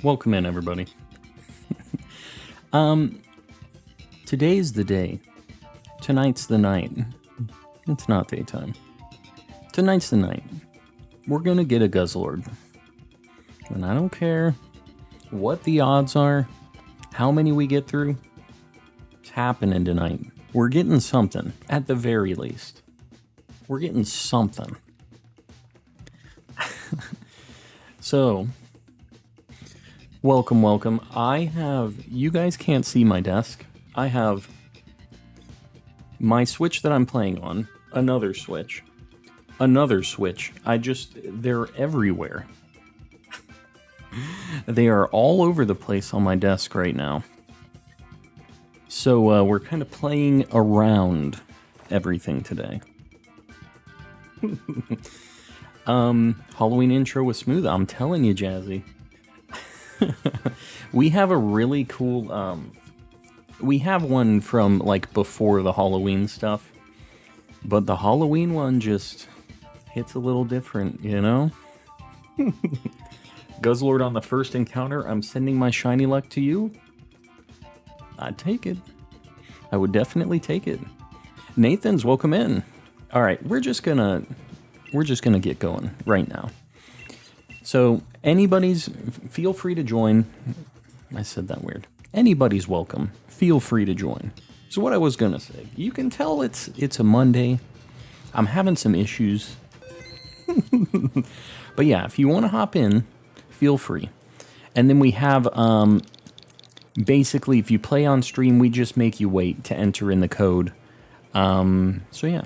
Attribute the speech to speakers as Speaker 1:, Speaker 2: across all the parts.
Speaker 1: Welcome in, everybody. Today's the day. Tonight's the night. It's not daytime. Tonight's the night. We're gonna get a Guzzlord. And I don't care what the odds are, how many we get through. It's happening tonight. We're getting something, at the very least. We're getting something. So, welcome. You guys can't see my desk. I have my Switch that I'm playing on, another Switch. They're everywhere. They are all over the place on my desk right now. So we're kind of playing around everything today. Halloween intro was smooth. I'm telling you, Jazzy. We have a really cool, we have one from, like, before the Halloween stuff. But the Halloween one just hits a little different, you know? Guzzlord on the first encounter. I'm sending my shiny luck to you. I'd take it. I would definitely take it. Nathan's, welcome in. All right, we're just gonna get going right now. So feel free to join. I said that weird. Anybody's welcome. Feel free to join. So what I was gonna say, you can tell it's a Monday. I'm having some issues. But yeah, if you want to hop in, feel free. And then we have, basically, if you play on stream, we just make you wait to enter in the code. So yeah,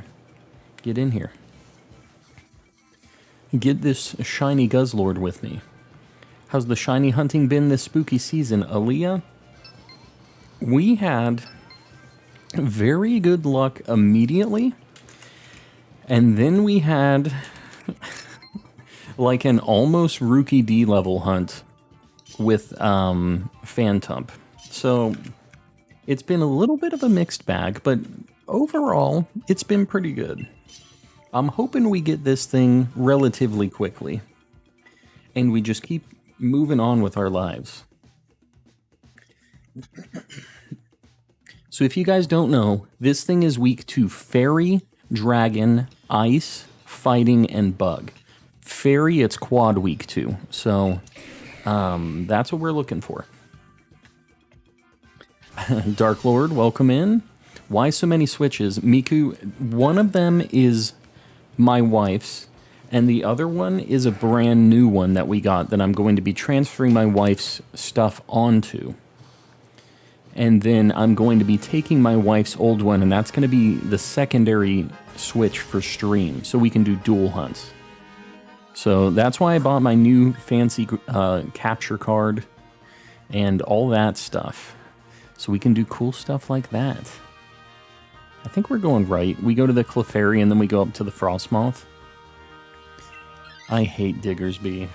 Speaker 1: get in here. Get this shiny Guzzlord with me. How's the shiny hunting been this spooky season, Aaliyah? We had very good luck immediately. And then we had like an almost rookie D level hunt with Phantump. So it's been a little bit of a mixed bag, but overall it's been pretty good. I'm hoping we get this thing relatively quickly and we just keep moving on with our lives. So if you guys don't know, this thing is weak to Fairy, Dragon, Ice, Fighting, and Bug. Fairy, it's quad week to, so that's what we're looking for. Dark Lord, welcome in. Why so many switches? Miku, one of them is my wife's, and the other one is a brand new one that we got that I'm going to be transferring my wife's stuff onto. And then I'm going to be taking my wife's old one, and that's going to be the secondary Switch for stream, so we can do dual hunts. So that's why I bought my new fancy capture card and all that stuff. So we can do cool stuff like that. I think we're going right. We go to the Clefairy and then we go up to the Frostmoth. I hate Diggersby.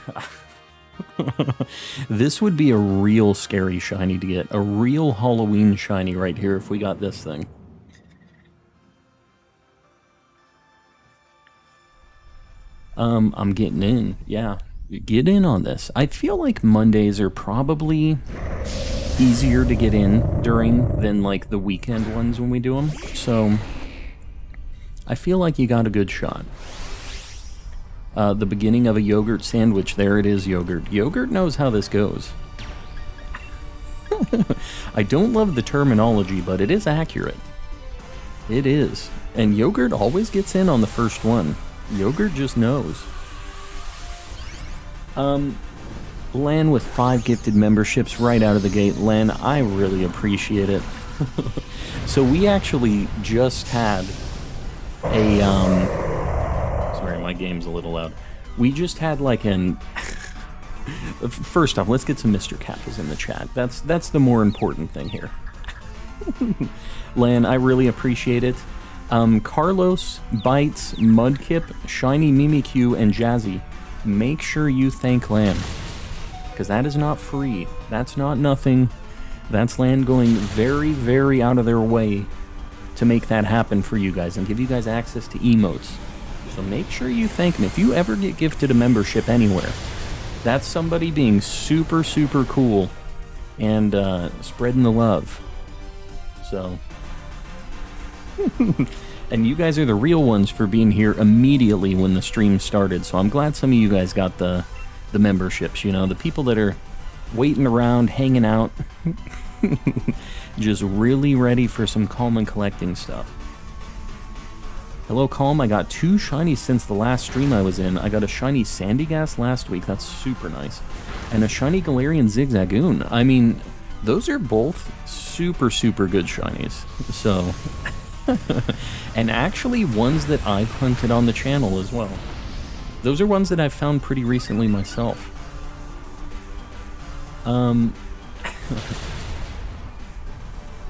Speaker 1: This would be a real scary shiny to get. A real Halloween shiny right here if we got this thing. I'm getting in. Yeah, get in on this. I feel like Mondays are probably easier to get in during than like the weekend ones when we do them. So I feel like you got a good shot. The beginning of a yogurt sandwich. There it is, Yogurt. Yogurt knows how this goes. I don't love the terminology, but it is accurate. It is. And Yogurt always gets in on the first one. Yogurt just knows. Lan with 5 gifted memberships right out of the gate. Lan, I really appreciate it. So we actually just had a, sorry, my game's a little loud. We just had like an, first off, let's get some Mr. Kappas in the chat. That's the more important thing here. Lan, I really appreciate it. Carlos, Bites, Mudkip, Shiny Mimikyu, and Jazzy, make sure you thank Lan. Because that is not free. That's not nothing. That's Lan going very, very out of their way to make that happen for you guys and give you guys access to emotes. So make sure you thank them. If you ever get gifted a membership anywhere, That's somebody being super, super cool and spreading the love. So, and you guys are the real ones for being here immediately when the stream started. So I'm glad some of you guys got the memberships, you know, the people that are waiting around, hanging out, just really ready for some Calm and collecting stuff. Hello, Calm. I got 2 shinies since the last stream I was in. I got a shiny Sandygas last week. That's super nice. And a shiny Galarian Zigzagoon. I mean, those are both super, super good shinies. So, and actually ones that I've hunted on the channel as well. Those are ones that I've found pretty recently myself.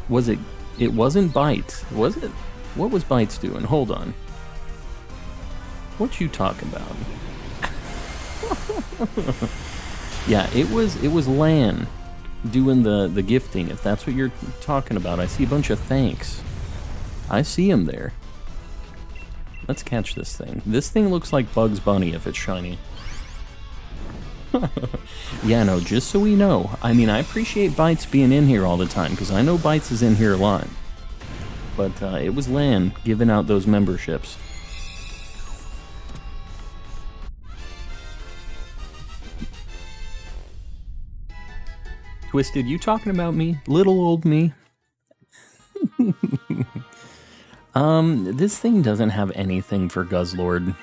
Speaker 1: Was it? It wasn't Bites, was it? What was Bites doing? Hold on. What you talking about? Yeah, it was Lan doing the gifting, if that's what you're talking about. I see a bunch of thanks. I see him there. Let's catch this thing. This thing looks like Bugs Bunny if it's shiny. Yeah, no, just so we know. I mean, I appreciate Bites being in here all the time, because I know Bites is in here a lot. But it was Lan giving out those memberships. Twisted, you talking about me? Little old me? This thing doesn't have anything for Guzzlord.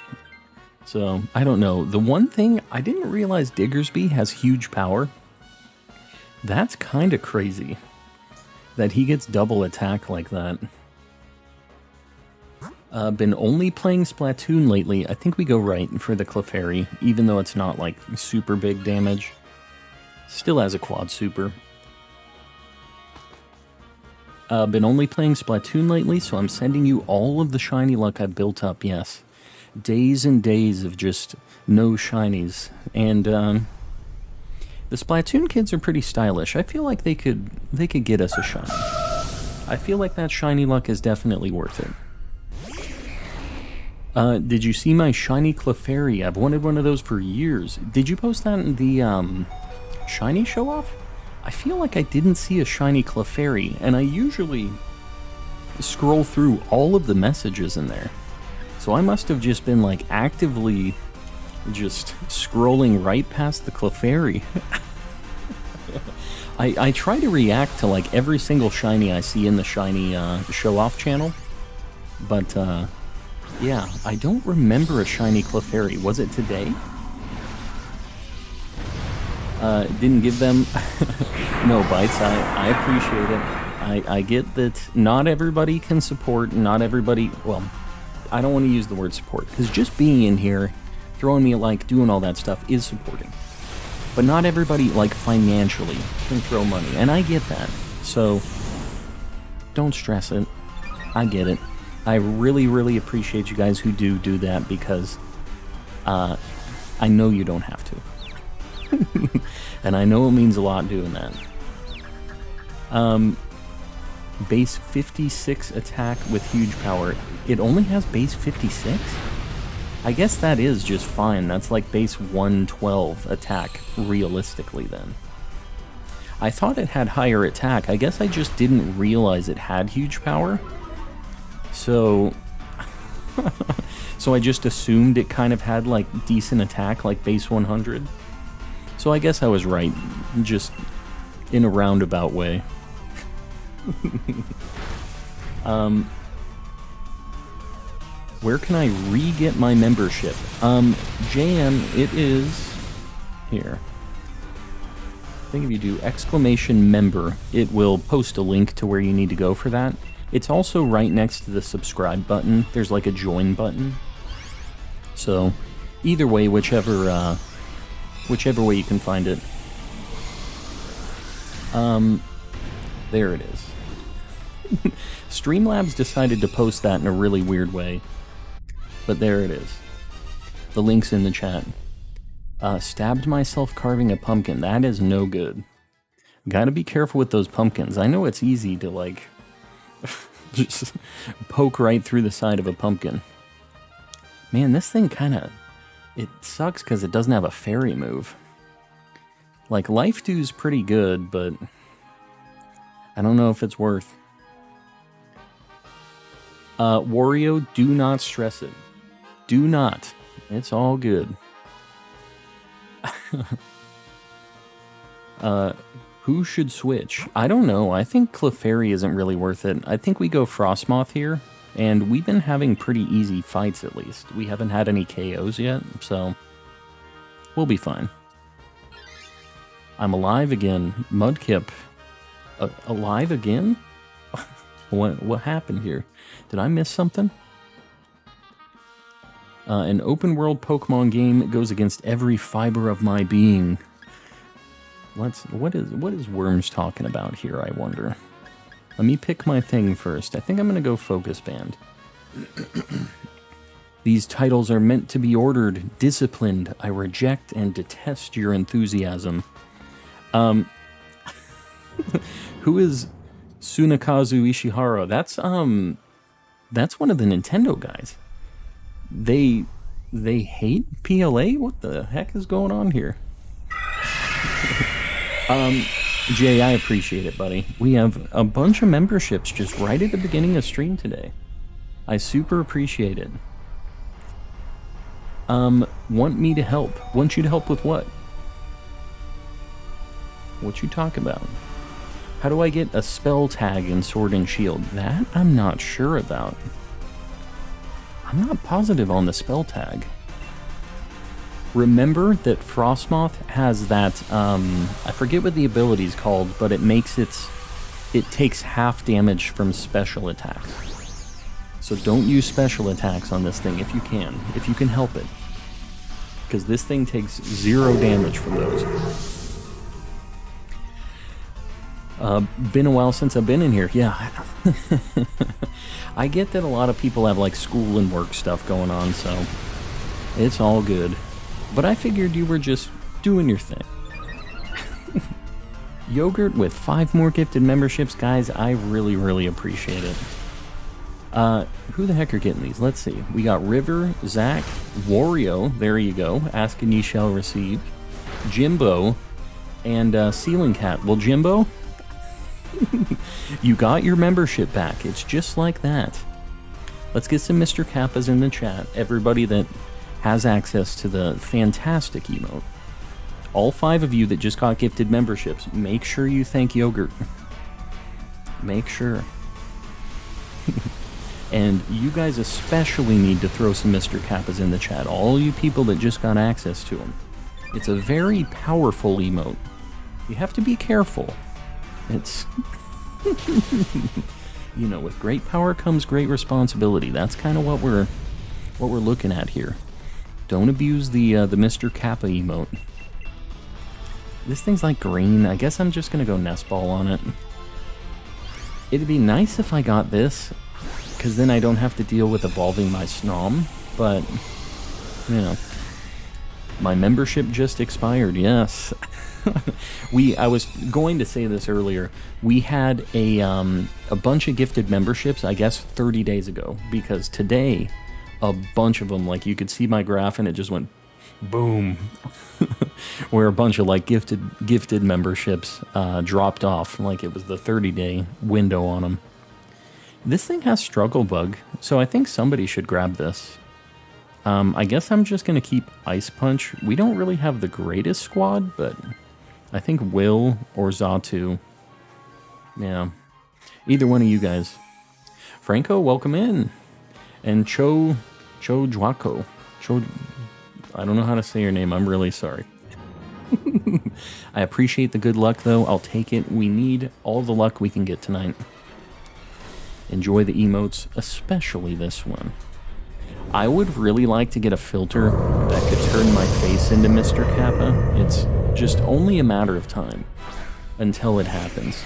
Speaker 1: So, I don't know. The one thing, I didn't realize Diggersby has huge power. That's kind of crazy. That he gets double attack like that. Been only playing Splatoon lately. I think we go right for the Clefairy, even though it's not like super big damage. Still has a quad super. Been only playing Splatoon lately, so I'm sending you all of the shiny luck I've built up, yes. Days and days of just no shinies. And the Splatoon kids are pretty stylish. I feel like they could get us a shiny. I feel like that shiny luck is definitely worth it. Did you see my shiny Clefairy? I've wanted one of those for years. Did you post that in the shiny show-off? I feel like I didn't see a shiny Clefairy, and I usually scroll through all of the messages in there. So I must have just been like actively just scrolling right past the Clefairy. I try to react to like every single shiny I see in the shiny show-off channel, but yeah, I don't remember a shiny Clefairy. Was it today? Didn't give them... No, Bites, I appreciate it. I get that not everybody can support, not everybody... Well, I don't want to use the word support, because just being in here, throwing me a like, doing all that stuff is supporting. But not everybody, like, financially can throw money, and I get that. So, don't stress it. I get it. I really, really appreciate you guys who do that, because I know you don't have to. And I know it means a lot doing that. Base 56 attack with huge power. It only has base 56? I guess that is just fine. That's like base 112 attack, realistically then. I thought it had higher attack. I guess I just didn't realize it had huge power. So... so I just assumed it kind of had like decent attack, like base 100. So I guess I was right, just in a roundabout way. Where can I re-get my membership? JM, it is here. I think if you do exclamation member, it will post a link to where you need to go for that. It's also right next to the subscribe button. There's like a join button. So either way, whichever way you can find it. There it is. Streamlabs decided to post that in a really weird way. But there it is. The link's in the chat. Stabbed myself carving a pumpkin. That is no good. Gotta be careful with those pumpkins. I know it's easy to, like, just poke right through the side of a pumpkin. Man, this thing kinda... It sucks because it doesn't have a fairy move. Like, Life Dew's pretty good, but I don't know if it's worth. Wario, do not stress it. Do not. It's all good. Who should switch? I don't know. I think Clefairy isn't really worth it. I think we go Frostmoth here, and we've been having pretty easy fights at least. We haven't had any KOs yet, so we'll be fine. I'm alive again. Mudkip. Alive again? What happened here? Did I miss something? An open world Pokemon game goes against every fiber of my being. What is Worms talking about here, I wonder? Let me pick my thing first. I think I'm gonna go Focus Band. These titles are meant to be ordered, disciplined. I reject and detest your enthusiasm. Who is Tsunekazu Ishihara? That's one of the Nintendo guys. They hate PLA? What the heck is going on here? Jay, I appreciate it, buddy. We have a bunch of memberships just right at the beginning of stream today. I super appreciate it. Want me to help? Want you to help with what? What you talk about? How do I get a spell tag in Sword and Shield? That I'm not sure about. I'm not positive on the spell tag. Remember that Frostmoth has that, I forget what the ability's called, but it takes half damage from special attacks. So don't use special attacks on this thing if you can help it. Because this thing takes 0 damage from those. Been a while since I've been in here. Yeah. I get that a lot of people have like school and work stuff going on, so it's all good. But I figured you were just doing your thing. Yogurt with 5 more gifted memberships, guys. I really, really appreciate it. Who the heck are getting these? Let's see. We got River, Zach, Wario. There you go. Ask and ye shall receive. Jimbo, and Ceiling Cat. Well, Jimbo, you got your membership back. It's just like that. Let's get some Mr. Kappas in the chat. Everybody that has access to the fantastic emote. All 5 of you that just got gifted memberships, make sure you thank Yogurt. Make sure. And you guys especially need to throw some Mr. Kappas in the chat. All you people that just got access to them. It's a very powerful emote. You have to be careful. It's... you know, with great power comes great responsibility. That's kind of what we're looking at here. Don't abuse the Mr. Kappa emote. This thing's like green. I guess I'm just gonna go Nest Ball on it. It'd be nice if I got this, because then I don't have to deal with evolving my Snom, but, you know. My membership just expired, yes. I was going to say this earlier. We had a bunch of gifted memberships, I guess, 30 days ago, because today, a bunch of them, like, you could see my graph and it just went boom. Where a bunch of, like, gifted memberships dropped off, like it was the 30-day window on them. This thing has Struggle Bug, so I think somebody should grab this. I guess I'm just going to keep Ice Punch. We don't really have the greatest squad, but I think Will or Zatu. Yeah. Either one of you guys. Franco, welcome in. And Cho Jwako. I don't know how to say your name. I'm really sorry. I appreciate the good luck, though. I'll take it. We need all the luck we can get tonight. Enjoy the emotes, especially this one. I would really like to get a filter that could turn my face into Mr. Kappa. It's just only a matter of time until it happens.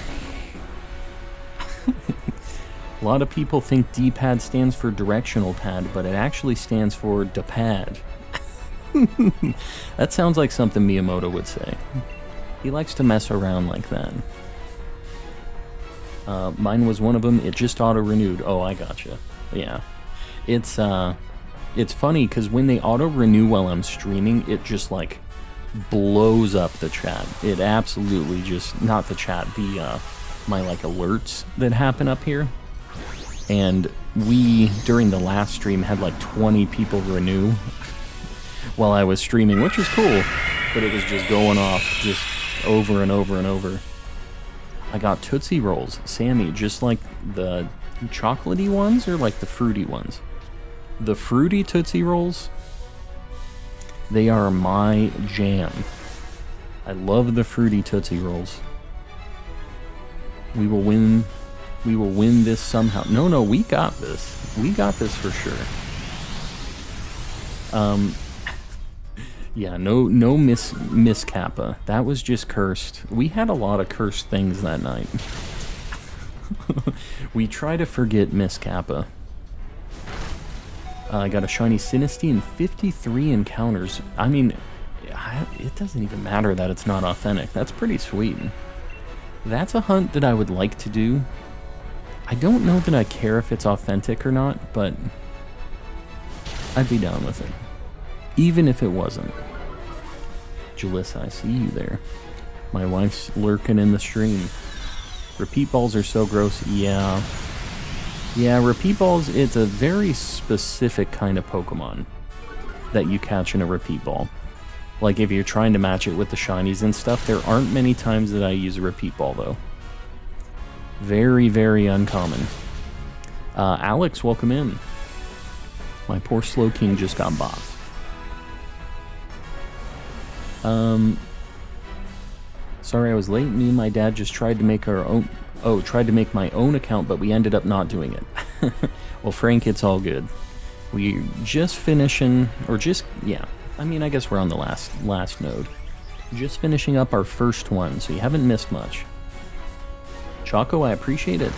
Speaker 1: A lot of people think D-pad stands for directional pad, but it actually stands for D-pad. That sounds like something Miyamoto would say. He likes to mess around like that. Mine was one of them. It just auto-renewed. Oh, I gotcha. Yeah. It's funny because when they auto-renew while I'm streaming, it just, like, blows up the chat. It absolutely just, not the chat, the my like alerts that happen up here. And we, during the last stream, had like 20 people renew while I was streaming, which was cool, but it was just going off just over and over and over. I got Tootsie Rolls. Sammy, just like the chocolatey ones or like the fruity ones? The fruity Tootsie Rolls, they are my jam. I love the fruity Tootsie Rolls. We will win. We will win this somehow. No, we got this. We got this for sure. Yeah, no Miss Kappa. That was just cursed. We had a lot of cursed things that night. We try to forget Miss Kappa. I got a shiny Sinistea and 53 encounters. I mean, it doesn't even matter that it's not authentic. That's pretty sweet. That's a hunt that I would like to do. I don't know that I care if it's authentic or not, but I'd be down with it. Even if it wasn't. Jalissa, I see you there. My wife's lurking in the stream. Repeat balls are so gross. Yeah. Yeah, repeat balls, it's a very specific kind of Pokemon that you catch in a repeat ball. Like if you're trying to match it with the shinies and stuff, there aren't many times that I use a repeat ball though. Very, very uncommon. Alex, welcome in. My poor Slowking just got bopped. Sorry I was late. Me and my dad just tried to make our own... Oh, tried to make my own account, but we ended up not doing it. Well, Frank, it's all good. We just finishing... Or just... Yeah. I mean, I guess we're on the last node. Just finishing up our first one, so you haven't missed much. Choco, I appreciate it.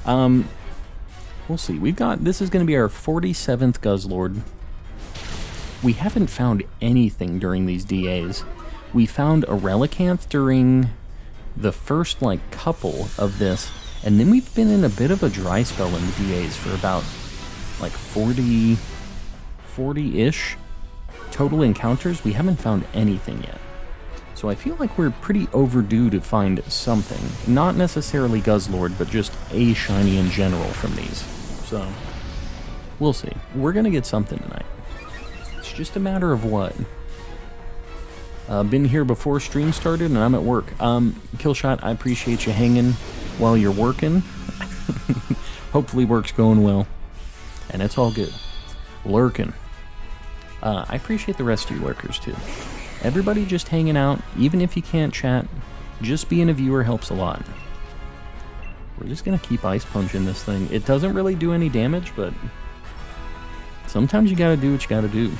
Speaker 1: We'll see. We've got... This is going to be our 47th Guzzlord. We haven't found anything during these DAs. We found a Relicanth during the first, like, couple of this, and then we've been in a bit of a dry spell in the DAs for about, like, 40-ish total encounters. We haven't found anything yet. So I feel like we're pretty overdue to find something. Not necessarily Guzzlord, but just a shiny in general from these. So, we'll see. We're gonna get something tonight. It's just a matter of what. Been here before stream started, and I'm at work. Killshot, I appreciate you hanging while you're working. Hopefully work's going well. And it's all good. Lurking. I appreciate the rest of you lurkers, too. Everybody just hanging out, even if you can't chat, just being a viewer helps a lot. We're just gonna keep ice punching this thing. It doesn't really do any damage, but sometimes you gotta do what you gotta do.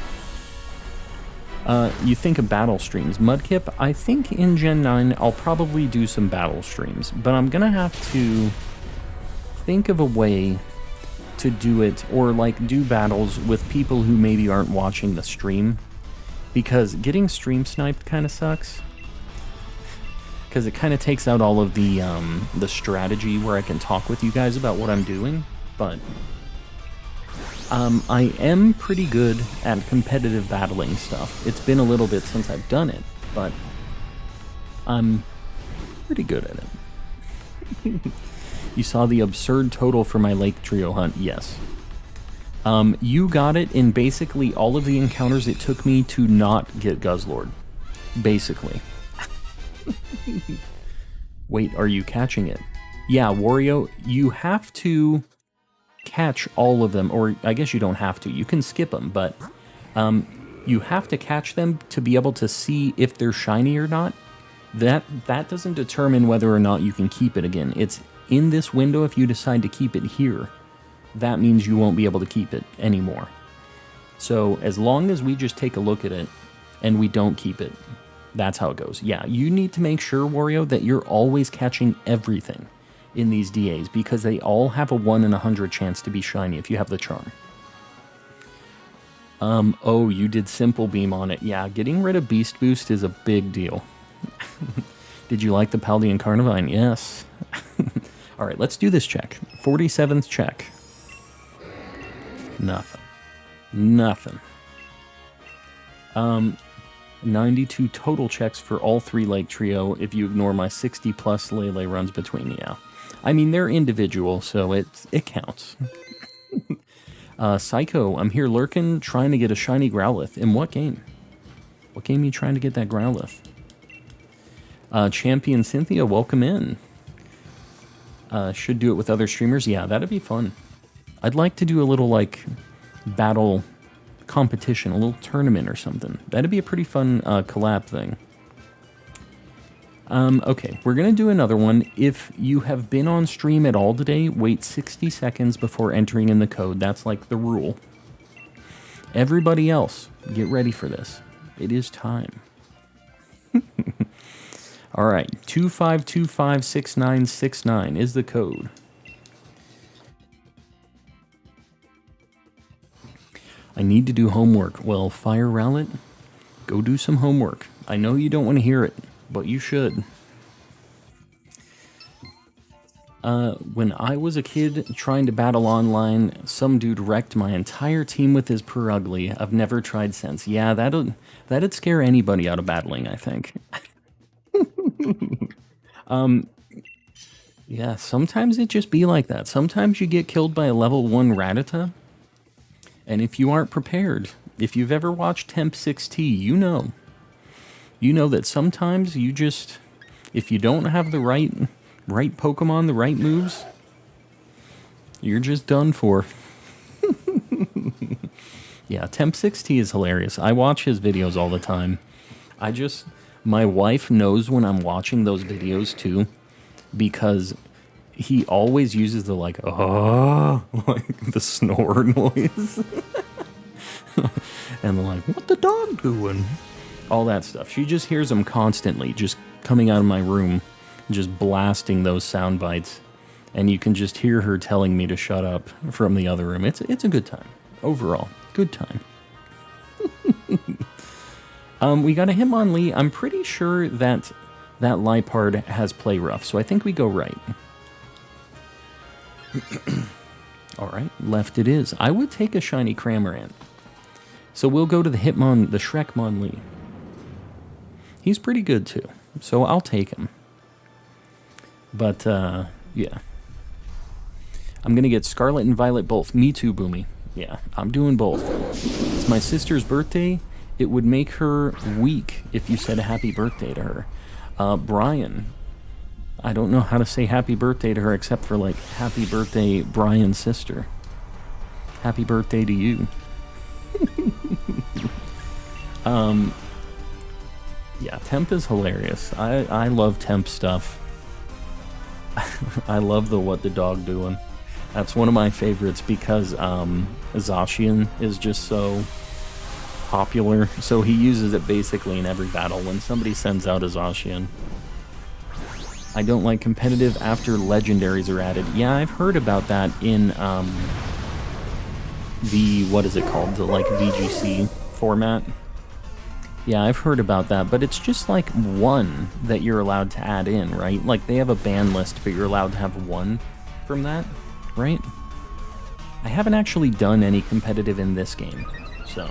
Speaker 1: You think of battle streams. Mudkip, I think in Gen 9 I'll probably do some battle streams, but I'm gonna have to think of a way to do it, or like do battles with people who maybe aren't watching the stream, because getting stream sniped kind of sucks, because it kind of takes out all of the strategy where I can talk with you guys about what I'm doing. But I am pretty good at competitive battling stuff. It's been a little bit since I've done it, but I'm pretty good at it. You saw the absurd total for my Lake Trio hunt? Yes. You got it in basically all of the encounters it took me to not get Guzzlord. Basically. Wait, are you catching it? Yeah, Wario, you have to catch all of them, or I guess you don't have to. You can skip them, but you have to catch them to be able to see if they're shiny or not. That doesn't determine whether or not you can keep it again. It's in this window. If you decide to keep it here, that means you won't be able to keep it anymore. So as long as we just take a look at it and we don't keep it, that's how it goes. Yeah, you need to make sure, Wario, that you're always catching everything in these DAs, because they all have a 1 in 100 chance to be shiny if you have the charm. Oh, you did Simple Beam on it. Yeah, getting rid of Beast Boost is a big deal. Did you like the Paldean Carnivine? Yes. Alright, let's do this check. 47th check. Nothing. Nothing. 92 total checks for all 3 Lake Trio if you ignore my 60 plus Lele runs between. Yeah. I mean, they're individual, so it counts. Psycho, I'm here lurking, trying to get a shiny Growlithe. In what game? What game are you trying to get that Growlithe? Champion Cynthia, welcome in. Should do it with other streamers. Yeah, that'd be fun. I'd like to do a little, like, battle competition, a little tournament or something. That'd be a pretty fun collab thing. Okay, we're going to do another one. If you have been on stream at all today, wait 60 seconds before entering in the code. That's like the rule. Everybody else, get ready for this. It is time. All right, 25256969 is the code. I need to do homework. Well, Fire Rowlet, go do some homework. I know you don't want to hear it, but you should. When I was a kid trying to battle online, some dude wrecked my entire team with his Purugly. I've never tried since. Yeah, that'd scare anybody out of battling, I think. Yeah, sometimes it just be like that. Sometimes you get killed by a level 1 Rattata, and if you aren't prepared, if you've ever watched Temp 6T, you know that sometimes you just, if you don't have the right Pokemon, the right moves, you're just done for. Yeah, Temp 6T is hilarious. I watch his videos all the time. My wife knows when I'm watching those videos too, because he always uses the like the snore noise. And like, what the dog doing? All that stuff. She just hears them constantly, just coming out of my room, just blasting those sound bites. And you can just hear her telling me to shut up from the other room. It's a good time. Overall, good time. We got a Hitmonlee. I'm pretty sure that Liepard has Play Rough, so I think we go right. All right, left it is. I would take a shiny Cramorant. So we'll go to the Shrekmonlee. He's pretty good too, so I'll take him. But, yeah. I'm going to get Scarlet and Violet both. Me too, Boomy. Yeah, I'm doing both. It's my sister's birthday. It would make her weak if you said a happy birthday to her. Brian. I don't know how to say happy birthday to her except for, like, happy birthday, Brian's sister. Happy birthday to you. Yeah, Temp is hilarious. I love Temp stuff. I love the what the dog doing. That's one of my favorites because Zacian is just so popular. So he uses it basically in every battle when somebody sends out a Zacian. I don't like competitive after legendaries are added. Yeah, I've heard about that in the, what is it called? The like VGC format. Yeah, I've heard about that, but it's just like one that you're allowed to add in, right? Like they have a ban list, but you're allowed to have one from that, right? I haven't actually done any competitive in this game, so.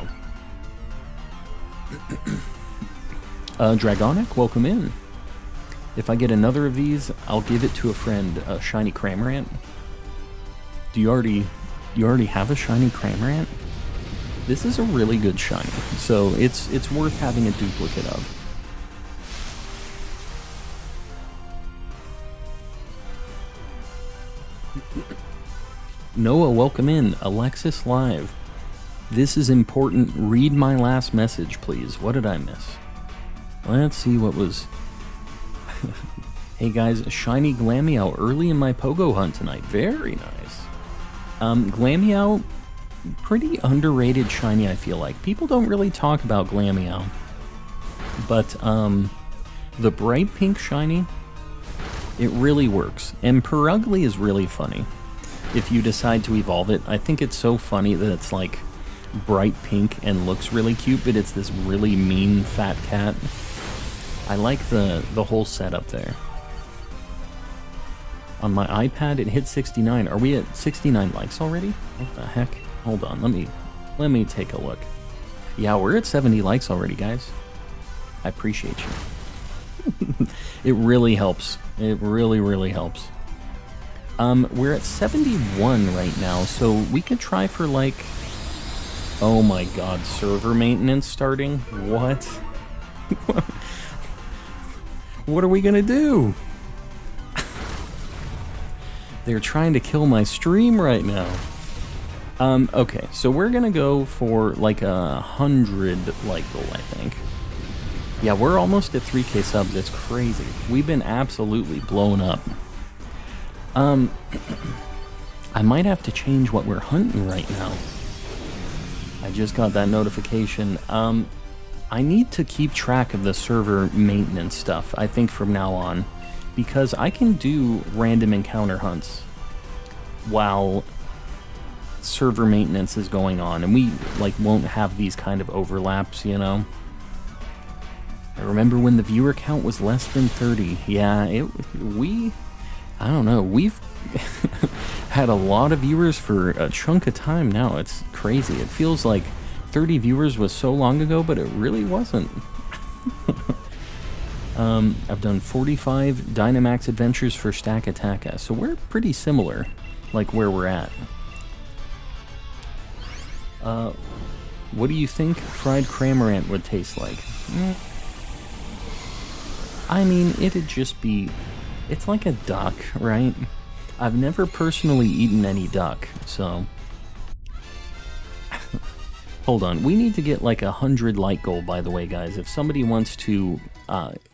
Speaker 1: Dragonic, welcome in. If I get another of these, I'll give it to a friend, a shiny Cramorant. Do you already have a shiny Cramorant? This is a really good shiny, so it's worth having a duplicate of. Noah, welcome in. Alexis Live. This is important. Read my last message, please. What did I miss? Let's see what was... Hey guys, a shiny Glameow early in my Pogo hunt tonight. Very nice. Glameow, pretty underrated shiny, I feel like. People don't really talk about Glameow. But, the bright pink shiny, it really works. And Purugly is really funny. If you decide to evolve it, I think it's so funny that it's like bright pink and looks really cute, but it's this really mean fat cat. I like the whole setup there. On my iPad, it hit 69. Are we at 69 likes already? What the heck? Hold on, let me take a look. Yeah, we're at 70 likes already, guys. I appreciate you. It really helps. It really, really helps. We're at 71 right now, so we could try for like... Oh my god, server maintenance starting? What? What are we gonna do? They're trying to kill my stream right now. Okay, so we're gonna go for like 100 like goal, I think. Yeah, we're almost at 3K subs. It's crazy. We've been absolutely blown up. I might have to change what we're hunting right now. I just got that notification. I need to keep track of the server maintenance stuff, I think, from now on, because I can do random encounter hunts while server maintenance is going on, and we like won't have these kind of overlaps, you know. I remember when the viewer count was less than 30. Yeah, I don't know, we've had a lot of viewers for a chunk of time now. It's crazy. It feels like 30 viewers was so long ago, but it really wasn't. I've done 45 Dynamax Adventures for Stack Attacka, so we're pretty similar, like where we're at. What do you think fried cramorant would taste like? I mean, it'd just be... It's like a duck, right? I've never personally eaten any duck, so... Hold on, we need to get like 100 light goal, by the way, guys. If somebody wants to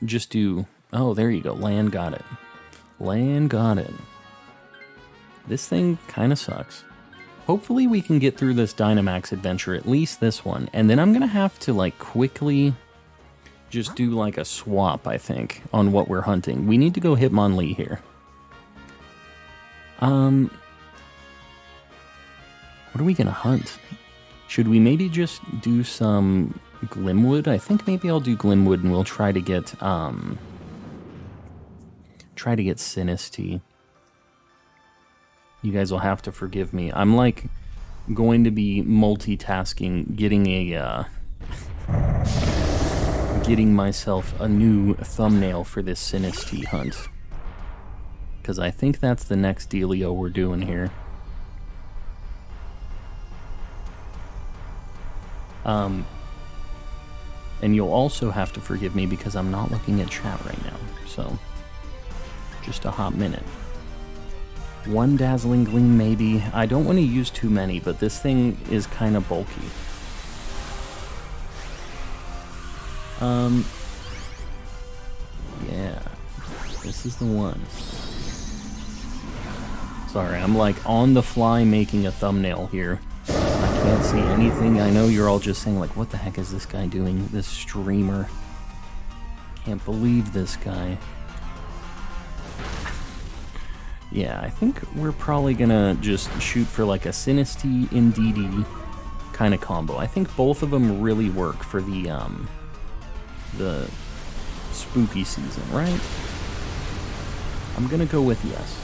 Speaker 1: just do... Oh, there you go, land got it. Land got it. This thing kind of sucks. Hopefully we can get through this Dynamax adventure, at least this one, and then I'm gonna have to like quickly just do like a swap, I think, on what we're hunting. We need to go Hitmonlee here. What are we gonna hunt? Should we maybe just do some Glimwood? I think maybe I'll do Glimwood and we'll try to get Sinistea. You guys will have to forgive me. I'm like going to be multitasking, getting myself a new thumbnail for this Sinistea hunt. Because I think that's the next dealio we're doing here. And you'll also have to forgive me because I'm not looking at chat right now. So, just a hot minute. One Dazzling Gleam maybe. I don't want to use too many, but this thing is kind of bulky. Yeah. This is the one. Sorry, I'm like on the fly making a thumbnail here. I can't see anything. I know you're all just saying like, what the heck is this guy doing? This streamer. Can't believe this guy. Yeah, I think we're probably gonna just shoot for like a Sinistea Indeedee kind of combo. I think both of them really work for the spooky season, right? I'm gonna go with yes.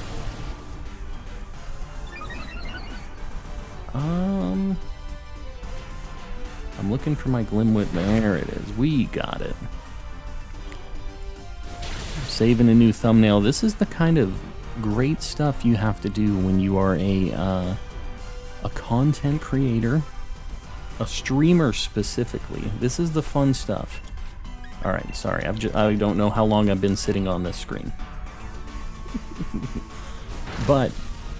Speaker 1: I'm looking for my Glimwood. There it is. We got it. Saving a new thumbnail. This is the kind of great stuff you have to do when you are a content creator, a streamer specifically. This is the fun stuff. All right, sorry. I don't know how long I've been sitting on this screen. But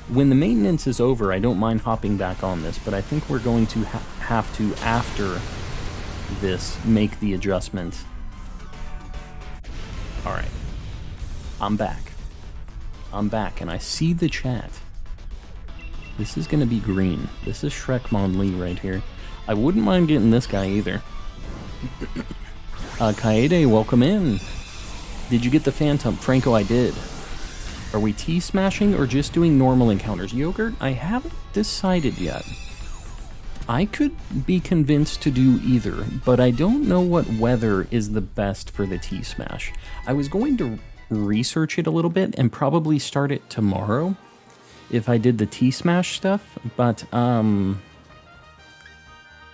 Speaker 1: when the maintenance is over, I don't mind hopping back on this, but I think we're going to have to, after this, make the adjustment. All right. I'm back. I'm back, and I see the chat. This is going to be green. This is Shrekmonlee right here. I wouldn't mind getting this guy either. Kaede, welcome in. Did you get the Phantom? Franco, I did. Are we T-smashing or just doing normal encounters? Yogurt, I haven't decided yet. I could be convinced to do either, but I don't know what weather is the best for the T-smash. I was going to research it a little bit and probably start it tomorrow if I did the T-smash stuff, but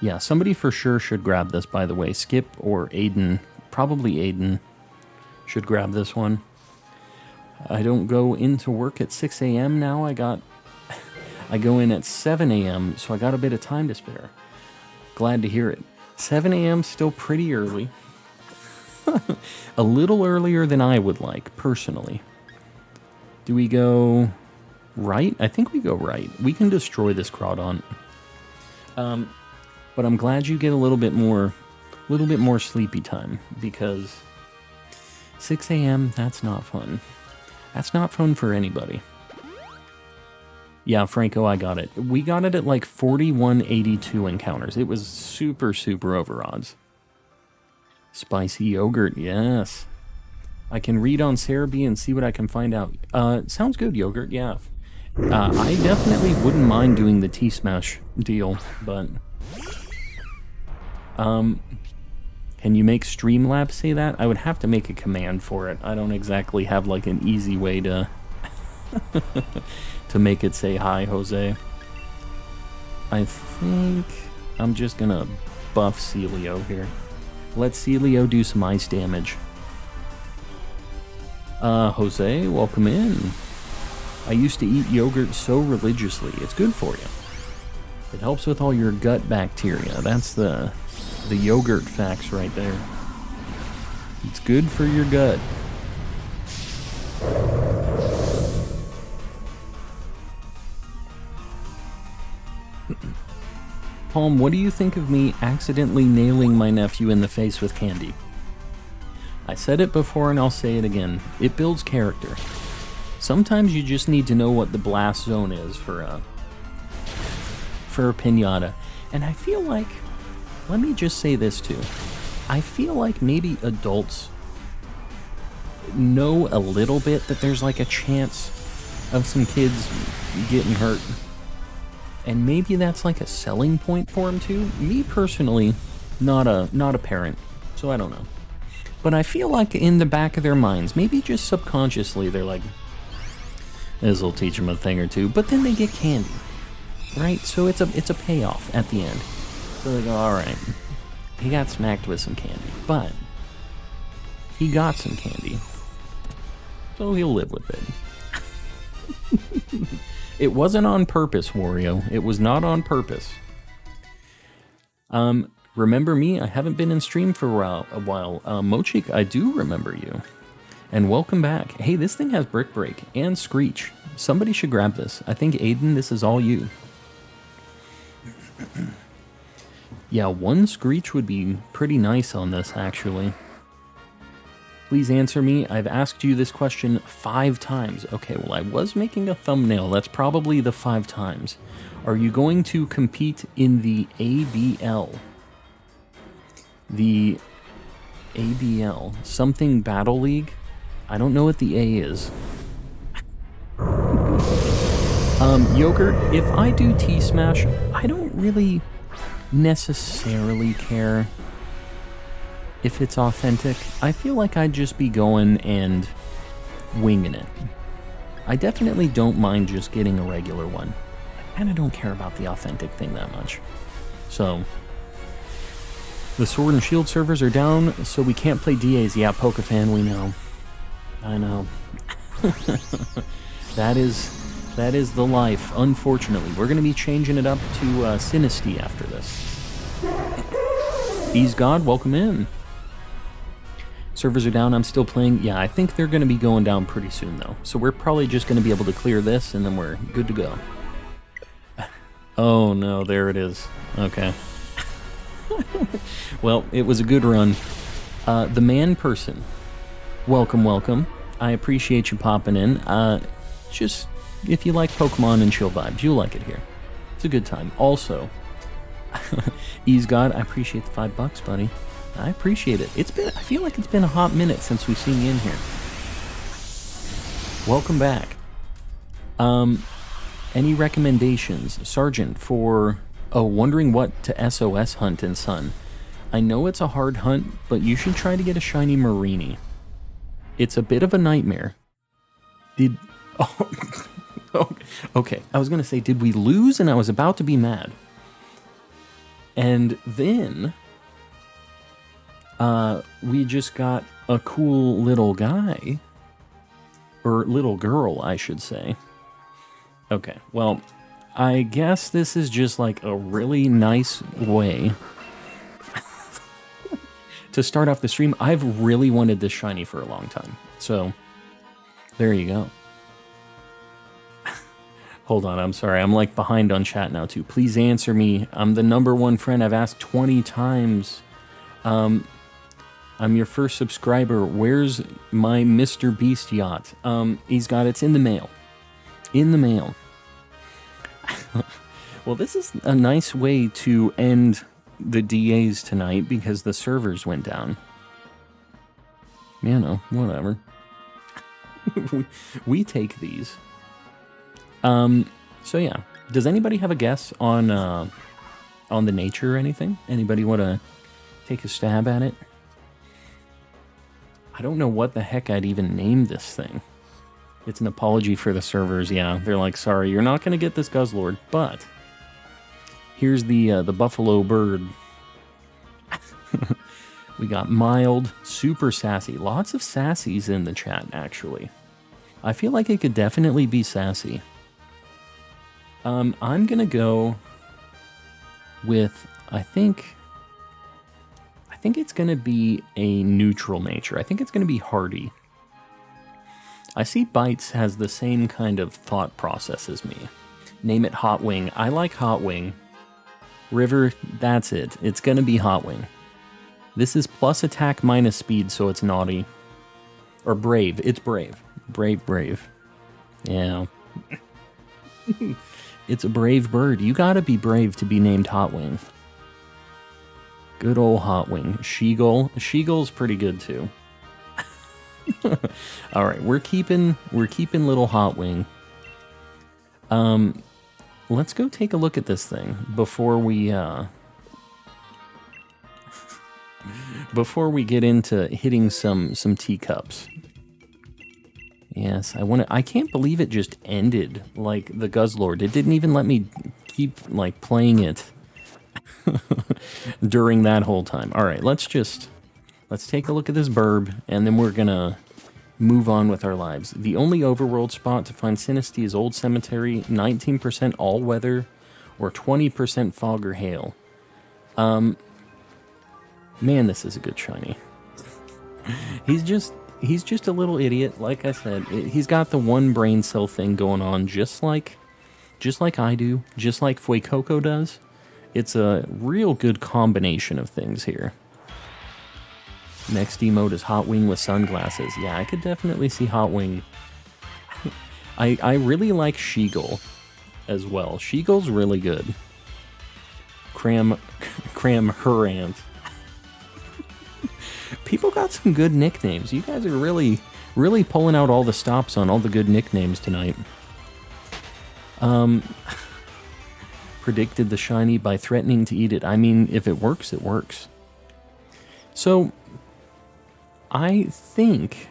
Speaker 1: yeah, somebody for sure should grab this, by the way. Skip or Aiden Probably Aiden should grab this one. I don't go into work at 6 a.m. now. I go in at 7 a.m., so I got a bit of time to spare. Glad to hear it. 7 a.m. still pretty early. A little earlier than I would like, personally. Do we go right? I think we go right. We can destroy this Crawdaunt. But I'm glad you get a little bit more sleepy time, because 6 a.m., that's not fun. That's not fun for anybody. Yeah, Franco, I got it. We got it at like 4182 encounters. It was super, super over odds. Spicy yogurt, yes. I can read on Cerebi and see what I can find out. Sounds good, yogurt, yeah. I definitely wouldn't mind doing the T-Smash deal, but... Can you make Streamlabs say that? I would have to make a command for it. I don't exactly have like an easy way to... to make it say hi, Jose. I think I'm just gonna buff Celio here. Let Celio do some ice damage. Jose, welcome in. I used to eat yogurt so religiously. It's good for you. It helps with all your gut bacteria. That's the yogurt facts right there. It's good for your gut. Palm, what do you think of me accidentally nailing my nephew in the face with candy? I said it before and I'll say it again. It builds character. Sometimes you just need to know what the blast zone is for a piñata. And I feel like, let me just say this too. I feel like maybe adults know a little bit that there's like a chance of some kids getting hurt. And maybe that's like a selling point for them too. Me personally, not a parent, so I don't know. But I feel like in the back of their minds, maybe just subconsciously, they're like, this will teach them a thing or two. But then they get candy, right? So it's a payoff at the end. So they go, all right, he got smacked with some candy, but he got some candy, so he'll live with it. It wasn't on purpose, Wario. It was not on purpose. Remember me? I haven't been in stream for a while. Mochik, I do remember you. And welcome back. Hey, this thing has Brick Break and Screech. Somebody should grab this. I think, Aiden, this is all you. Yeah, one Screech would be pretty nice on this, actually. Please answer me. I've asked you this question 5 times. Okay, well, I was making a thumbnail. That's probably the 5 times. Are you going to compete in the ABL? The ABL. Something Battle League? I don't know what the A is. Yogurt, if I do T-Smash, I don't really necessarily care if it's authentic. I feel like I'd just be going and winging it. I definitely don't mind just getting a regular one. I kinda don't care about the authentic thing that much. So, the Sword and Shield servers are down, so we can't play DAs. Yeah, Pokefan, we know. I know. That is the life, unfortunately. We're gonna be changing it up to Sinisty after this. Ease God, welcome in. Servers are down, I'm still playing. Yeah, I think they're going to be going down pretty soon, though. So we're probably just going to be able to clear this, and then we're good to go. Oh, no, there it is. Okay. Well, it was a good run. The man person. Welcome, welcome. I appreciate you popping in. Just, if you like Pokemon and chill vibes, you'll like it here. It's a good time. Also, Ease God, I appreciate the $5, buddy. I appreciate it. I feel like it's been a hot minute since we've seen you in here. Welcome back. Any recommendations, Sergeant, for wondering what to SOS hunt in Sun? I know it's a hard hunt, but you should try to get a shiny Marini. It's a bit of a nightmare. Okay. I was gonna say, did we lose? And I was about to be mad. And then We just got a cool little guy. Or little girl, I should say. Okay, well, I guess this is just like a really nice way to start off the stream. I've really wanted this shiny for a long time. So, there you go. Hold on, I'm sorry. I'm like behind on chat now too. Please answer me. I'm the #1 friend. I've asked 20 times. I'm your first subscriber. Where's my Mr. Beast yacht? It's in the mail. In the mail. Well, this is a nice way to end the DAs tonight because the servers went down. You know, whatever. we take these. So yeah. Does anybody have a guess on the nature or anything? Anybody want to take a stab at it? I don't know what the heck I'd even name this thing. It's an apology for the servers, yeah. They're like, sorry, you're not going to get this Guzzlord, but here's the buffalo bird. We got mild, super sassy. Lots of sassies in the chat, actually. I feel like it could definitely be sassy. I'm going to go with, I think it's going to be a neutral nature. I think it's going to be hardy. I see Bites has the same kind of thought process as me. Name it Hot Wing. I like Hot Wing. River, that's it. It's going to be Hot Wing. This is plus attack minus speed, so it's naughty. Or brave. It's brave. Brave. Yeah. It's a brave bird. You gotta be brave to be named Hot Wing. Good old Hot Wing. Sheagull. Sheagull's pretty good too. All right, we're keeping little Hot Wing. Let's go take a look at this thing before we get into hitting some teacups. Yes, I can't believe it just ended like the Guzzlord. It didn't even let me keep like playing it during that whole time. All right, let's take a look at this burb, and then we're gonna move on with our lives. The only overworld spot to find Sinistea is Old Cemetery, 19% all weather, or 20% fog or hail. Man, this is a good shiny. He's just a little idiot, like I said. He's got the one brain cell thing going on, just like I do, just like Fuecoco does. It's a real good combination of things here. Next emote is Hot Wing with sunglasses. Yeah, I could definitely see Hot Wing. I really like Sheagull as well. Sheagull's really good. Cram Herant. People got some good nicknames. You guys are really pulling out all the stops on all the good nicknames tonight. Predicted the shiny by threatening to eat it. I mean, if it works, it works. So, I think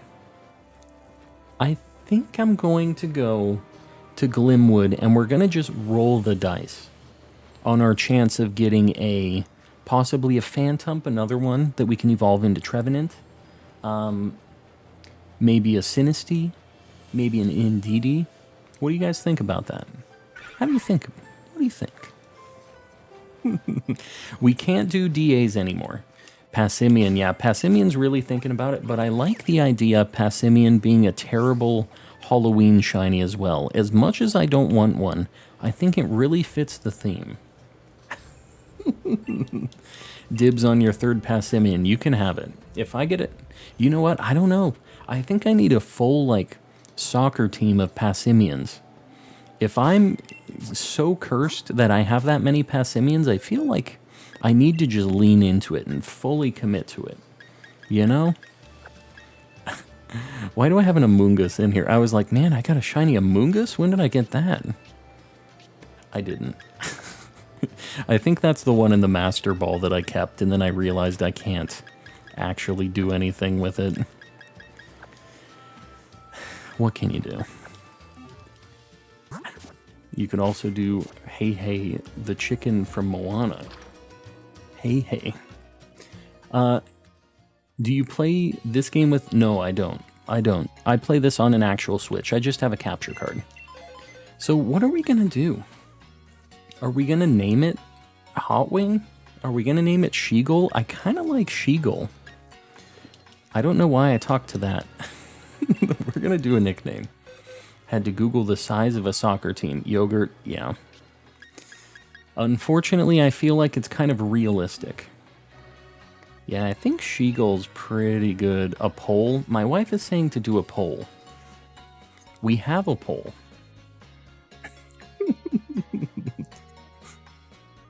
Speaker 1: I'm going to go to Glimwood, and we're going to just roll the dice on our chance of getting possibly a Phantump, another one that we can evolve into Trevenant. Maybe a Sinistea, maybe an Indeedee. What do you guys think about that? How do you think? What do you think? We can't do DAs anymore. Passimian, yeah, Passimian's really thinking about it, but I like the idea of Passimian being a terrible Halloween shiny as well. As much as I don't want one, I think it really fits the theme. Dibs on your third Passimian. You can have it. If I get it, you know what? I don't know. I think I need a full, like, soccer team of Passimians. If I'm so cursed that I have that many Passimians, I feel like I need to just lean into it and fully commit to it. You know? Why do I have an Amoonguss in here? I was like, man, I got a shiny Amoonguss? When did I get that? I didn't. I think that's the one in the Master Ball that I kept, and then I realized I can't actually do anything with it. What can you do? You could also do Hey Hey, the chicken from Moana. Hey Hey. Do you play this game with... No, I don't. I play this on an actual Switch. I just have a capture card. So what are we going to do? Are we going to name it Hot Wing? Are we going to name it Sheagle? I kind of like Sheagle. I don't know why I talked to that. We're going to do a nickname. Had to Google the size of a soccer team. Yogurt, yeah. Unfortunately, I feel like it's kind of realistic. Yeah, I think Sheagle's pretty good. A poll? My wife is saying to do a poll. We have a poll.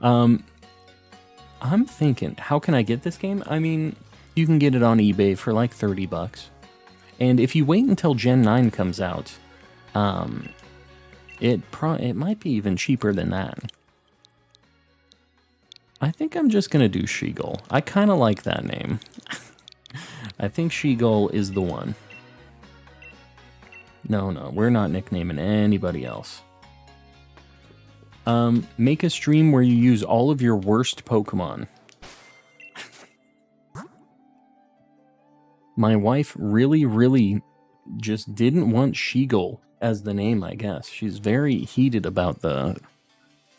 Speaker 1: I'm thinking, how can I get this game? I mean, you can get it on eBay for like $30. And if you wait until Gen 9 comes out, it might be even cheaper than that. I think I'm just going to do Sheagle. I kind of like that name. I think Sheagle is the one. No, we're not nicknaming anybody else. Make a stream where you use all of your worst Pokemon. My wife really just didn't want Sheagle as the name, I guess. She's very heated about the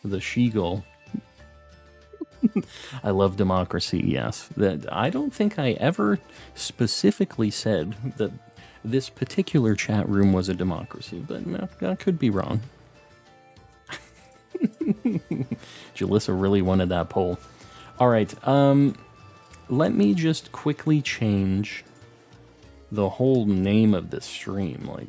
Speaker 1: Sheagle. I love democracy, yes. That I don't think I ever specifically said that this particular chat room was a democracy, but no, I could be wrong. Jalissa really wanted that poll. All right, let me just quickly change the whole name of this stream. Like,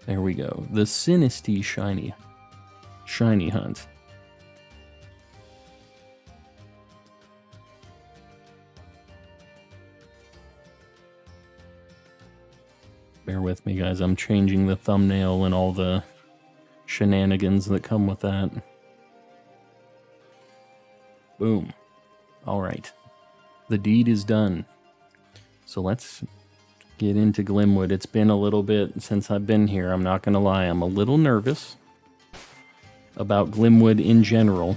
Speaker 1: there we go. The Sinisty Shiny Hunt. Bear with me, guys. I'm changing the thumbnail and all the shenanigans that come with that. Boom. All right. The deed is done. So let's get into Glimwood. It's been a little bit since I've been here. I'm not going to lie. I'm a little nervous about Glimwood in general.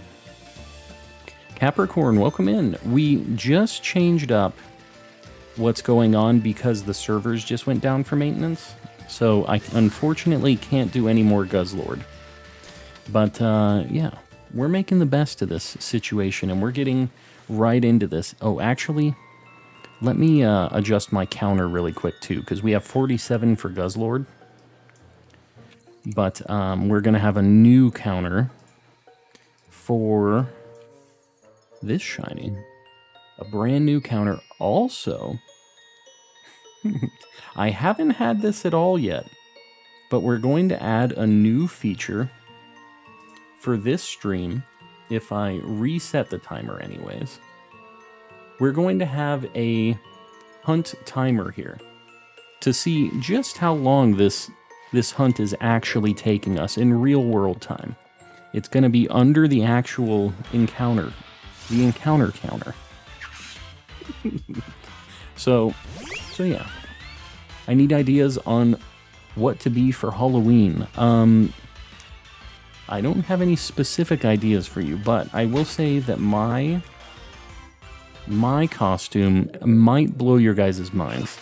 Speaker 1: Capricorn, welcome in. We just changed up what's going on because the servers just went down for maintenance. So I unfortunately can't do any more Guzzlord. But yeah, we're making the best of this situation and we're getting right into this. Oh, actually, let me adjust my counter really quick too, because we have 47 for Guzzlord. But we're going to have a new counter for this shiny. A brand new counter also. I haven't had this at all yet, but we're going to add a new feature for this stream if I reset the timer anyways. We're going to have a hunt timer here to see just how long this hunt is actually taking us in real world time. It's going to be under the actual encounter, the encounter counter. So yeah, I need ideas on what to be for Halloween. I don't have any specific ideas for you, but I will say that my costume might blow your guys' minds.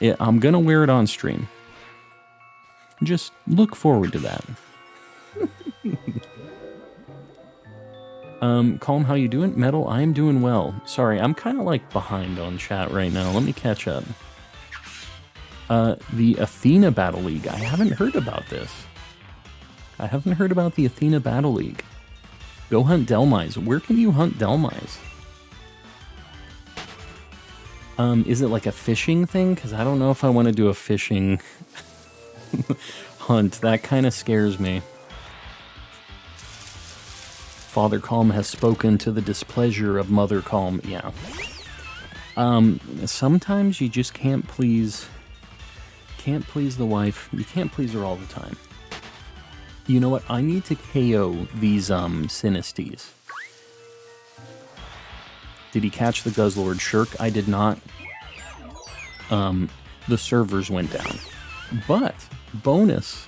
Speaker 1: I'm gonna wear it on stream. Just look forward to that. Calm, how you doing? Metal, I am doing well. Sorry, I'm kind of like behind on chat right now. Let me catch up. The Athena Battle League. I haven't heard about this. I haven't heard about the Athena Battle League. Go hunt Delmise. Where can you hunt Delmise? Is it like a fishing thing? Because I don't know if I want to do a fishing hunt. That kind of scares me. Father Calm has spoken to the displeasure of Mother Calm. Yeah. Sometimes you just can't please the wife. You can't please her all the time. You know what? I need to KO these Sinisties. Did he catch the Guzzlord Shirk? I did not. The servers went down. But bonus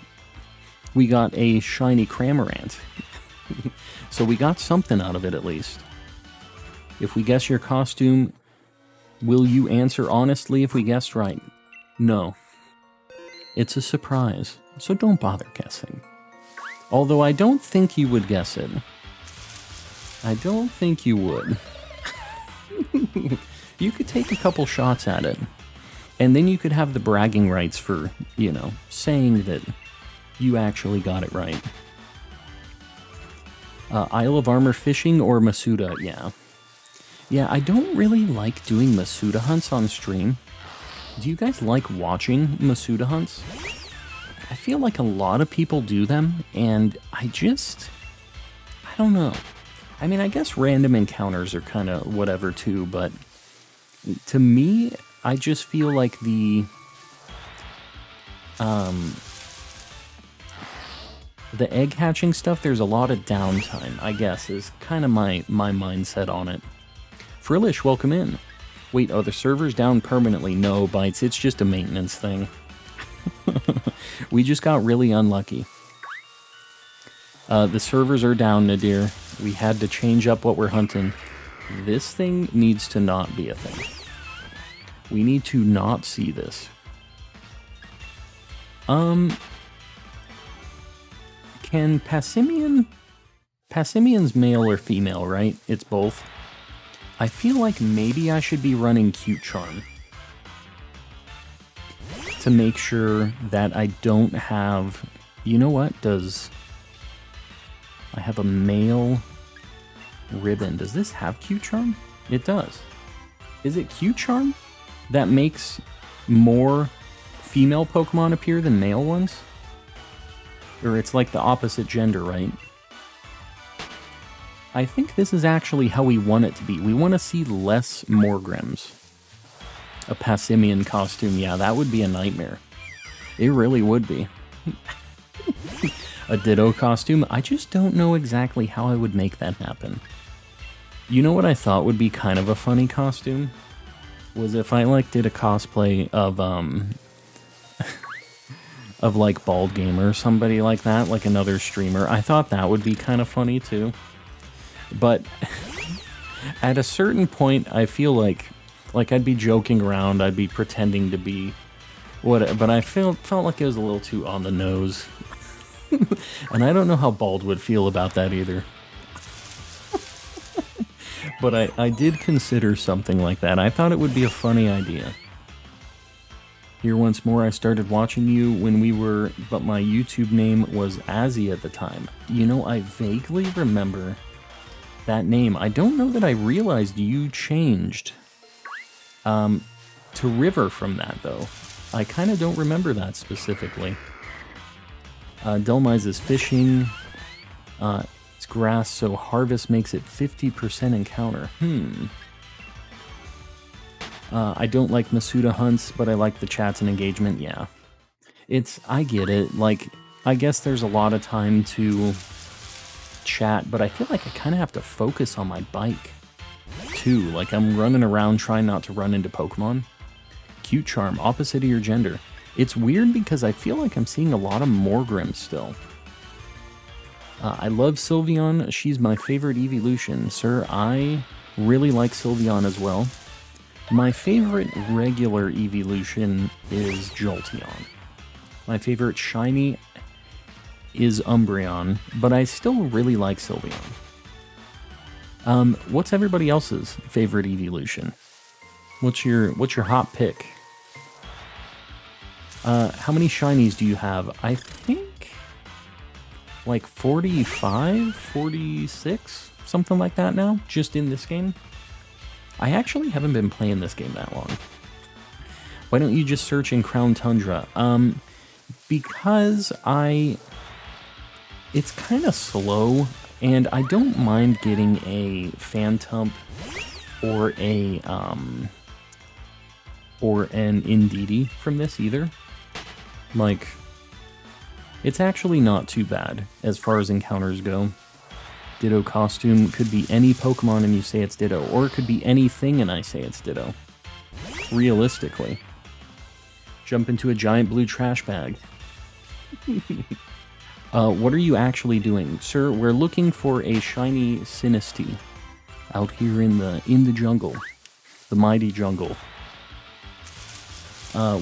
Speaker 1: we got a shiny Cramorant. So we got something out of it at least. If we guess your costume, will you answer honestly if we guessed right? No. It's a surprise, so don't bother guessing. Although I don't think you would guess it. I don't think you would. You could take a couple shots at it. And then you could have the bragging rights for, you know, saying that you actually got it right. Isle of Armor fishing or Masuda? Yeah. Yeah, I don't really like doing Masuda hunts on stream. Do you guys like watching Masuda hunts? I feel like a lot of people do them, and I don't know. I mean, I guess random encounters are kind of whatever too, but to me, I just feel like the egg hatching stuff, there's a lot of downtime, I guess, is kind of my mindset on it. Frillish, welcome in. Wait, are the servers down permanently? No, Bites, it's just a maintenance thing. We just got really unlucky. The servers are down, Nadir. We had to change up what we're hunting. This thing needs to not be a thing. We need to not see this. Can Passimian... Passimian's male or female, right? It's both. I feel like maybe I should be running Cute Charm. To make sure that I don't have... You know what? I have a male ribbon. Does this have Cute Charm? It does. Is it Cute Charm that makes more female Pokemon appear than male ones? Or it's like the opposite gender, right? I think this is actually how we want it to be. We want to see less Morgrims. A Passimian costume, yeah, that would be a nightmare. It really would be. A Ditto costume, I just don't know exactly how I would make that happen. You know what I thought would be kind of a funny costume? Was if I like did a cosplay of of like Bald Gamer or somebody like that, like another streamer. I thought that would be kind of funny too. But at a certain point, I feel like I'd be joking around, I'd be pretending to be what, but I felt like it was a little too on the nose. And I don't know how Bald would feel about that either. But I did consider something like that. I thought it would be a funny idea. Here once more, I started watching you when we were, but my YouTube name was Azzy at the time. You know, I vaguely remember that name. I don't know that I realized you changed to River from that, though. I kind of don't remember that specifically. Delmise is fishing. It's grass, so harvest makes it 50% encounter. I don't like Masuda hunts, but I like the chats and engagement. Yeah. I get it. Like, I guess there's a lot of time to chat, but I feel like I kind of have to focus on my bike, too. Like, I'm running around trying not to run into Pokemon. Cute Charm, opposite of your gender. It's weird because I feel like I'm seeing a lot of Morgrims still. I love Sylveon. She's my favorite evolution. Sir, I really like Sylveon as well. My favorite regular evolution is Jolteon. My favorite shiny is Umbreon, but I still really like Sylveon. What's everybody else's favorite evolution? What's your hot pick? How many shinies do you have? I think like 45, 46, something like that now, just in this game. I actually haven't been playing this game that long. Why don't you just search in Crown Tundra? Because it's kind of slow, and I don't mind getting a Phantump or an Indeedee from this either. Like, it's actually not too bad as far as encounters go. Ditto costume could be any Pokemon and you say it's Ditto, or it could be anything and I say it's Ditto. Realistically. Jump into a giant blue trash bag. What are you actually doing? Sir, we're looking for a shiny Sinistea out here in the jungle. The mighty jungle.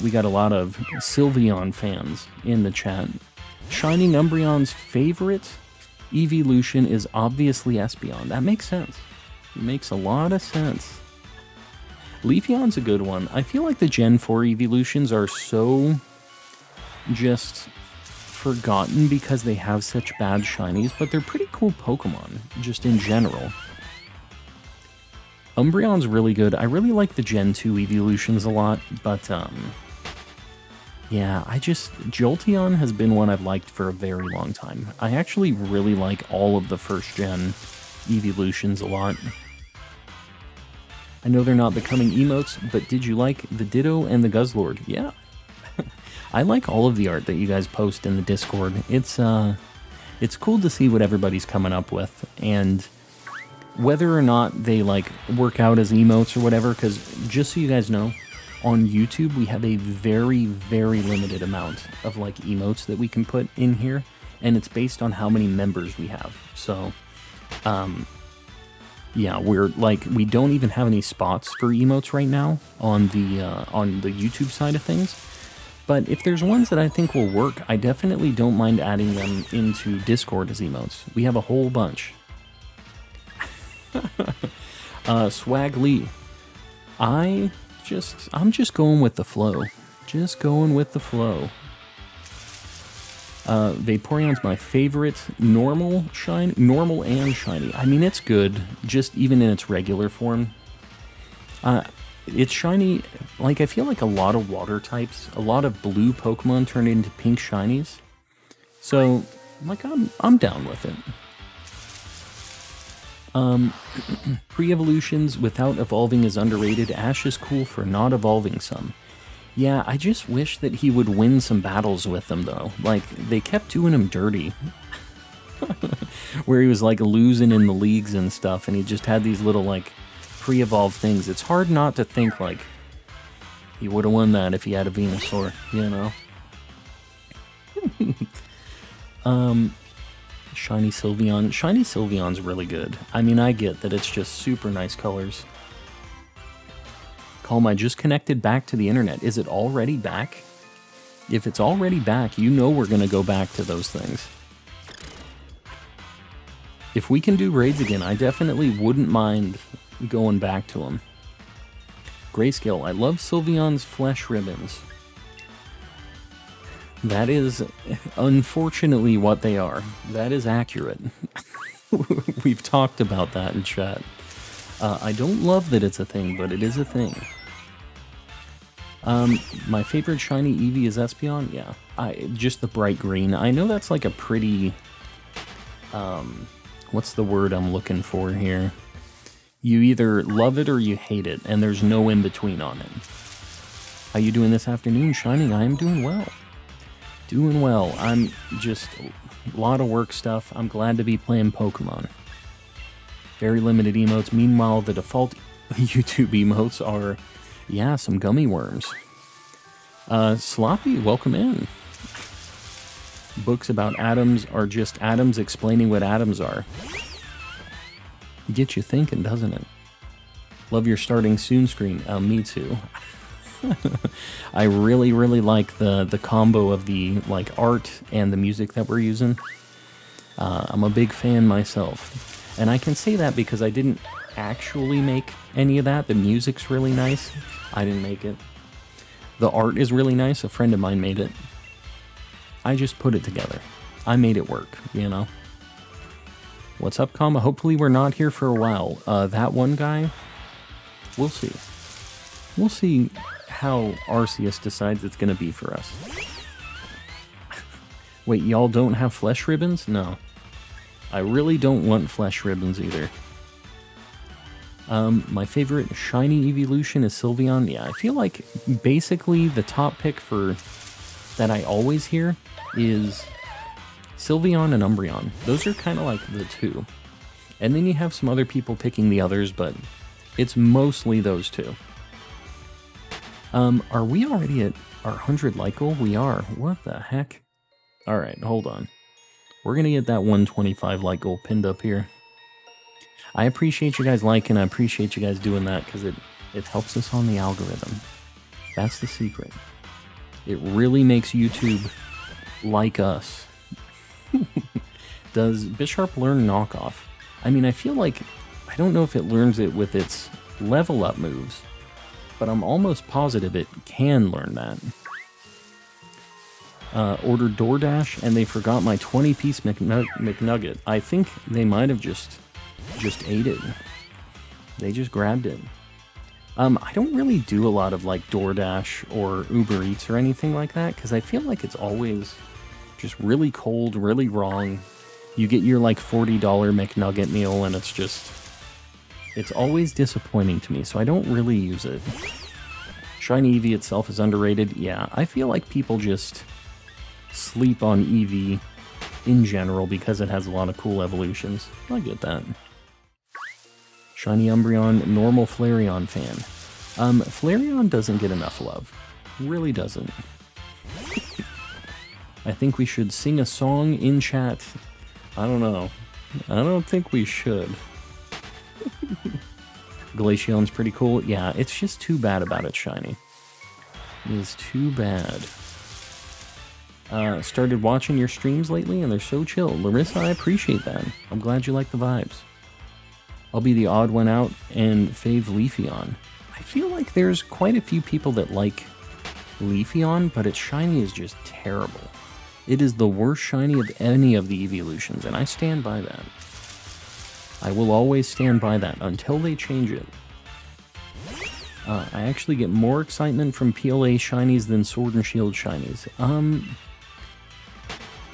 Speaker 1: We got a lot of Sylveon fans in the chat. Shining Umbreon's favorite evolution is obviously Espeon. That makes sense. It makes a lot of sense. Leafeon's a good one. I feel like the Gen 4 evolutions are so just forgotten because they have such bad shinies, but they're pretty cool Pokemon, just in general. Umbreon's really good. I really like the Gen 2 evolutions a lot, but yeah, Jolteon has been one I've liked for a very long time. I actually really like all of the first gen evolutions a lot. I know they're not becoming emotes, but did you like the Ditto and the Guzzlord? Yeah. I like all of the art that you guys post in the Discord. It's cool to see what everybody's coming up with, and whether or not they like work out as emotes or whatever, because just so you guys know, on YouTube we have a very, very limited amount of like emotes that we can put in here, and it's based on how many members we have. So yeah, we don't even have any spots for emotes right now on the YouTube side of things. But if there's ones that I think will work, I definitely don't mind adding them into Discord as emotes. We have a whole bunch. Swag Lee. I'm just going with the flow. Just going with the flow. Vaporeon's my favorite. Normal and shiny. I mean, it's good, just even in its regular form. It's shiny. Like, I feel like a lot of water types, a lot of blue Pokemon turn into pink shinies. So, like, I'm down with it. Pre-evolutions without evolving is underrated. Ash is cool for not evolving some. Yeah, I just wish that he would win some battles with them, though. Like, they kept doing him dirty. Where he was, like, losing in the leagues and stuff, and he just had these little, like, pre-evolved things. It's hard not to think, like, he would have won that if he had a Venusaur, you know? Shiny Sylveon. Shiny Sylveon's really good. I mean, I get that it's just super nice colors. Calm, I just connected back to the internet. Is it already back? If it's already back, you know we're going to go back to those things. If we can do raids again, I definitely wouldn't mind going back to them. Grayscale, I love Sylveon's flesh ribbons. That is unfortunately what they are. That is accurate. We've talked about that in chat. I don't love that it's a thing, but it is a thing. My favorite shiny Eevee is Espeon. Yeah, just the bright green. I know that's like a pretty... what's the word I'm looking for here? You either love it or you hate it, and there's no in-between on it. How you doing this afternoon, Shining? I am doing well. Doing well. I'm just... a lot of work stuff. I'm glad to be playing Pokemon. Very limited emotes. Meanwhile, the default YouTube emotes are, yeah, some gummy worms. Sloppy, welcome in. Books about atoms are just atoms explaining what atoms are. Get you thinking, doesn't it? Love your starting soon screen. Me too. I really, really like the combo of the like art and the music that we're using. I'm a big fan myself. And I can say that because I didn't actually make any of that. The music's really nice. I didn't make it. The art is really nice. A friend of mine made it. I just put it together. I made it work, you know? What's up, Kama? Hopefully we're not here for a while. That one guy, we'll see. We'll see how Arceus decides it's going to be for us. Wait, y'all don't have flesh ribbons? No. I really don't want flesh ribbons either. My favorite shiny evolution is Sylveon. Yeah, I feel like basically the top pick for that I always hear is Sylveon and Umbreon. Those are kind of like the two. And then you have some other people picking the others, but it's mostly those two. Are we already at our 100 like goal? We are. What the heck? Alright, hold on. We're going to get that 125 like goal pinned up here. I appreciate you guys liking. I appreciate you guys doing that because it helps us on the algorithm. That's the secret. It really makes YouTube like us. Does Bisharp learn knockoff? I mean, I feel like, I don't know if it learns it with its level up moves, but I'm almost positive it can learn that. Ordered DoorDash and they forgot my 20-piece McNugget. I think they might have just ate it. They just grabbed it. I don't really do a lot of like DoorDash or Uber Eats or anything like that because I feel like it's always just really cold, really wrong. You get your like $40 McNugget meal and it's always disappointing to me, so I don't really use it. Shiny Eevee itself is underrated. Yeah, I feel like people just sleep on Eevee in general because it has a lot of cool evolutions. I get that. Shiny Umbreon, normal Flareon fan. Flareon doesn't get enough love. Really doesn't. I think we should sing a song in chat. I don't know. I don't think we should. Glaceon's pretty cool. Yeah, it's just too bad about it, Shiny. It is too bad. Started watching your streams lately and they're so chill. Larissa, I appreciate that. I'm glad you like the vibes. I'll be the odd one out and fave Leafeon. I feel like there's quite a few people that like Leafeon, but its shiny is just terrible. It is the worst shiny of any of the evolutions, and I stand by that. I will always stand by that until they change it. I actually get more excitement from PLA shinies than Sword and Shield shinies.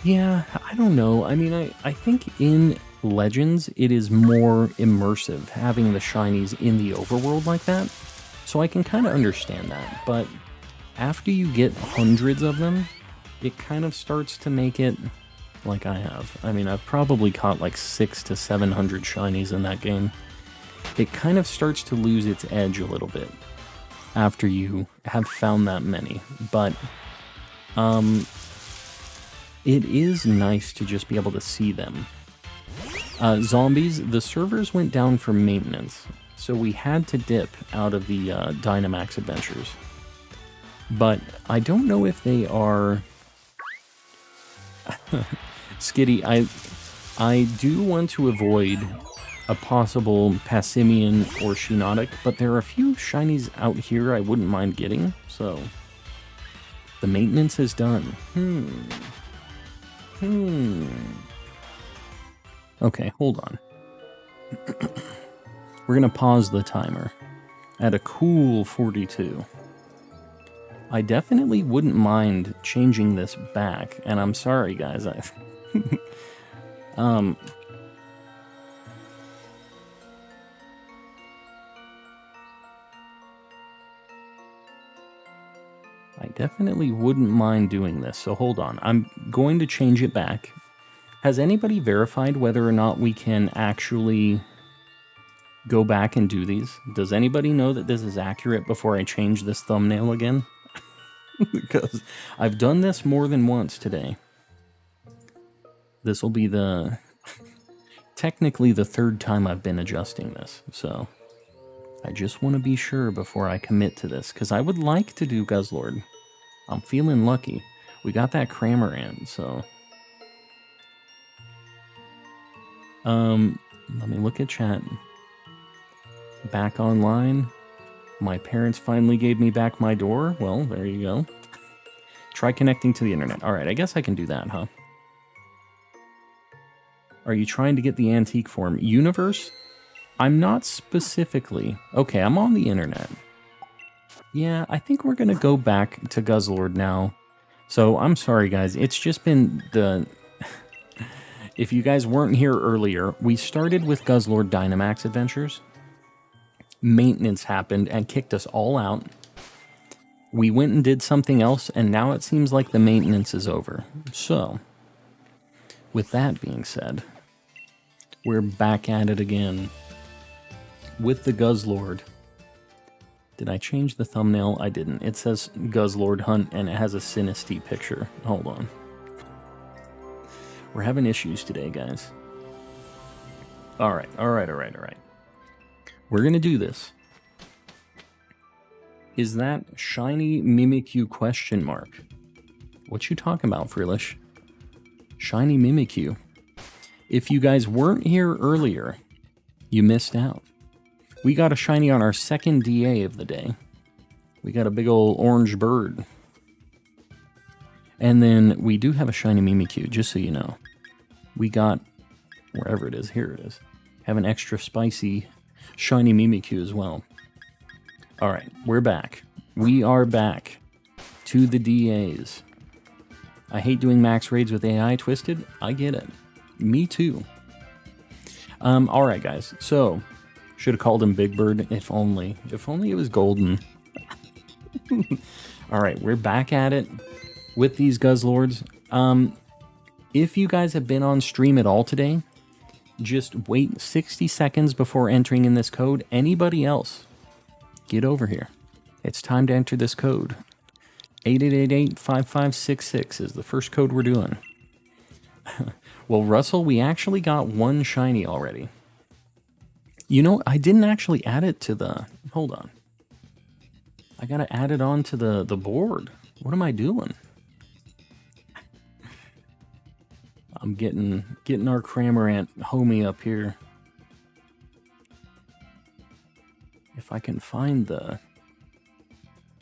Speaker 1: Yeah, I don't know. I mean, I think in Legends, it is more immersive having the shinies in the overworld like that. So I can kind of understand that. But after you get hundreds of them, it kind of starts to make it like I have. I mean, I've probably caught like 600 to 700 shinies in that game. It kind of starts to lose its edge a little bit after you have found that many. But it is nice to just be able to see them. Zombies, the servers went down for maintenance, so we had to dip out of the Dynamax Adventures. But I don't know if they are... Skitty, I do want to avoid a possible Passimian or Shiinotic, but there are a few shinies out here I wouldn't mind getting, so... The maintenance is done. Okay, hold on. We're gonna pause the timer at a cool 42. I definitely wouldn't mind changing this back, and I'm sorry guys, I definitely wouldn't mind doing this, so hold on. I'm going to change it back. Has anybody verified whether or not we can actually go back and do these? Does anybody know that this is accurate before I change this thumbnail again? Because I've done this more than once today. This will be the... technically the third time I've been adjusting this, so... I just want to be sure before I commit to this, because I would like to do Guzzlord. I'm feeling lucky. We got that Cramorant, so... let me look at chat. Back online. My parents finally gave me back my door. Well, there you go. Try connecting to the internet. Alright, I guess I can do that, huh? Are you trying to get the antique form? Universe? I'm not specifically. Okay, I'm on the internet. Yeah, I think we're gonna go back to Guzzlord now. So, I'm sorry guys, it's just been the... If you guys weren't here earlier, we started with Guzzlord Dynamax Adventures. Maintenance happened and kicked us all out. We went and did something else, and now it seems like the maintenance is over. So, with that being said, we're back at it again with the Guzzlord. Did I change the thumbnail? I didn't. It says Guzzlord Hunt, and it has a Sinistea picture. Hold on. We're having issues today, guys. Alright. We're gonna do this. Is that shiny Mimikyu question mark? What you talking about, Freelish? Shiny Mimikyu. If you guys weren't here earlier, you missed out. We got a shiny on our second DA of the day. We got a big old orange bird. And then we do have a shiny Mimikyu, just so you know. We got, wherever it is, here it is. Have an extra spicy shiny Mimikyu as well. Alright, we're back. We are back to the DAs. I hate doing max raids with AI Twisted. I get it. Me too. Alright guys, so should have called him Big Bird, if only. If only it was golden. Alright, we're back at it with these Guzzlords. If you guys have been on stream at all today, just wait 60 seconds before entering in this code. Anybody else, get over here. It's time to enter this code. 8888-5566 is the first code we're doing. Well, Russell, we actually got one shiny already. You know, I didn't actually add it to the... Hold on. I gotta add it on to the board. What am I doing? I'm getting our Cramorant homie up here. If I can find the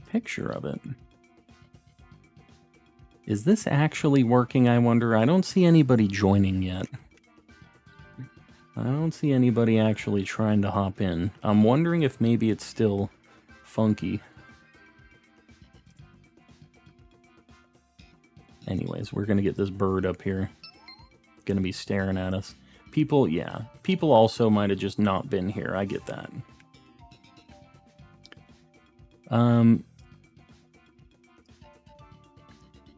Speaker 1: picture of it. Is this actually working, I wonder? I don't see anybody joining yet. I don't see anybody actually trying to hop in. I'm wondering if maybe it's still funky. Anyways, we're gonna get this bird up here. Gonna be staring at us. People, yeah. People also might have just not been here. I get that.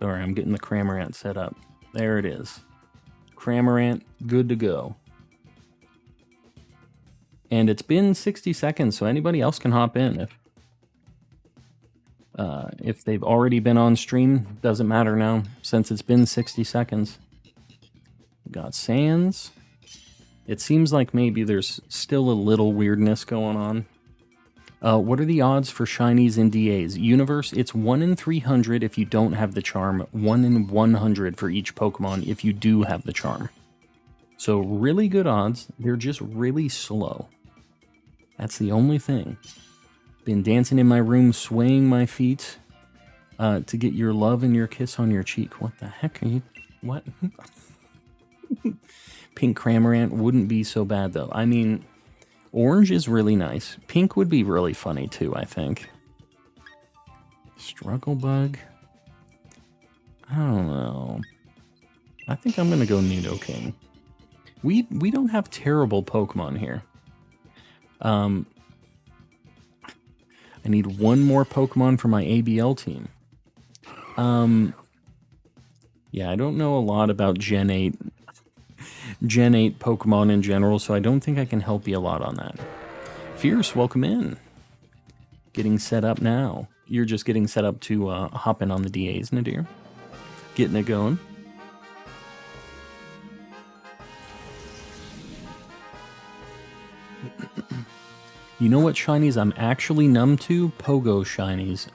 Speaker 1: Sorry, I'm getting the Cramorant set up. There it is. Cramorant, good to go. And it's been 60 seconds, so anybody else can hop in. If they've already been on stream, doesn't matter now, since it's been 60 seconds. We got Sands. It seems like maybe there's still a little weirdness going on. What are the odds for shinies and DAs? Universe, it's 1 in 300 if you don't have the charm. 1 in 100 for each Pokemon if you do have the charm. So really good odds. They're just really slow. That's the only thing. Been dancing in my room, swaying my feet to get your love and your kiss on your cheek. What the heck are you... What? Pink Cramorant wouldn't be so bad, though. I mean, orange is really nice. Pink would be really funny, too, I think. Struggle Bug? I don't know. I think I'm going to go Nidoking. We don't have terrible Pokemon here. I need one more Pokemon for my ABL team. Yeah, I don't know a lot about Gen 8 Pokemon in general, so I don't think I can help you a lot on that. Fierce, welcome in. Getting set up now. You're just getting set up to hop in on the DAs, Nadir. Getting it going. You know what shinies I'm actually numb to? Pogo shinies.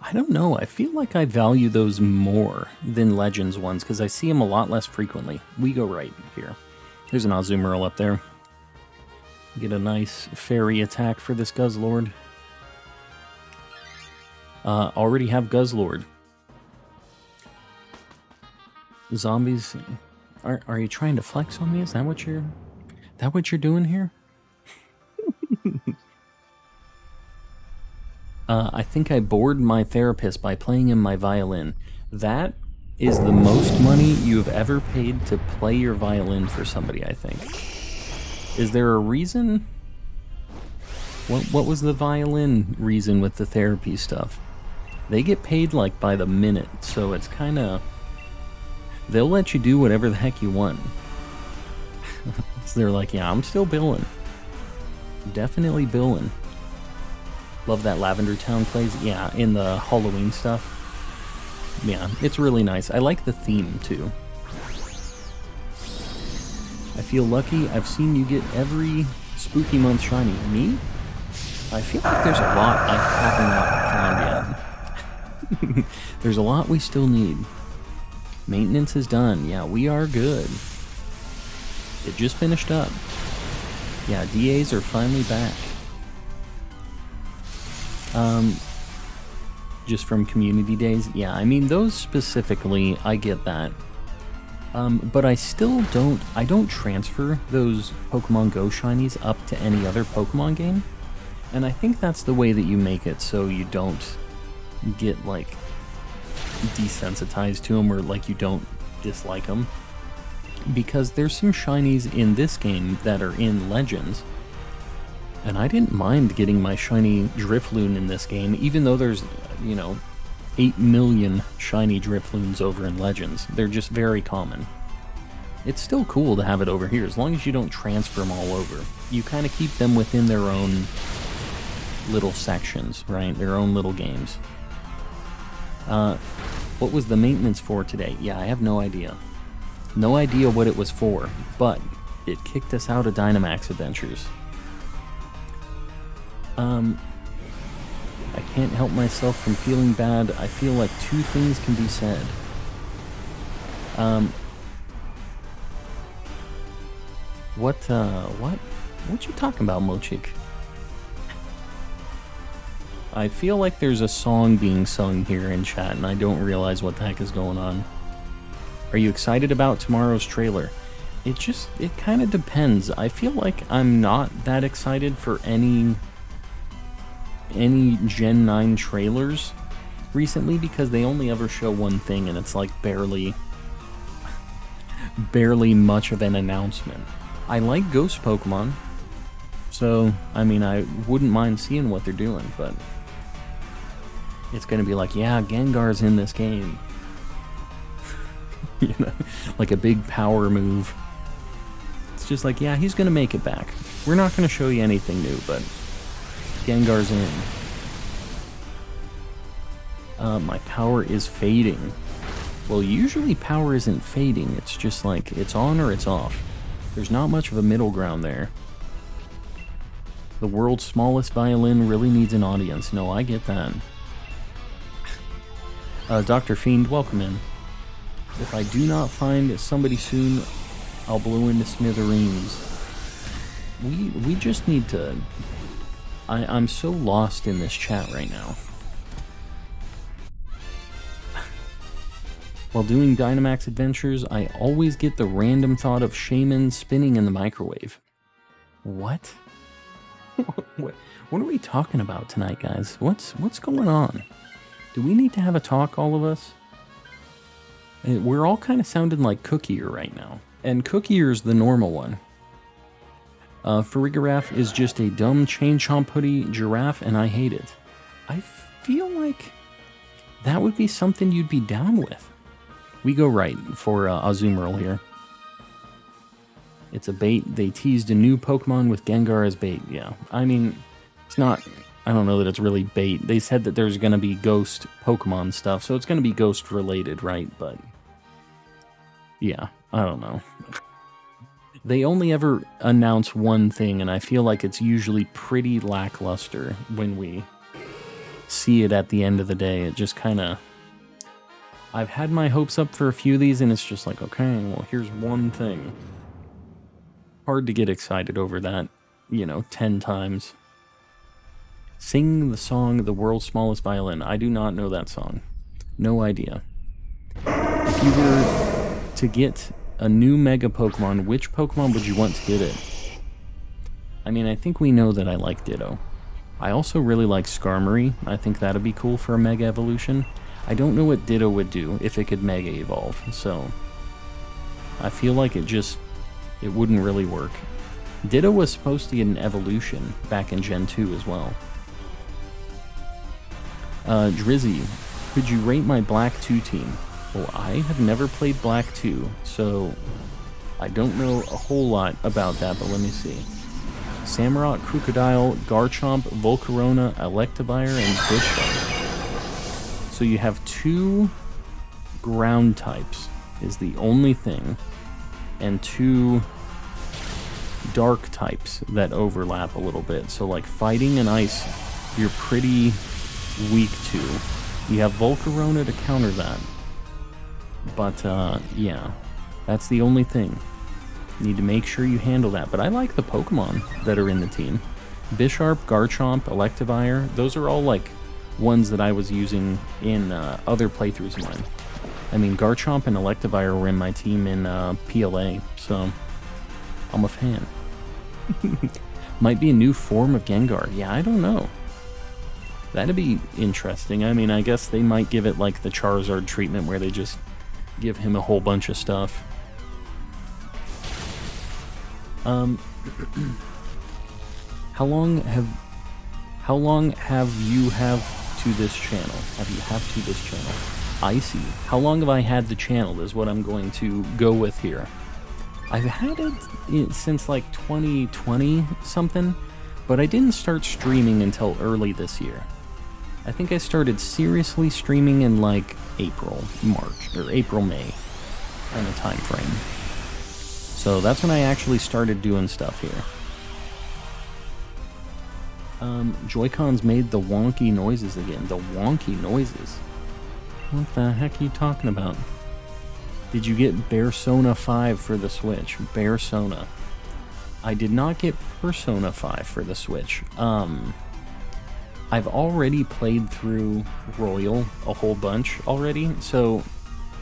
Speaker 1: I don't know. I feel like I value those more than Legends ones because I see them a lot less frequently. We go right here. There's an Azumarill up there. Get a nice fairy attack for this Guzzlord. Already have Guzzlord. Zombies. Are you trying to flex on me? Is that what you're doing here? I think I bored my therapist by playing him my violin. That is the most money you have ever paid to play your violin for somebody, I think. Is there a reason? What was the violin reason with the therapy stuff? They get paid like by the minute, so it's kind of... They'll let you do whatever the heck you want. So they're like, yeah, I'm still billing. Definitely billing. Love that Lavender Town plays. Yeah, in the Halloween stuff. Yeah, it's really nice. I like the theme, too. I feel lucky. I've seen you get every spooky month shiny. Me? I feel like there's a lot I have not found yet. There's a lot we still need. Maintenance is done. Yeah, we are good. It just finished up. Yeah, DAs are finally back. Just from community days. Yeah, I mean, those specifically, I get that. But I still don't transfer those Pokemon Go shinies up to any other Pokemon game. And I think that's the way that you make it so you don't get, like, desensitized to them or, like, you don't dislike them. Because there's some shinies in this game that are in Legends. And I didn't mind getting my shiny Drifloon in this game, even though there's, 8 million shiny Drifloons over in Legends. They're just very common. It's still cool to have it over here, as long as you don't transfer them all over. You kind of keep them within their own little sections, right? Their own little games. What was the maintenance for today? Yeah, I have no idea. No idea what it was for, but it kicked us out of Dynamax Adventures. I can't help myself from feeling bad. I feel like two things can be said. What you talking about, Mochik? I feel like there's a song being sung here in chat, and I don't realize what the heck is going on. Are you excited about tomorrow's trailer? It kind of depends. I feel like I'm not that excited for any Gen 9 trailers recently because they only ever show one thing, and it's like barely much of an announcement. I like Ghost Pokemon, so, I mean, I wouldn't mind seeing what they're doing, but it's gonna be like, yeah, Gengar's in this game. Like a big power move. It's just like, yeah, he's gonna make it back. We're not gonna show you anything new, but Gengar's in. My power is fading. Well, usually power isn't fading, it's just like, it's on or it's off. There's not much of a middle ground there. The world's smallest violin really needs an audience. No, I get that. Dr. Fiend, welcome in. If I do not find somebody soon, I'll blow into smithereens. We just need to... I'm so lost in this chat right now. While doing Dynamax Adventures, I always get the random thought of Shaman spinning in the microwave. What? What are we talking about tonight, guys? What's going on? Do we need to have a talk, all of us? We're all kind of sounding like Cookier right now. And Cookier's the normal one. Farigiraf is just a dumb chain chomp hoodie giraffe, and I hate it. I feel like that would be something you'd be down with. We go right for Azumarill here. It's a bait. They teased a new Pokemon with Gengar as bait. Yeah, I mean, it's not... I don't know that it's really bait. They said that there's going to be ghost Pokemon stuff, so it's going to be ghost related, right? But yeah, I don't know. They only ever announce one thing, and I feel like it's usually pretty lackluster when we see it at the end of the day. It just kind of... I've had my hopes up for a few of these, and it's just like, okay, well, here's one thing. Hard to get excited over that, 10 times. Sing the song The World's Smallest Violin. I do not know that song. No idea. If you were to get a new Mega Pokemon, which Pokemon would you want to get it? I mean, I think we know that I like Ditto. I also really like Skarmory. I think that'd be cool for a Mega Evolution. I don't know what Ditto would do if it could Mega Evolve, so I feel like it wouldn't really work. Ditto was supposed to get an evolution back in Gen 2 as well. Drizzy, could you rate my Black 2 team? Well, I have never played Black 2, so I don't know a whole lot about that, but let me see. Samurott, Crocodile, Garchomp, Volcarona, Electivire, and Bushvire. So you have two ground types is the only thing, and 2 dark types that overlap a little bit. So like fighting and ice, you're pretty weak to. You have Volcarona to counter that. But yeah, that's the only thing. You need to make sure you handle that. But I like the Pokemon that are in the team. Bisharp, Garchomp, Electivire, those are all like ones that I was using in other playthroughs of mine. I mean, Garchomp and Electivire were in my team in PLA, so I'm a fan. Might be a new form of Gengar. Yeah, I don't know. That'd be interesting. I mean, I guess they might give it like the Charizard treatment where they just give him a whole bunch of stuff. How long have you to this channel? Have to this channel? I see. How long have I had the channel is what I'm going to go with here. I've had it since like 2020 something, but I didn't start streaming until early this year. I think I started seriously streaming in like April, May kind of time frame. So that's when I actually started doing stuff here. Joy-Cons made the wonky noises again. The wonky noises. What the heck are you talking about? Did you get Persona 5 for the Switch? Persona. I did not get Persona 5 for the Switch. I've already played through Royal a whole bunch already, so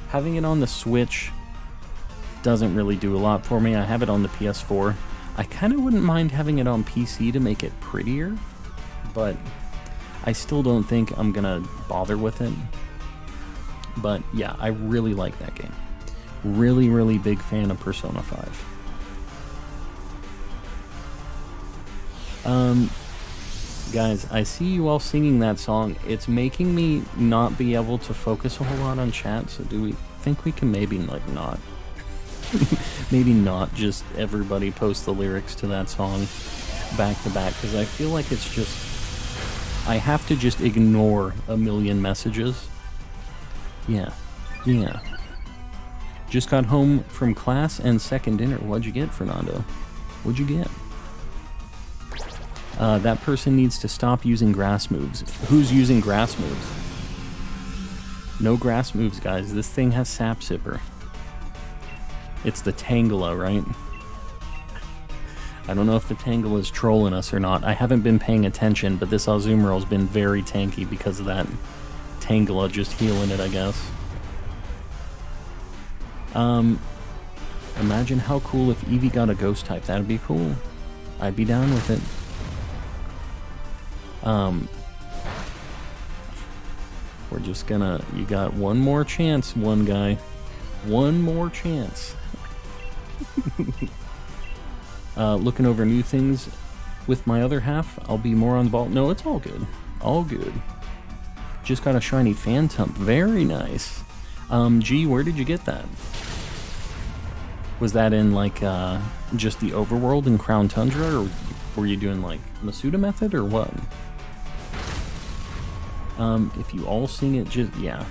Speaker 1: having it on the Switch doesn't really do a lot for me. I have it on the PS4. I kind of wouldn't mind having it on PC to make it prettier, but I still don't think I'm gonna bother with it. But yeah, I really like that game. Really, really big fan of Persona 5. Guys, I see you all singing that song. It's making me not be able to focus a whole lot on chat, so do we think we can maybe like not? Maybe not just everybody post the lyrics to that song back to back, because I feel like it's just, I have to just ignore a million messages. Yeah. Just got home from class and second dinner. What'd you get, Fernando? What'd you get? That person needs to stop using grass moves. Who's using grass moves? No grass moves, guys. This thing has Sap Sipper. It's the Tangela, right? I don't know if the Tangela is trolling us or not. I haven't been paying attention, but this Azumarill has been very tanky because of that Tangela just healing it, I guess. Imagine how cool if Eevee got a ghost type. That'd be cool. I'd be down with it. We're just gonna... You got one more chance, one guy. One more chance. Looking over new things with my other half. I'll be more on the ball. No, it's all good. All good. Just got a shiny Phantom. Very nice. G, where did you get that? Was that in, like, just the overworld in Crown Tundra, or were you doing, like, Masuda method, or what? If you all sing it, just, yeah.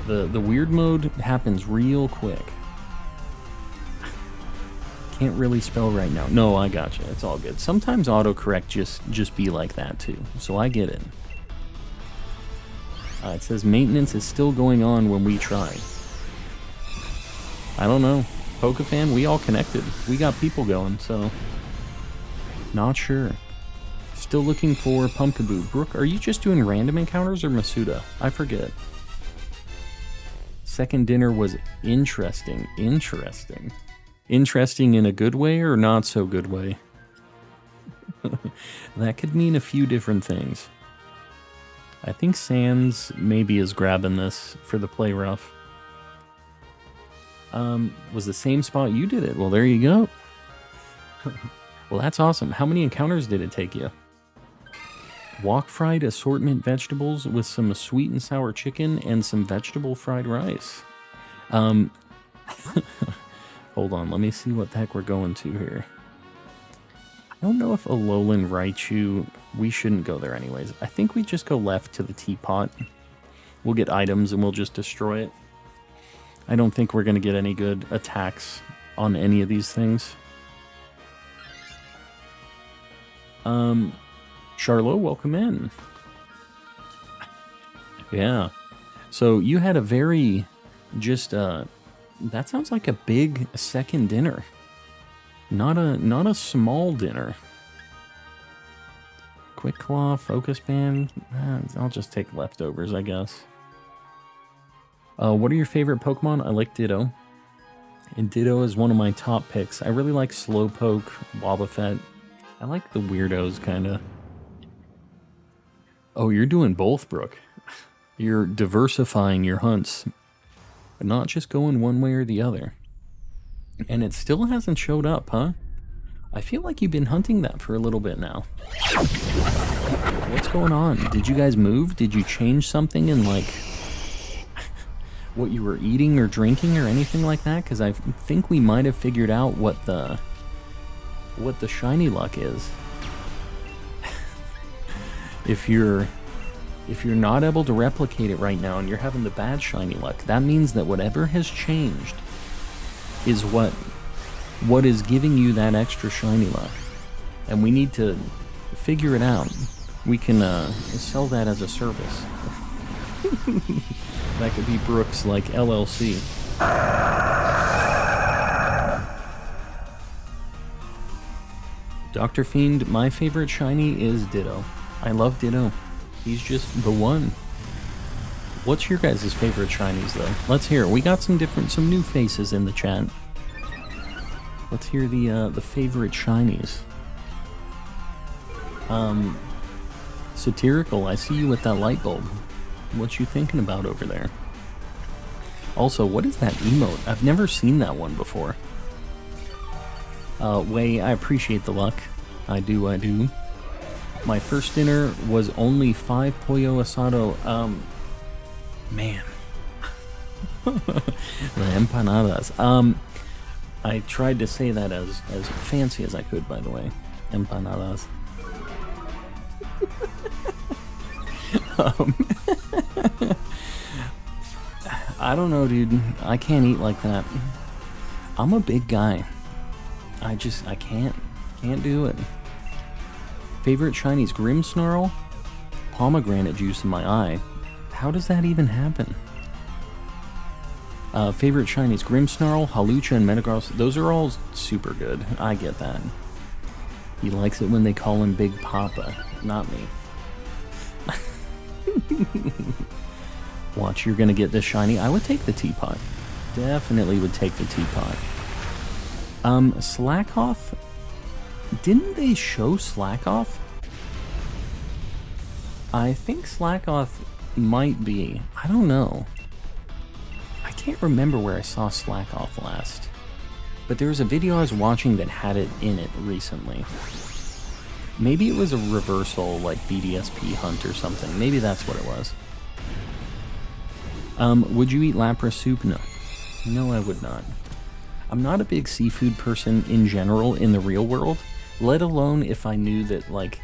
Speaker 1: The weird mode happens real quick. Can't really spell right now. No, I gotcha. It's all good. Sometimes autocorrect just be like that, too. So I get it. It says maintenance is still going on when we try. I don't know. PokeFan, we all connected. We got people going, so... Not sure. Still looking for Pumpkaboo. Brooke, are you just doing random encounters or Masuda? I forget. Second dinner was interesting. Interesting. Interesting in a good way or not so good way? That could mean a few different things. I think Sans maybe is grabbing this for the play rough. Was the same spot you did it. Well, there you go. Well, that's awesome. How many encounters did it take you? Wok fried assortment vegetables with some sweet and sour chicken and some vegetable fried rice. Hold on, let me see what the heck we're going to here. I don't know if Alolan Raichu... We shouldn't go there anyways. I think we just go left to the teapot. We'll get items and we'll just destroy it. I don't think we're going to get any good attacks on any of these things. Charlot, welcome in. Yeah. So you had a very, that sounds like a big second dinner. Not a small dinner. Quick Claw, Focus Band. I'll just take leftovers, I guess. What are your favorite Pokemon? I like Ditto. And Ditto is one of my top picks. I really like Slowpoke, Wobbuffet. I like the weirdos, kind of. Oh, you're doing both, Brooke. You're diversifying your hunts, but not just going one way or the other. And it still hasn't showed up, huh? I feel like you've been hunting that for a little bit now. What's going on? Did you guys move? Did you change something in, like, what you were eating or drinking or anything like that? Because I think we might have figured out what the shiny luck is. If you're not able to replicate it right now and you're having the bad shiny luck, that means that whatever has changed is what is giving you that extra shiny luck. And we need to figure it out. We can sell that as a service. That could be Brooks, like, LLC. Dr. Fiend, my favorite shiny is Ditto. I love Ditto. He's just the one. What's your guys' favorite shinies, though? Let's hear it. We got some new faces in the chat. Let's hear the favorite shinies. Satirical, I see you with that light bulb. What you thinking about over there? Also, what is that emote? I've never seen that one before. Way, I appreciate the luck. I do. My first dinner was only 5 pollo asado. Man. The empanadas. I tried to say that as fancy as I could, by the way. Empanadas. I don't know, dude. I can't eat like that. I'm a big guy. I can't do it. Favorite shinies: Grimmsnarl, pomegranate juice in my eye. How does that even happen? Favorite shinies: Grimmsnarl, Halucha, and Metagross. Those are all super good. I get that. He likes it when they call him Big Papa, not me. Watch, you're gonna get this shiny. I would take the teapot. Definitely would take the teapot. Slackoff? Didn't they show Slackoff? I think Slackoff might be. I don't know. I can't remember where I saw Slackoff last. But there was a video I was watching that had it in it recently. Maybe it was a reversal, like BDSP hunt or something. Maybe that's what it was. Would you eat Lapras soup? No. No, I would not. I'm not a big seafood person in general in the real world, let alone if I knew that, like,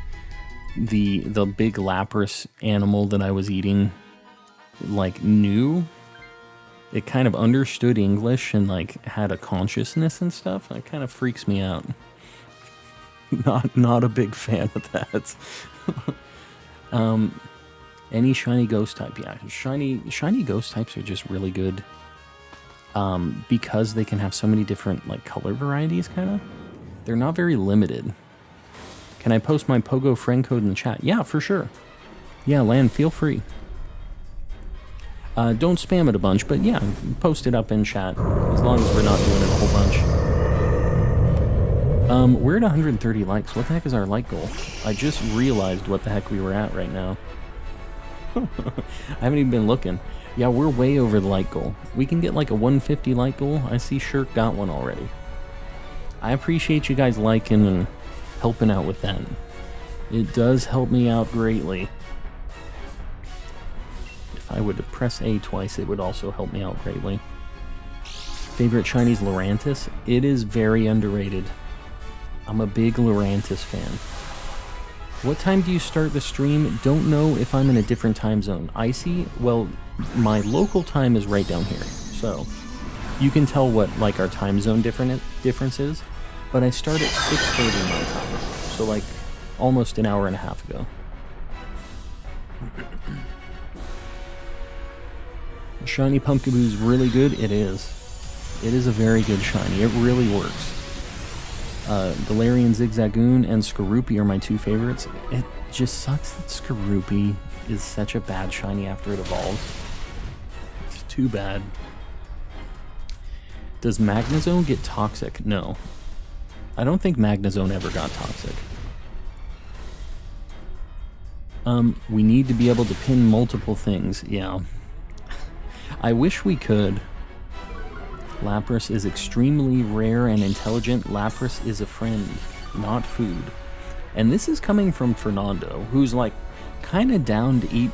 Speaker 1: the big Lapras animal that I was eating, like, knew. It kind of understood English and, like, had a consciousness and stuff. It kind of freaks me out. Not a big fan of that. Any shiny ghost type? Yeah, shiny ghost types are just really good. Because they can have so many different, like, color varieties, kind of. They're not very limited. Can I post my Pogo friend code in the chat? Yeah, for sure. Yeah, Lan, feel free. Don't spam it a bunch, but yeah, post it up in chat, as long as we're not doing it a whole bunch. We're at 130 likes. What the heck is our like goal? I just realized what the heck we were at right now. I haven't even been looking. Yeah, we're way over the like goal. We can get like a 150 like goal. I see Shirk got one already. I appreciate you guys liking and helping out with that. It does help me out greatly. If I would press A twice, it would also help me out greatly. Favorite Chinese Lurantis? It is very underrated. I'm a big Lurantis fan. What time do you start the stream? Don't know if I'm in a different time zone. Icy? Well, my local time is right down here. So, You can tell what like our time zone difference is, but I start at 6:30 my time, so like almost an hour and a half ago. Shiny Pumpkaboo's really good. It is. It is a very good shiny. It really works. Galarian Zigzagoon and Skorupi are my two favorites. It just sucks that Skorupi is such a bad shiny after it evolves. It's too bad. Does Magnezone get toxic? No. I don't think Magnezone ever got toxic. We need to be able to pin multiple things. Yeah. I wish we could. Lapras is extremely rare and intelligent. Lapras is a friend, not food. And this is coming from Fernando, who's like kind of down to eat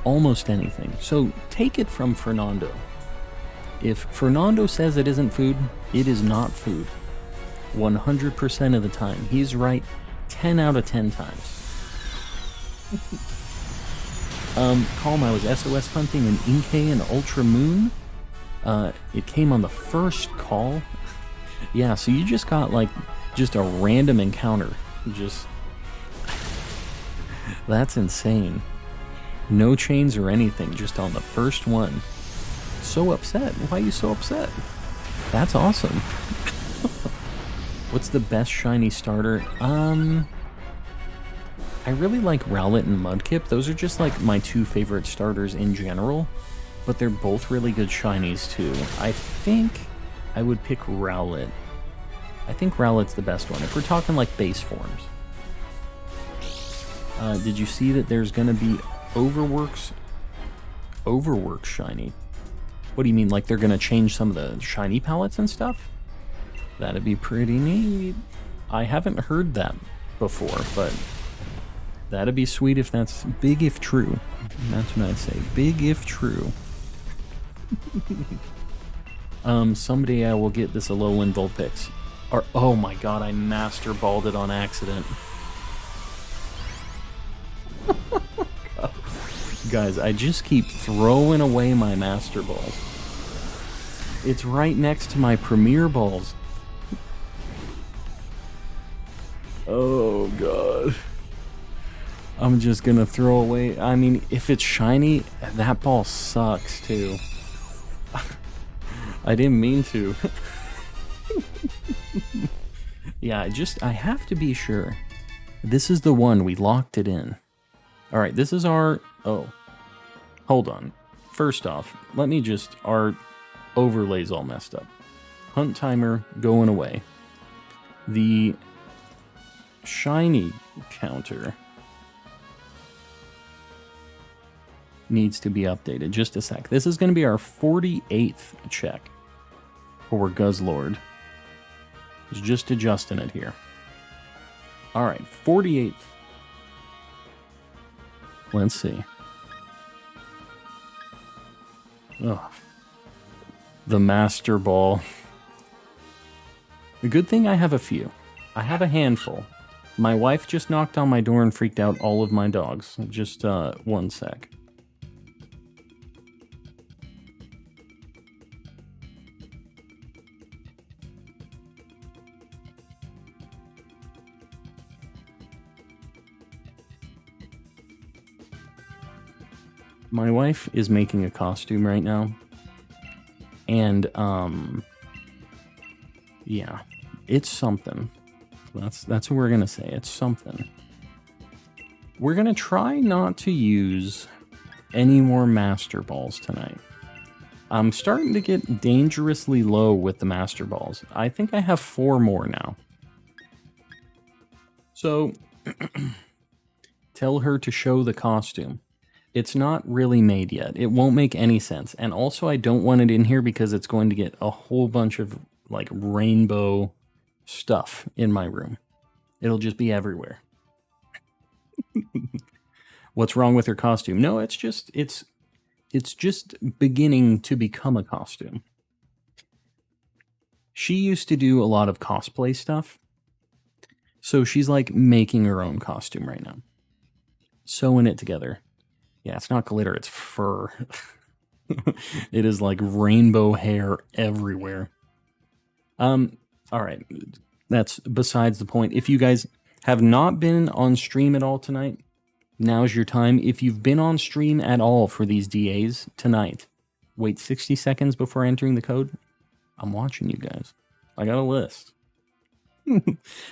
Speaker 1: almost anything. So take it from Fernando. If Fernando says it isn't food, it is not food. 100% of the time. He's right 10 out of 10 times. Calm, I was SOS hunting an Inkay and Ultra Moon. It came on the first call. Yeah, so you just got like just a random encounter. Just that's insane. No chains or anything, just on the first one. So upset. Why are you so upset? That's awesome. What's the best shiny starter? I really like Rowlet and Mudkip. Those are just like my two favorite starters in general, but they're both really good shinies too. I think I would pick Rowlet. I think Rowlet's the best one if we're talking like base forms. Did you see that there's gonna be Overworks shiny? What do you mean, like they're gonna change some of the shiny palettes and stuff? That'd be pretty neat. I haven't heard that before, but that'd be sweet if that's big if true. That's what I'd say. Big if true. Someday I will get this Alolan Vulpix. Or oh my god, I master balled it on accident. Guys, I just keep throwing away my master balls. It's right next to my premier balls. Oh god. I'm just gonna throw away. I mean, if it's shiny, that ball sucks too. I didn't mean to. Yeah, I have to be sure. This is the one, we locked it in. Alright, this is our... Oh. Hold on. First off, let me just... Our overlay's all messed up. Hunt timer going away. The shiny counter needs to be updated. Just a sec. This is going to be our 48th check for Guzzlord. Just adjusting it here. Alright, 48th. Let's see. Ugh. The Master Ball. The good thing I have a few. I have a handful. My wife just knocked on my door and freaked out all of my dogs. Just one sec. My wife is making a costume right now. And, yeah, it's something. That's what we're going to say. It's something. We're going to try not to use any more Master Balls tonight. I'm starting to get dangerously low with the Master Balls. I think I have 4 more now. So, tell her to show the costume. It's not really made yet. It won't make any sense. And also, I don't want it in here because it's going to get a whole bunch of, like, rainbow stuff in my room. It'll just be everywhere. What's wrong with her costume? No, it's just beginning to become a costume. She used to do a lot of cosplay stuff. So she's, like, making her own costume right now. Sewing it together. Yeah, it's not glitter, it's fur. It is like rainbow hair everywhere. All right. That's besides the point. If you guys have not been on stream at all tonight, now's your time. If you've been on stream at all for these DAs tonight, wait 60 seconds before entering the code. I'm watching you guys. I got a list.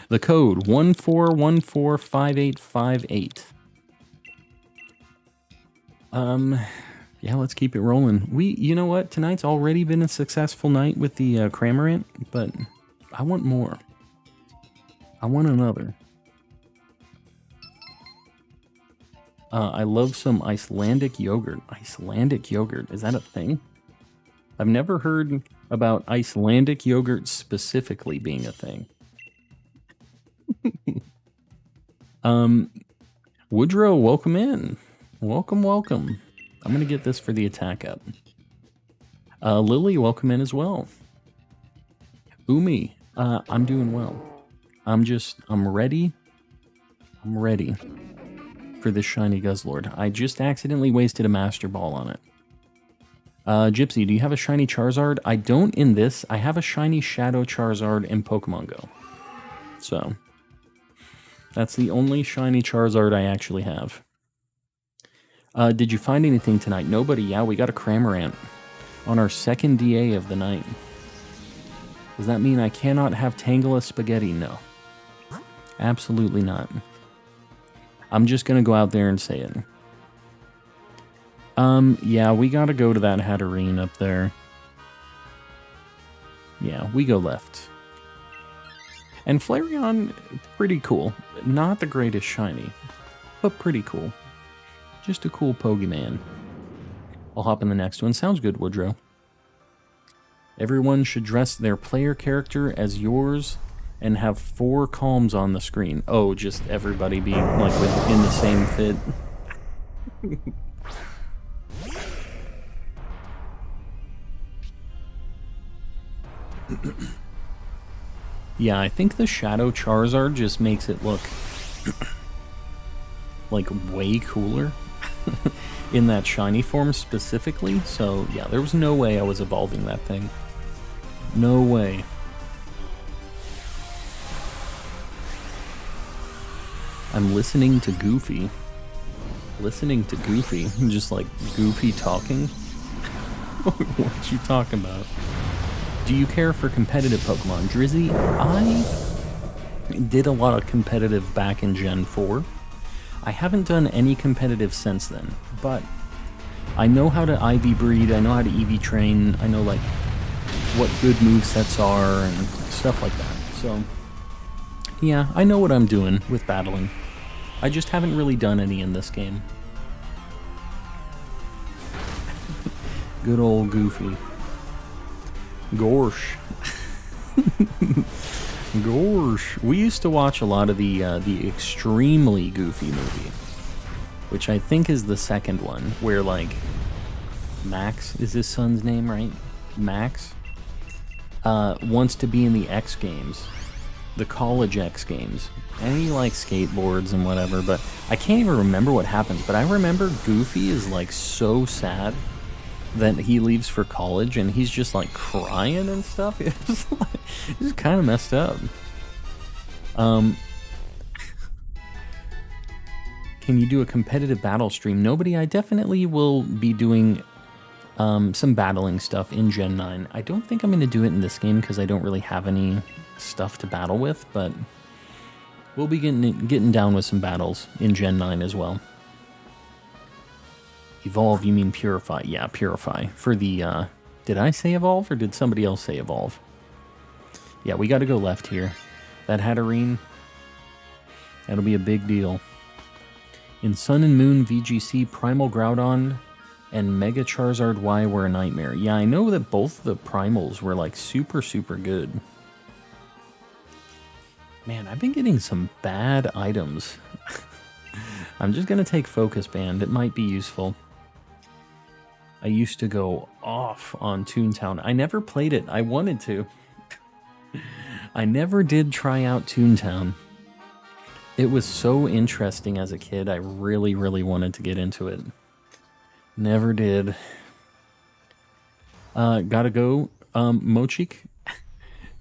Speaker 1: The code 14145858. Yeah, let's keep it rolling. You know what? Tonight's already been a successful night with the Cramorant, but I want more. I want another. I love some Icelandic yogurt. Icelandic yogurt, is that a thing? I've never heard about Icelandic yogurt specifically being a thing. Woodrow, welcome in. Welcome, welcome. I'm going to get this for the attack up. Lily, welcome in as well. Umi, I'm doing well. I'm ready. I'm ready for this shiny Guzzlord. I just accidentally wasted a Master Ball on it. Gypsy, do you have a shiny Charizard? I don't in this. I have a shiny Shadow Charizard in Pokemon Go. So, that's the only shiny Charizard I actually have. Did you find anything tonight? Nobody. Yeah, we got a Cramorant on our second DA of the night. Does that mean I cannot have Tangela Spaghetti? No. Absolutely not. I'm just going to go out there and say it. Yeah, we got to go to that Hatterene up there. Yeah, we go left. And Flareon, pretty cool. Not the greatest shiny, but pretty cool. Just a cool Pokemon. I'll hop in the next one. Sounds good, Woodrow. Everyone should dress their player character as yours and have 4 calms on the screen. Oh, just everybody being like in the same fit. Yeah, I think the Shadow Charizard just makes it look like way cooler in that shiny form specifically. So yeah, there was no way I was evolving that thing. No way. I'm listening to Goofy. Listening to Goofy. Just like Goofy talking. What you talking about? Do you care for competitive Pokemon? Drizzy, I did a lot of competitive back in Gen 4. I haven't done any competitive since then, but I know how to IV breed, I know how to EV train, I know like what good movesets are and stuff like that. So yeah, I know what I'm doing with battling. I just haven't really done any in this game. Good old Goofy. Gorsh. Gorsh. We used to watch a lot of the Extremely Goofy movie, which I think is the second one, where like Max is his son's name, right? Max wants to be in the X Games, the college X Games, and he likes skateboards and whatever. But I can't even remember what happens. But I remember Goofy is like so sad that he leaves for college and he's just like crying and stuff. It's like, kind of messed up. Can you do a competitive battle stream? Nobody. I definitely will be doing some battling stuff in Gen 9. I don't think I'm going to do it in this game because I don't really have any stuff to battle with, but we'll be getting down with some battles in Gen 9 as well. Evolve, you mean Purify. Yeah, Purify. For the, did I say Evolve, or did somebody else say Evolve? Yeah, we gotta go left here. That Hatterene, that'll be a big deal. In Sun and Moon VGC, Primal Groudon and Mega Charizard Y were a nightmare. Yeah, I know that both the Primals were like super, super good. Man, I've been getting some bad items. I'm just gonna take Focus Band. It might be useful. I used to go off on Toontown. I never played it. I wanted to. I never did try out Toontown. It was so interesting as a kid. I really, really wanted to get into it. Never did. Gotta go, Mochik.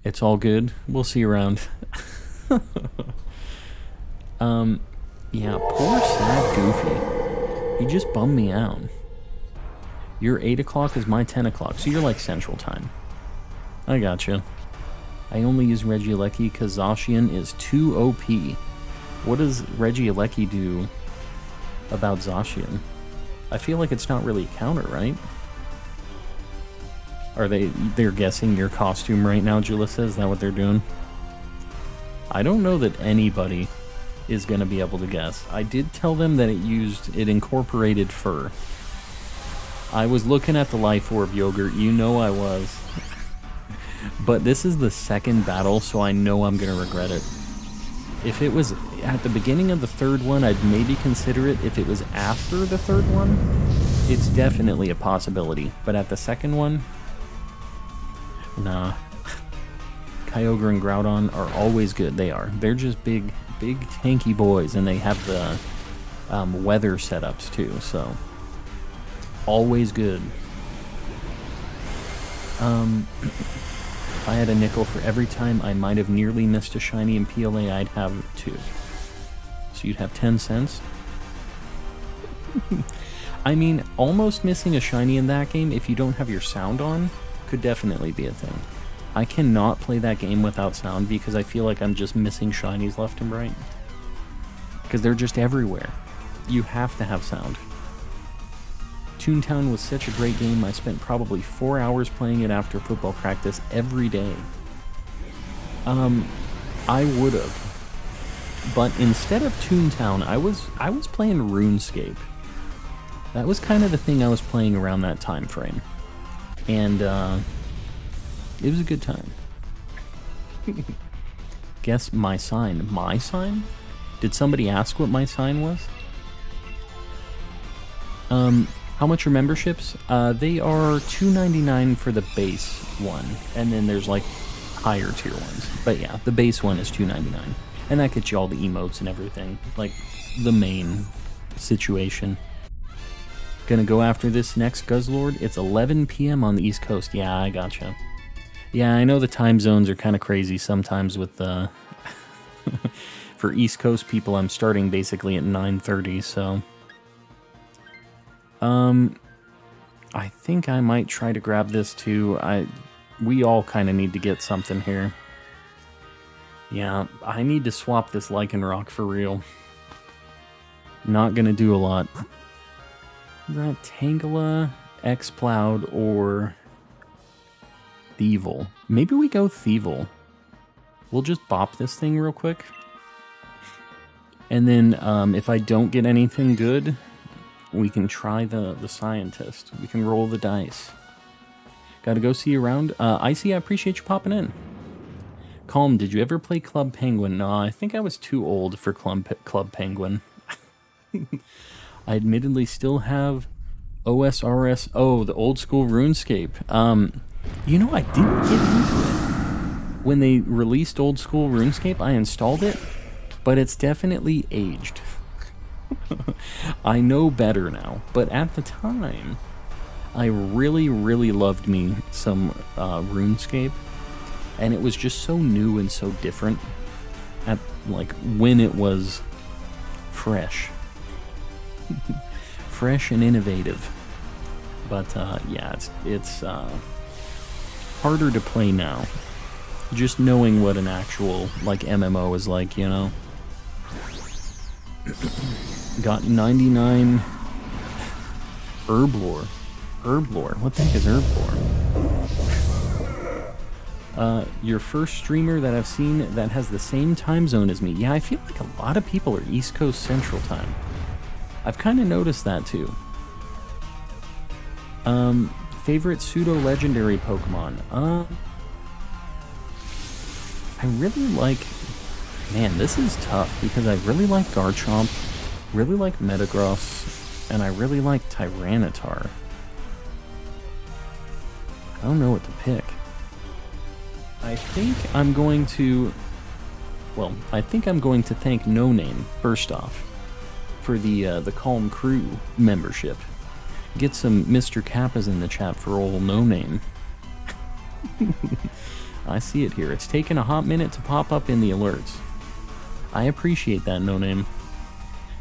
Speaker 1: It's all good. We'll see you around. Yeah, poor sad Goofy. You just bummed me out. Your 8 o'clock is my 10 o'clock, so you're like Central Time. I gotcha. I only use Regieleki because Zacian is too OP. What does Regieleki do about Zacian? I feel like it's not really a counter, right? They're guessing your costume right now, Julissa? Is that what they're doing? I don't know that anybody is going to be able to guess. I did tell them that it incorporated fur. I was looking at the Life Orb yogurt, you know I was. But this is the second battle, so I know I'm going to regret it. If it was at the beginning of the third one, I'd maybe consider it. If it was after the third one, it's definitely a possibility. But at the second one, nah. Kyogre and Groudon are always good. They are. They're just big tanky boys, and they have the weather setups too, so always good. If I had a nickel for every time I might have nearly missed a shiny in PLA, I'd have 2. So you'd have 10 cents. I mean, almost missing a shiny in that game, if you don't have your sound on, could definitely be a thing. I cannot play that game without sound because I feel like I'm just missing shinies left and right. Because they're just everywhere. You have to have sound. Toontown was such a great game, I spent probably 4 hours playing it after football practice every day. I would've. But instead of Toontown, I was playing RuneScape. That was kind of the thing I was playing around that time frame. And, it was a good time. Guess my sign. My sign? Did somebody ask what my sign was? How much are memberships? They are $2.99 for the base one, and then there's like higher tier ones. But yeah, the base one is $2.99, and that gets you all the emotes and everything, like the main situation. Gonna go after this next Guzzlord. It's 11 p.m. on the East Coast. Yeah, I gotcha. Yeah, I know the time zones are kind of crazy sometimes with the... For East Coast people, I'm starting basically at 9:30, so... I think I might try to grab this too. We all kind of need to get something here. Yeah, I need to swap this Lycanroc for real. Not gonna do a lot. Is that Tangela, X-Plowed, or... Thievul? Maybe we go Thievul. We'll just bop this thing real quick. And then, if I don't get anything good, we can try the scientist. We can roll the dice. Gotta go see you around. Icy, I appreciate you popping in. Calm, did you ever play Club Penguin? No, I think I was too old for Club Penguin. I admittedly still have OSRS. Oh, the old school RuneScape. You know, I didn't get into it. When they released old school RuneScape, I installed it, but it's definitely aged. I know better now, but at the time, I really, really loved me some RuneScape, and it was just so new and so different at, like, when it was fresh. Fresh and innovative. But, yeah, it's harder to play now. Just knowing what an actual, like, MMO is like, you know? Got 99 Herblore. Herblore? What the heck is Herblore? Your first streamer that I've seen that has the same time zone as me. Yeah, I feel like a lot of people are East Coast Central Time. I've kind of noticed that too. Favorite pseudo-legendary Pokemon? I really like... Man, this is tough, because I really like Garchomp, really like Metagross, and I really like Tyranitar. I don't know what to pick. I think I'm going to... Well, I think I'm going to thank No Name, first off, for the Calm Crew membership. Get some Mr. Kappas in the chat for old No Name. I see it here. It's taken a hot minute to pop up in the alerts. I appreciate that, No Name.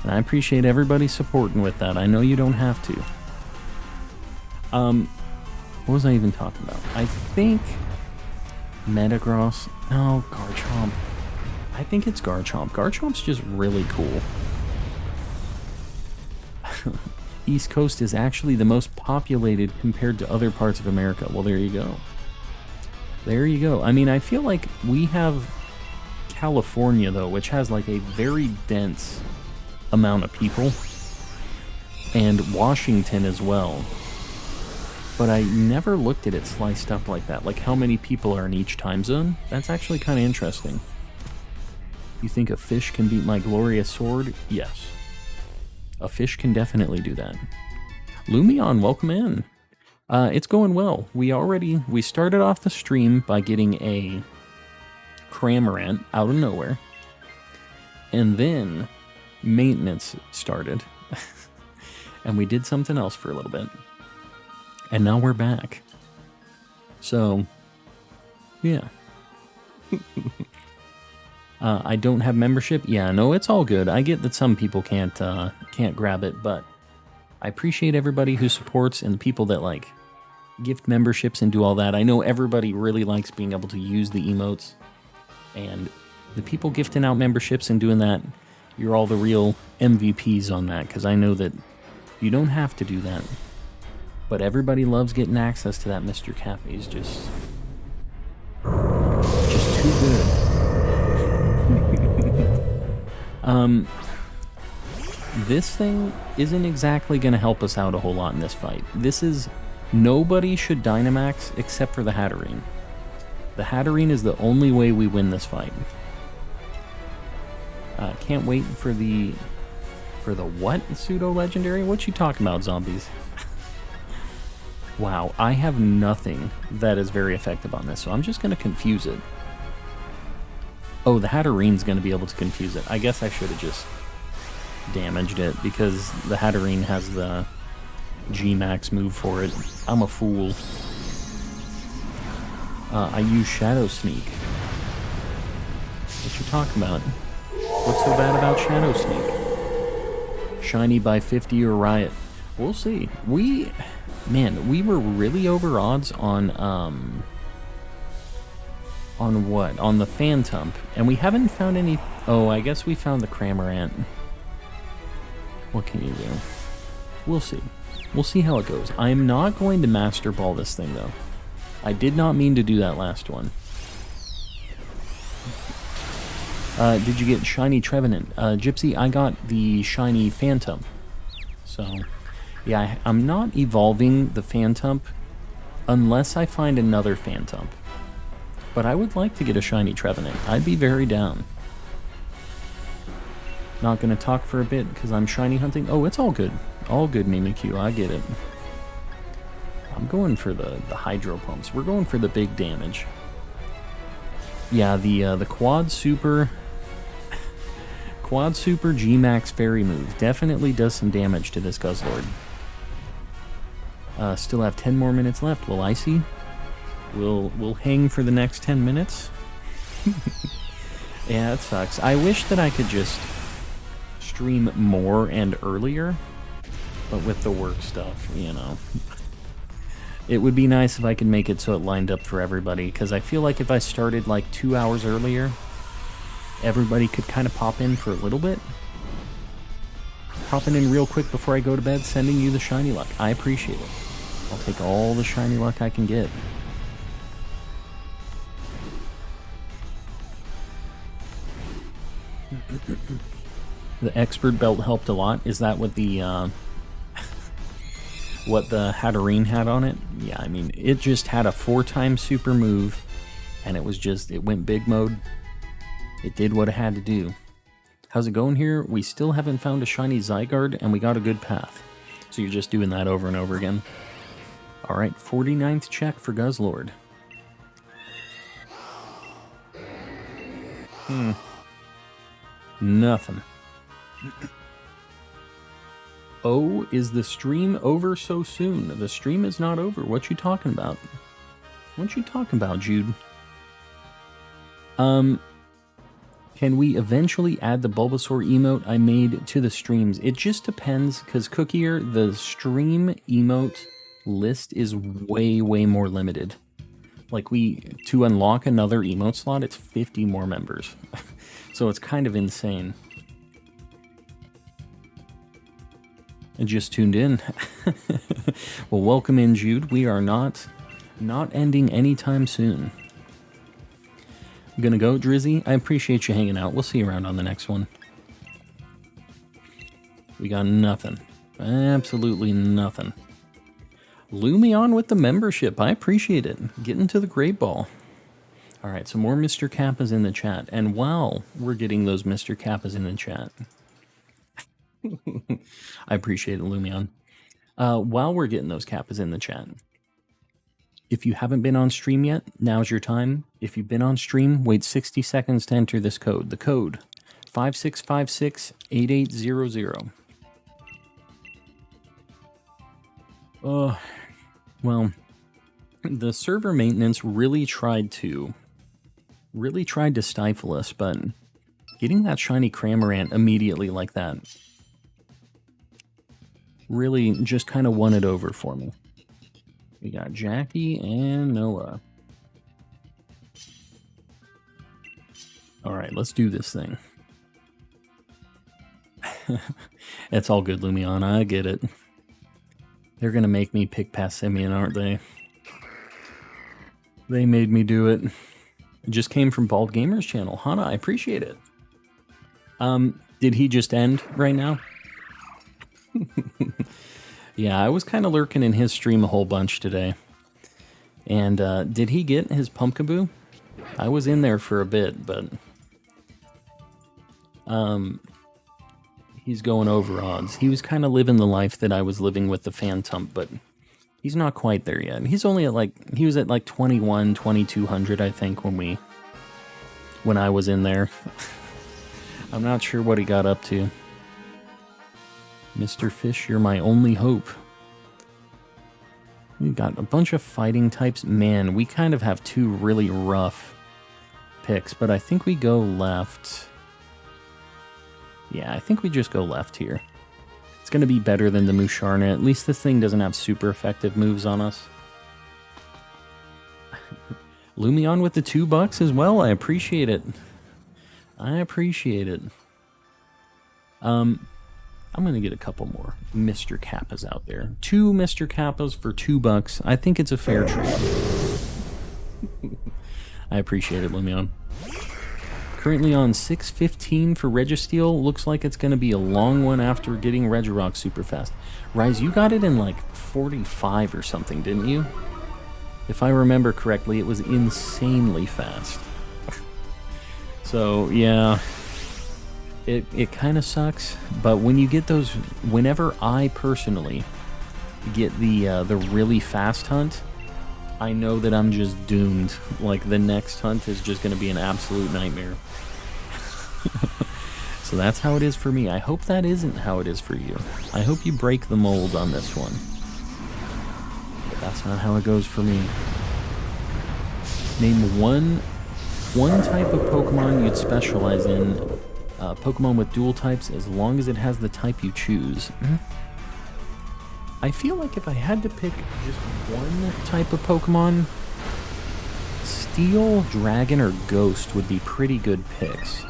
Speaker 1: And I appreciate everybody supporting with that. I know you don't have to. What was I even talking about? I think Metagross. No, Garchomp. I think it's Garchomp. Garchomp's just really cool. East Coast is actually the most populated compared to other parts of America. Well, there you go. There you go. I mean, I feel like we have California, though, which has like a very dense amount of people. And Washington as well. But I never looked at it sliced up like that. Like how many people are in each time zone. That's actually kind of interesting. You think a fish can beat my glorious sword? Yes. A fish can definitely do that. Lumion, welcome in. It's going well. We started off the stream by getting a Cramorant out of nowhere. And then maintenance started. And we did something else for a little bit. And now we're back. So, yeah. I don't have membership. Yeah, no, it's all good. I get that some people can't grab it, but I appreciate everybody who supports and the people that like gift memberships and do all that. I know everybody really likes being able to use the emotes, and the people gifting out memberships and doing that, you're all the real MVPs on that, because I know that you don't have to do that, but everybody loves getting access to that Mr. Kappa. He's just too good. This thing isn't exactly going to help us out a whole lot in this fight. Nobody should Dynamax except for the Hatterene. The Hatterene is the only way we win this fight. Can't wait for the what? Pseudo-legendary? What you talking about, zombies? Wow, I have nothing that is very effective on this, so I'm just going to confuse it. Oh, the Hatterene's going to be able to confuse it. I guess I should have just damaged it, because the Hatterene has the G-Max move for it. I'm a fool. I use Shadow Sneak. What you talking about? What's so bad about Shadow Sneak? Shiny by 50 or Riot? We'll see. We were really over odds on what? On the Phantump. And we haven't found any... Oh, I guess we found the Cramorant. What can you do? We'll see. We'll see how it goes. I'm not going to Master Ball this thing, though. I did not mean to do that last one. Did you get Shiny Trevenant? Gypsy, I got the Shiny Phantump. So, yeah, I'm not evolving the Phantump unless I find another Phantump. But I would like to get a Shiny Trevenant. I'd be very down. Not going to talk for a bit because I'm shiny hunting. Oh, it's all good. All good, Mimikyu. I get it. I'm going for the Hydro Pumps. We're going for the big damage. Yeah, the Quad Super... Quad Super G-Max Fairy move definitely does some damage to this Guzzlord. Still have 10 more minutes left. Will I see? We'll hang for the next 10 minutes. Yeah, it sucks. I wish that I could just stream more and earlier, but with the work stuff, you know. It would be nice if I could make it so it lined up for everybody, because I feel like if I started like 2 hours earlier, everybody could kind of pop in for a little bit. Popping in real quick before I go to bed, sending you the shiny luck. I appreciate it. I'll take all the shiny luck I can get. The expert belt helped a lot. Is that what the what the Hatterene had on it? Yeah, I mean, it just had a 4-time super move, and it went big mode. It did what it had to do. How's it going here? We still haven't found a shiny Zygarde, and we got a good path. So you're just doing that over and over again. Alright, 49th check for Guzzlord. Nothing. Oh, is the stream over so soon? The stream is not over. What you talking about? What you talking about, Jude? Can we eventually add the Bulbasaur emote I made to the streams? It just depends, because Cookier, the stream emote list is way, way more limited. Like, to unlock another emote slot, it's 50 more members. So it's kind of insane. I just tuned in. Well, welcome in, Jude. We are not ending anytime soon. I'm gonna go, Drizzy. I appreciate you hanging out. We'll see you around on the next one. We got nothing. Absolutely nothing. Lumion with the membership. I appreciate it. Getting to the great ball. All right, so more Mr. Kappas in the chat. And while we're getting those Mr. Kappas in the chat, I appreciate it, Lumion. While we're getting those Kappas in the chat, if you haven't been on stream yet, now's your time. If you've been on stream, wait 60 seconds to enter this code. The code, 56568800. Well, the server maintenance really tried to stifle us, but getting that shiny Cramorant immediately like that really just kind of won it over for me. We got Jackie and Noah. Alright, let's do this thing. It's all good, Lumion. I get it. They're gonna make me pick Passimian, aren't they? They made me do it. It just came from Bald Gamer's channel. Hana, I appreciate it. Did he just end right now? Yeah, I was kind of lurking in his stream a whole bunch today. And did he get his Pumpkaboo? I was in there for a bit, but he's going over odds. He was kind of living the life that I was living with the Phantump, but he's not quite there yet. He's only at he was at 21, 2200, I think, when I was in there. I'm not sure what he got up to. Mr. Fish, you're my only hope. We got a bunch of fighting types. Man, we kind of have two really rough picks, but I think we go left. Yeah, I think we just go left here. It's going to be better than the Musharna. At least this thing doesn't have super effective moves on us. Lumion with the $2 as well. I appreciate it. I appreciate it. I'm going to get a couple more Mr. Kappas out there. 2 Mr. Kappas for $2. I think it's a fair trade. I appreciate it, Lumion. Currently on 615 for Registeel. Looks like it's going to be a long one after getting Regirock super fast. Rise, you got it in 45 or something, didn't you? If I remember correctly, it was insanely fast. So, yeah. It kind of sucks, but when you get those, whenever I personally get the really fast hunt, I know that I'm just doomed. The next hunt is just going to be an absolute nightmare. So that's how it is for me. I hope that isn't how it is for you. I hope you break the mold on this one. But that's not how it goes for me. Name one type of Pokemon you'd specialize in. Pokemon with dual types, as long as it has the type you choose. I feel like if I had to pick just one type of Pokemon, Steel, Dragon, or Ghost would be pretty good picks.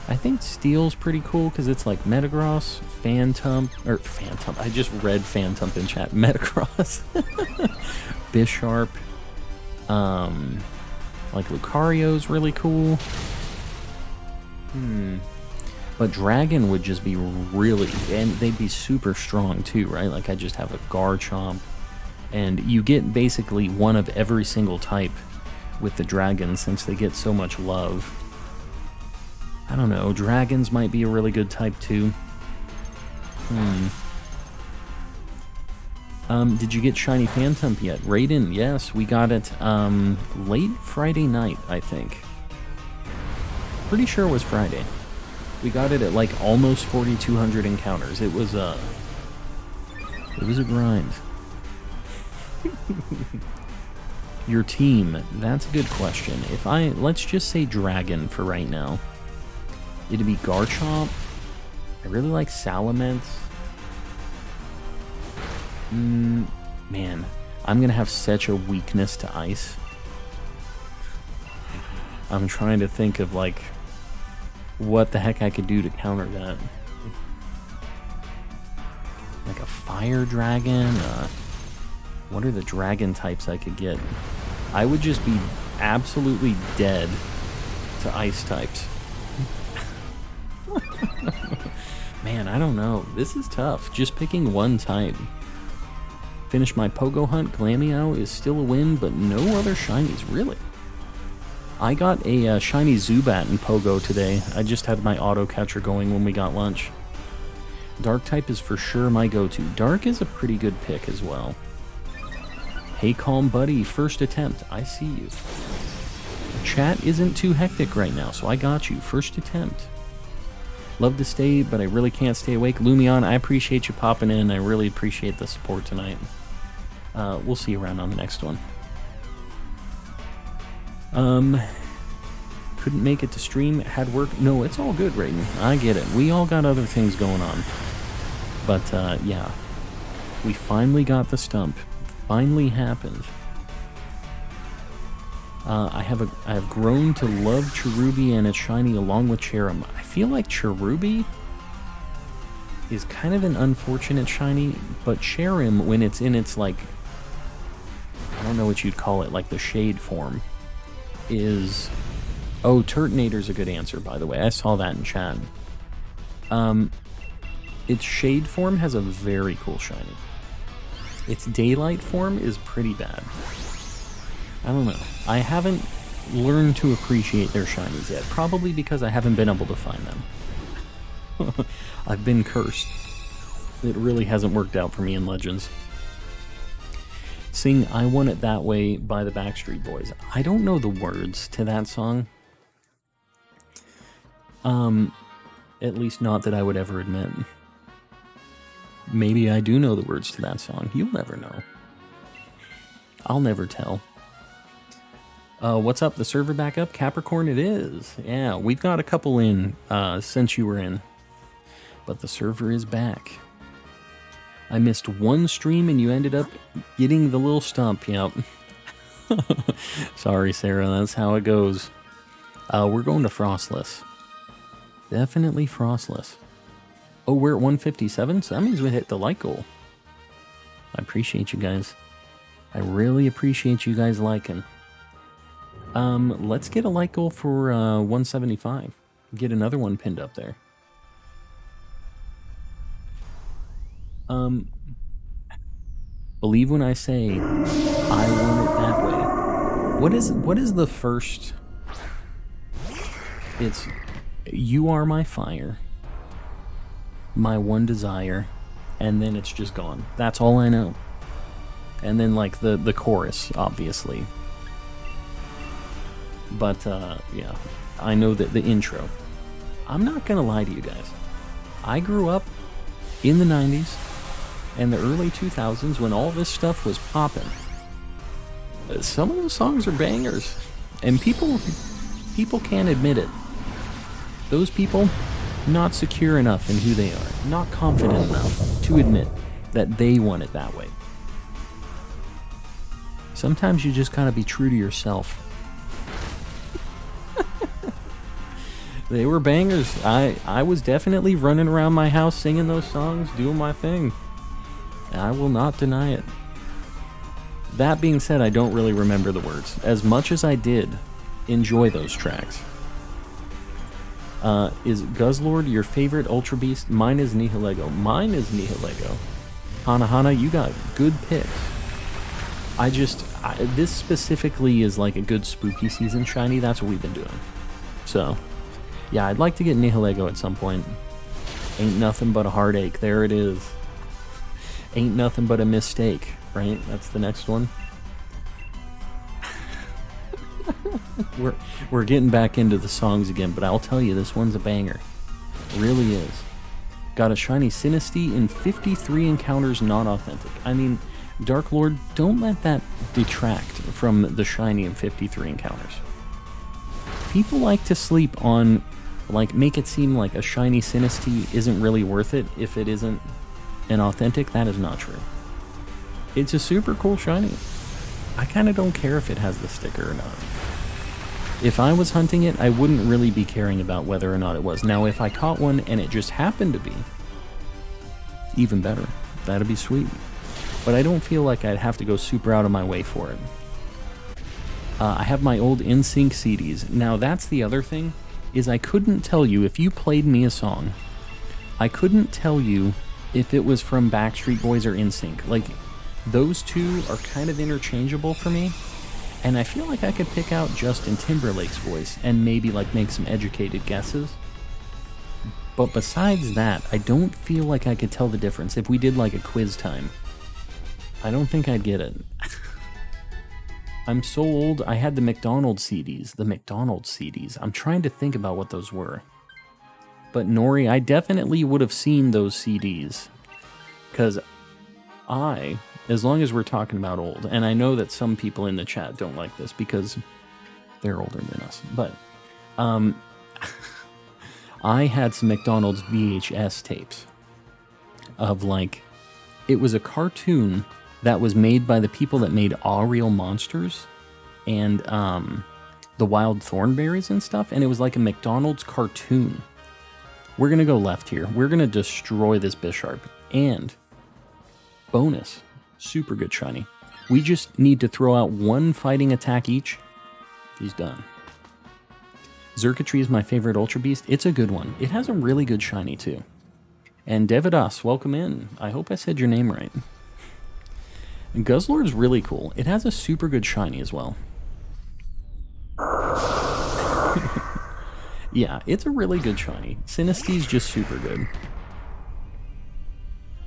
Speaker 1: I think Steel's pretty cool because it's like Metagross, Phantump, I just read Phantump in chat. Metagross, Bisharp, Lucario's really cool. But Dragon would just be really, and they'd be super strong too, right? I just have a Garchomp, and you get basically one of every single type with the Dragons since they get so much love. I don't know, Dragons might be a really good type too. Did you get Shiny Phantump yet? Raiden, yes, we got it late Friday night, I think. Pretty sure it was Friday. We got it at like almost 4,200 encounters. It was a grind. Your team, that's a good question. Let's just say dragon for right now. It'd be Garchomp. I really like Salamence. Man, I'm gonna have such a weakness to ice. I'm trying to think of like what the heck I could do to counter that. Like a fire dragon? What are the dragon types I could get? I would just be absolutely dead to ice types. Man, I don't know. This is tough. Just picking one type. Finish my Pogo hunt. Glameow is still a win, but no other shinies, really. I got a shiny Zubat in Pogo today. I just had my auto catcher going when we got lunch. Dark type is for sure my go-to. Dark is a pretty good pick as well. Hey, calm buddy, first attempt. I see you. Chat isn't too hectic right now, so I got you. First attempt. Love to stay, but I really can't stay awake. Lumion, I appreciate you popping in. I really appreciate the support tonight. We'll see you around on the next one. Couldn't make it to stream. Had work. No, it's all good, Raiden. I get it. We all got other things going on. But, yeah. We finally got the stump. Finally happened. I have grown to love Cherubi and its shiny along with Cherim. I feel like Cherubi is kind of an unfortunate shiny, but Cherim, when it's in its, like, I don't know what you'd call it, like the shade form, is... Oh, Turtonator's a good answer, by the way. I saw that in chat. Its shade form has a very cool shiny. Its daylight form is pretty bad. I don't know. I haven't learned to appreciate their shinies yet. Probably because I haven't been able to find them. I've been cursed. It really hasn't worked out for me in Legends. Sing I Want It That Way by the Backstreet Boys. I don't know the words to that song. At least not that I would ever admit. Maybe I do know the words to that song. You'll never know. I'll never tell. What's up? The server back up? Capricorn it is. Yeah, we've got a couple in since you were in. But the server is back. I missed one stream and you ended up getting the little stump. Yep. Sorry, Sarah. That's how it goes. We're going to Frostless. Definitely Frostless. Oh, we're at 157, so that means we hit the like goal. I appreciate you guys. I really appreciate you guys liking. Let's get a like goal for 175. Get another one pinned up there. Believe when I say I want it that way. What is the first? It's you are my fire, my one desire, and then it's just gone. That's all I know. And then like the chorus, obviously. But yeah, I know that the intro. I'm not gonna lie to you guys. I grew up in the 90s and the early 2000s when all this stuff was popping. Some of those songs are bangers, and people can't admit it. Those people, not secure enough in who they are, not confident enough to admit that they want it that way. Sometimes you just gotta be true to yourself. They were bangers. I was definitely running around my house singing those songs, doing my thing. I will not deny it. That being said, I don't really remember the words. As much as I did enjoy those tracks. Is Guzzlord your favorite Ultra Beast? Mine is Nihilego. Mine is Nihilego. Hana, you got good picks. This specifically is like a good spooky season shiny. That's what we've been doing. So, yeah, I'd like to get Nihilego at some point. Ain't nothing but a heartache. There it is. Ain't nothing but a mistake, right? That's the next one. We're getting back into the songs again, but I'll tell you, this one's a banger. Really is. Got a shiny Sinistea in 53 encounters not authentic. I mean, Dark Lord, don't let that detract from the shiny in 53 encounters. People like to sleep on, like, make it seem like a shiny Sinistea isn't really worth it if it isn't an authentic. That is not true. It's a super cool shiny. I kind of don't care if it has the sticker or not. If I was hunting it, I wouldn't really be caring about whether or not it was. Now, if I caught one and it just happened to be, even better. That'd be sweet. But I don't feel like I'd have to go super out of my way for it. I have my old NSYNC CDs. Now, that's the other thing, is I couldn't tell you, if you played me a song, I couldn't tell you if it was from Backstreet Boys or NSYNC. Like, those two are kind of interchangeable for me. And I feel like I could pick out Justin Timberlake's voice and maybe like make some educated guesses. But besides that, I don't feel like I could tell the difference. If we did like a quiz time, I don't think I'd get it. I'm so old, I had the McDonald's CDs. The McDonald's CDs. I'm trying to think about what those were. But Nori, I definitely would have seen those CDs. Because as long as we're talking about old, and I know that some people in the chat don't like this because they're older than us, but I had some McDonald's VHS tapes of like, it was a cartoon that was made by the people that made All Real Monsters and the Wild Thornberries and stuff, and it was like a McDonald's cartoon. We're going to go left here. We're going to destroy this Bisharp, and bonus, super good shiny. We just need to throw out one fighting attack each. He's done. Xurkitree is my favorite Ultra Beast. It's a good one. It has a really good shiny too. And Devidas, welcome in. I hope I said your name right. And Guzzlord is really cool. It has a super good shiny as well. Yeah, it's a really good shiny. Sinistee is just super good.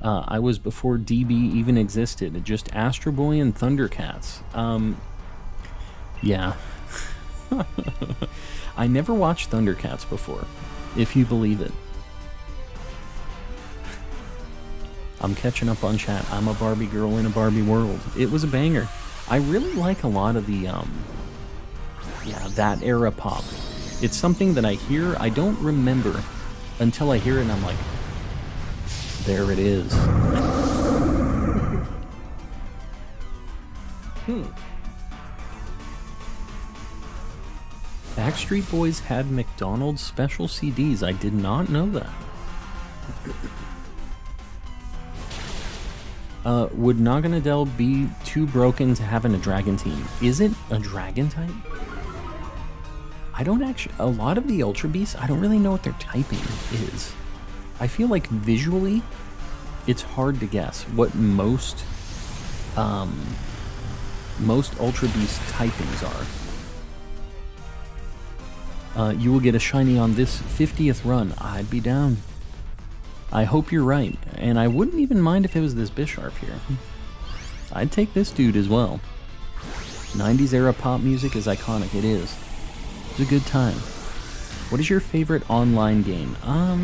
Speaker 1: I was before DB even existed. Just Astro Boy and Thundercats. Yeah. I never watched Thundercats before, if you believe it. I'm catching up on chat. I'm a Barbie girl in a Barbie world. It was a banger. I really like a lot of the, yeah, that era pop. It's something that I hear, I don't remember until I hear it and I'm like, there it is. Backstreet Boys had McDonald's special CDs. I did not know that. Would Naganadel be too broken to have in a dragon team? Is it a dragon type? I don't actually... A lot of the Ultra Beasts, I don't really know what their typing is. I feel like visually, it's hard to guess what most Ultra Beast typings are. You will get a shiny on this 50th run. I'd be down. I hope you're right, and I wouldn't even mind if it was this Bisharp here. I'd take this dude as well. 90s era pop music is iconic, it is. It's a good time. What is your favorite online game? I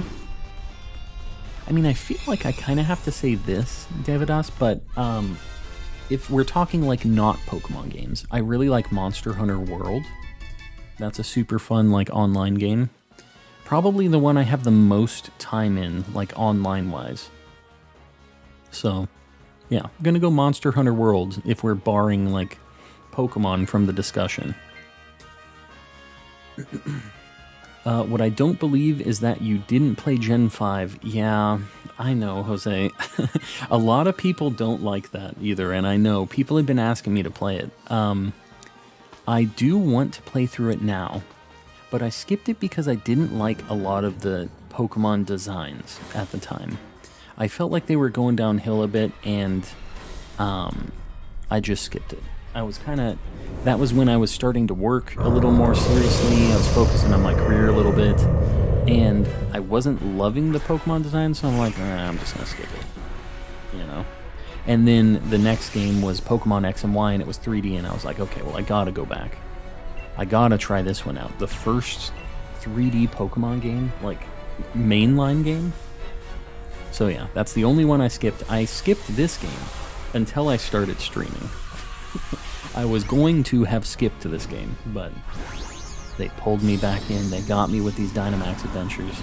Speaker 1: mean, I feel like I kind of have to say this, Davidas, but if we're talking like not Pokemon games, I really like Monster Hunter World. That's a super fun like online game. Probably the one I have the most time in, like online-wise. So, yeah, I'm gonna go Monster Hunter World if we're barring like Pokemon from the discussion. What I don't believe is that you didn't play Gen 5. Yeah, I know, Jose. A lot of people don't like that either, and I know people have been asking me to play it. I do want to play through it now, but I skipped it because I didn't like a lot of the Pokemon designs at the time. I felt like they were going downhill a bit, and I just skipped it. I was kind of... That was when I was starting to work a little more seriously. I was focusing on my career a little bit, and I wasn't loving the Pokemon design, so I'm like, I'm just going to skip it, you know? And then the next game was Pokemon X and Y, and it was 3D, and I was like, okay, well, I gotta go back. I gotta try this one out. The first 3D Pokemon game, like, mainline game. So yeah, that's the only one I skipped. I skipped this game until I started streaming. I was going to have skipped this game, but they pulled me back in. They got me with these Dynamax Adventures.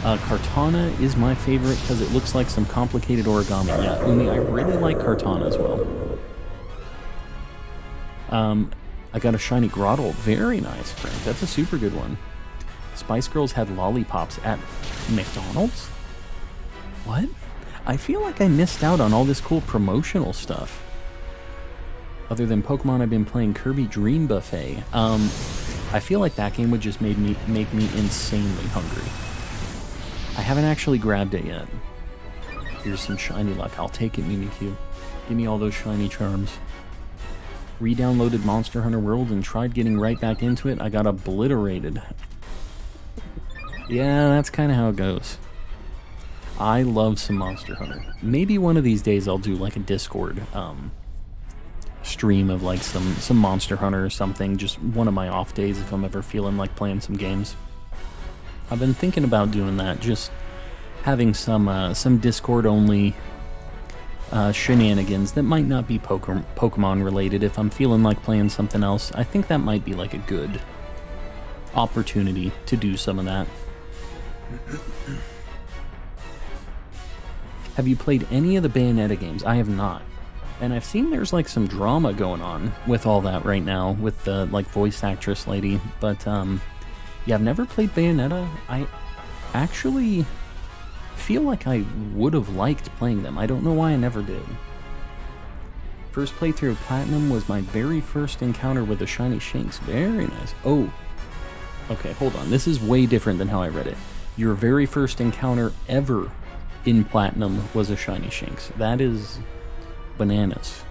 Speaker 1: Kartana is my favorite because it looks like some complicated origami. Yeah, Umi, I really like Kartana as well. I got a shiny Grottle. Very nice, Frank. That's a super good one. Spice Girls had lollipops at McDonald's? What? I feel like I missed out on all this cool promotional stuff. Other than Pokemon, I've been playing Kirby Dream Buffet. I feel like that game would just make me insanely hungry. I haven't actually grabbed it yet. Here's some shiny luck. I'll take it, Mimikyu. Give me all those shiny charms. Re-downloaded Monster Hunter World and tried getting right back into it. I got obliterated. Yeah, that's kind of how it goes. I love some Monster Hunter. Maybe one of these days I'll do like a Discord stream of like some Monster Hunter or something. Just one of my off days if I'm ever feeling like playing some games. I've been thinking about doing that. Just having some Discord only shenanigans that might not be Pokemon related. If I'm feeling like playing something else, I think that might be like a good opportunity to do some of that. Have you played any of the Bayonetta games? I have not. And I've seen there's like some drama going on with all that right now with the like voice actress lady. But yeah, I've never played Bayonetta. I actually feel like I would have liked playing them. I don't know why I never did. First playthrough of Platinum was my very first encounter with the shiny Shinx. Very nice. Oh, okay, hold on. This is way different than how I read it. Your very first encounter ever in Platinum was a shiny Shinx. That is bananas.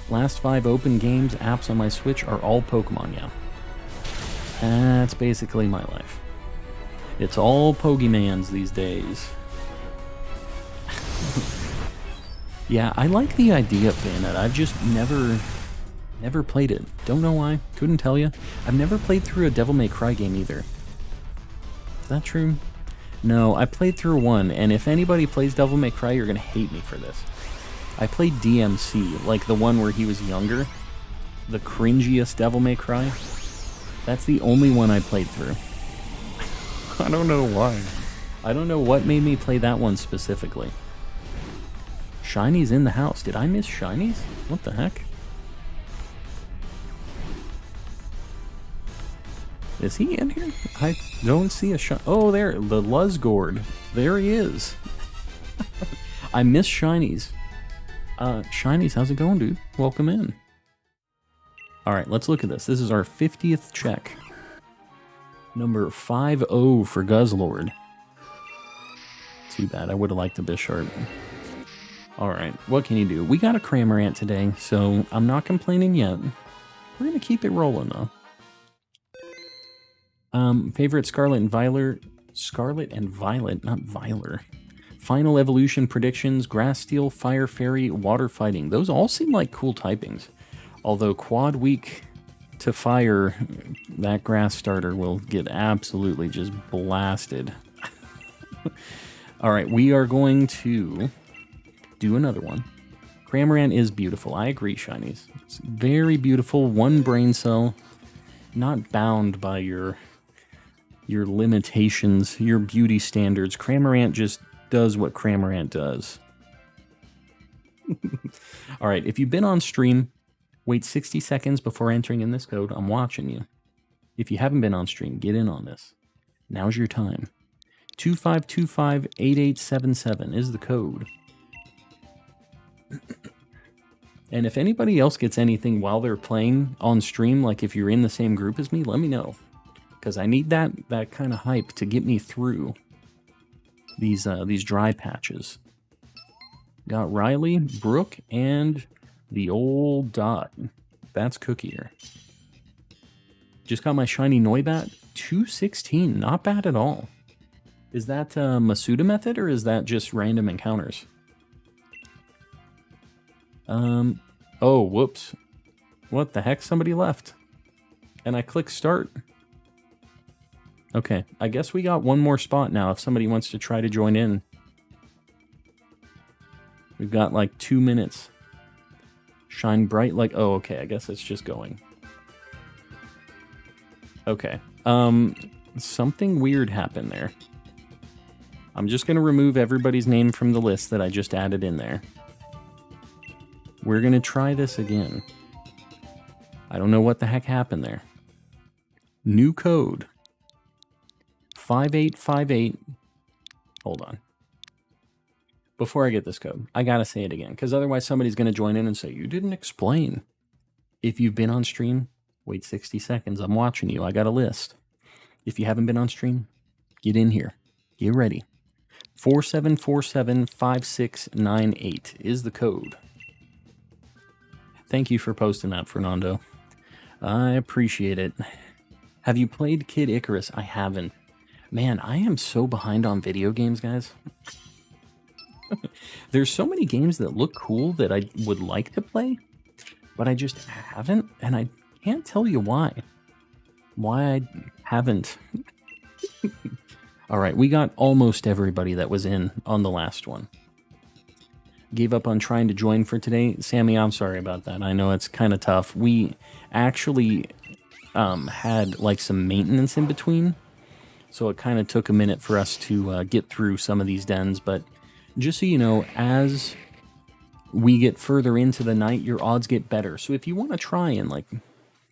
Speaker 1: Last 5 open games, apps on my Switch are all Pokemon, yeah. That's basically my life. It's all Pokemans these days. Yeah, I like the idea of Bayonetta. I've just never played it. Don't know why. Couldn't tell you. I've never played through a Devil May Cry game either. Is that true? No, I played through one, and if anybody plays Devil May Cry, you're gonna hate me for this. I played DMC, like the one where he was younger. The cringiest Devil May Cry. That's the only one I played through. I don't know why. I don't know what made me play that one specifically. Shinies in the house. Did I miss shinies? What the heck? Is he in here? I don't see a shiny. Oh, there. The Guzzlord. There he is. I miss shinies. Shinies, how's it going, dude? Welcome in. Alright, let's look at this. This is our 50th check. Number 50 for Guzzlord. Too bad. I would have liked a Bisharp. Alright, what can you do? We got a Cramorant today, so I'm not complaining yet. We're going to keep it rolling, though. Favorite Scarlet and Violet. Scarlet and Violet, not Violer. Final evolution predictions, Grass Steel, Fire Fairy, Water Fighting. Those all seem like cool typings. Although quad weak to fire, that grass starter will get absolutely just blasted. Alright, we are going to do another one. Cramorant is beautiful. I agree, shinies. It's very beautiful. One brain cell. Not bound by your limitations, your beauty standards. Cramorant just does what Cramorant does. Alright, if you've been on stream, wait 60 seconds before entering in this code. I'm watching you. If you haven't been on stream, get in on this. Now's your time. 25258877 is the code. And if anybody else gets anything while they're playing on stream, like if you're in the same group as me, let me know. Because I need that kind of hype to get me through these dry patches. Got Riley, Brooke, and the old Dot. That's Cookie here. Just got my shiny Noibat. 216. Not bad at all. Is that Masuda method or is that just random encounters? Oh, whoops. What the heck? Somebody left. And I clicked start. Okay, I guess we got one more spot now if somebody wants to try to join in. We've got like 2 minutes. Shine bright like... Oh, okay, I guess it's just going. Okay. Something weird happened there. I'm just going to remove everybody's name from the list that I just added in there. We're going to try this again. I don't know what the heck happened there. New code. 5858. Hold on. Before I get this code, I gotta say it again, because otherwise somebody's going to join in and say, you didn't explain. If you've been on stream, wait 60 seconds. I'm watching you. I got a list. If you haven't been on stream, get in here. Get ready. 47475698 is the code. Thank you for posting that, Fernando. I appreciate it. Have you played Kid Icarus? I haven't. Man, I am so behind on video games, guys. There's so many games that look cool that I would like to play, but I just haven't, and I can't tell you why. Why I haven't. All right, we got almost everybody that was in on the last one. Gave up on trying to join for today. Sammy, I'm sorry about that. I know it's kind of tough. We actually had like some maintenance in between, so it kind of took a minute for us to get through some of these dens, but just so you know, as we get further into the night, your odds get better. So if you want to try and, like,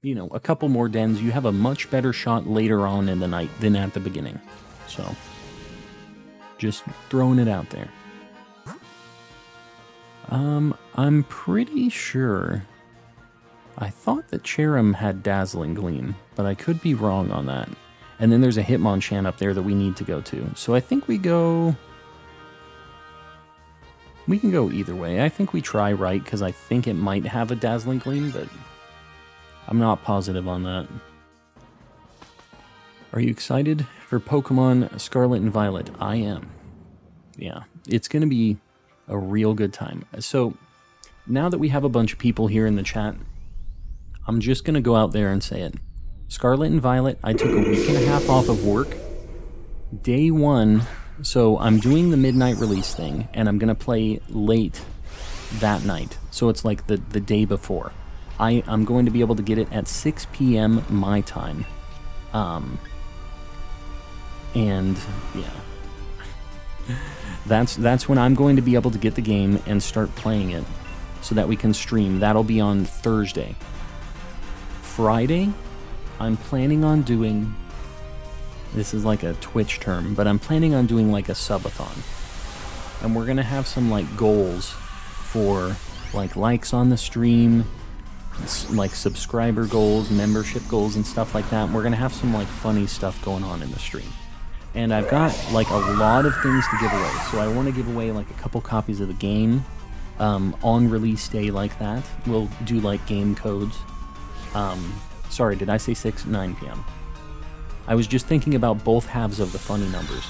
Speaker 1: you know, a couple more dens, you have a much better shot later on in the night than at the beginning. So, just throwing it out there. I'm pretty sure. I thought that Cherim had Dazzling Gleam, but I could be wrong on that. And then there's a Hitmonchan up there that we need to go to. So I think we go... We can go either way. I think we try right, because I think it might have a Dazzling Gleam, but I'm not positive on that. Are you excited for Pokemon Scarlet and Violet? I am. Yeah, it's going to be a real good time. So, now that we have a bunch of people here in the chat, I'm just going to go out there and say it. Scarlet and Violet, I took a week and a half off of work. Day one... So I'm doing the midnight release thing, and I'm going to play late that night. So it's like the day before. I'm going to be able to get it at 6 p.m. my time. And, yeah. That's when I'm going to be able to get the game and start playing it so that we can stream. That'll be on Thursday. Friday, I'm planning on doing... This is like a Twitch term, but I'm planning on doing like a subathon. And we're going to have some like goals for like likes on the stream, like subscriber goals, membership goals and stuff like that. And we're going to have some like funny stuff going on in the stream. And I've got like a lot of things to give away. So I want to give away like a couple copies of the game on release day like that. We'll do like game codes. Sorry, did I say 9 p.m.? I was just thinking about both halves of the funny numbers.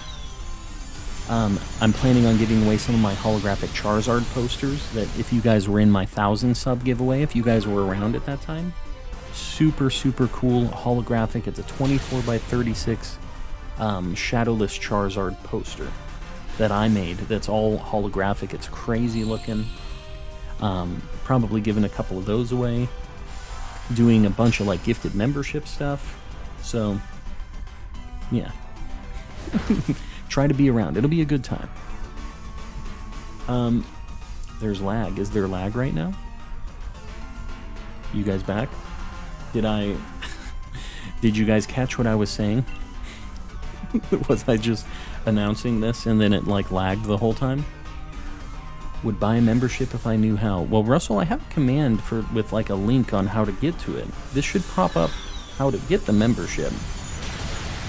Speaker 1: I'm planning on giving away some of my holographic Charizard posters that if you guys were in my 1,000 sub giveaway, if you guys were around at that time. Super, super cool holographic. It's a 24 by 36 shadowless Charizard poster that I made that's all holographic. It's crazy looking. Probably giving a couple of those away. Doing a bunch of like gifted membership stuff. So... yeah. Try to be around. It'll be a good time. There's lag. Is there lag right now? You guys back? Did you guys catch what I was saying? Was I just announcing this and then it like lagged the whole time? Would buy a membership if I knew how. Well, Russell, I have a command with like a link on how to get to it. This should pop up how to get the membership.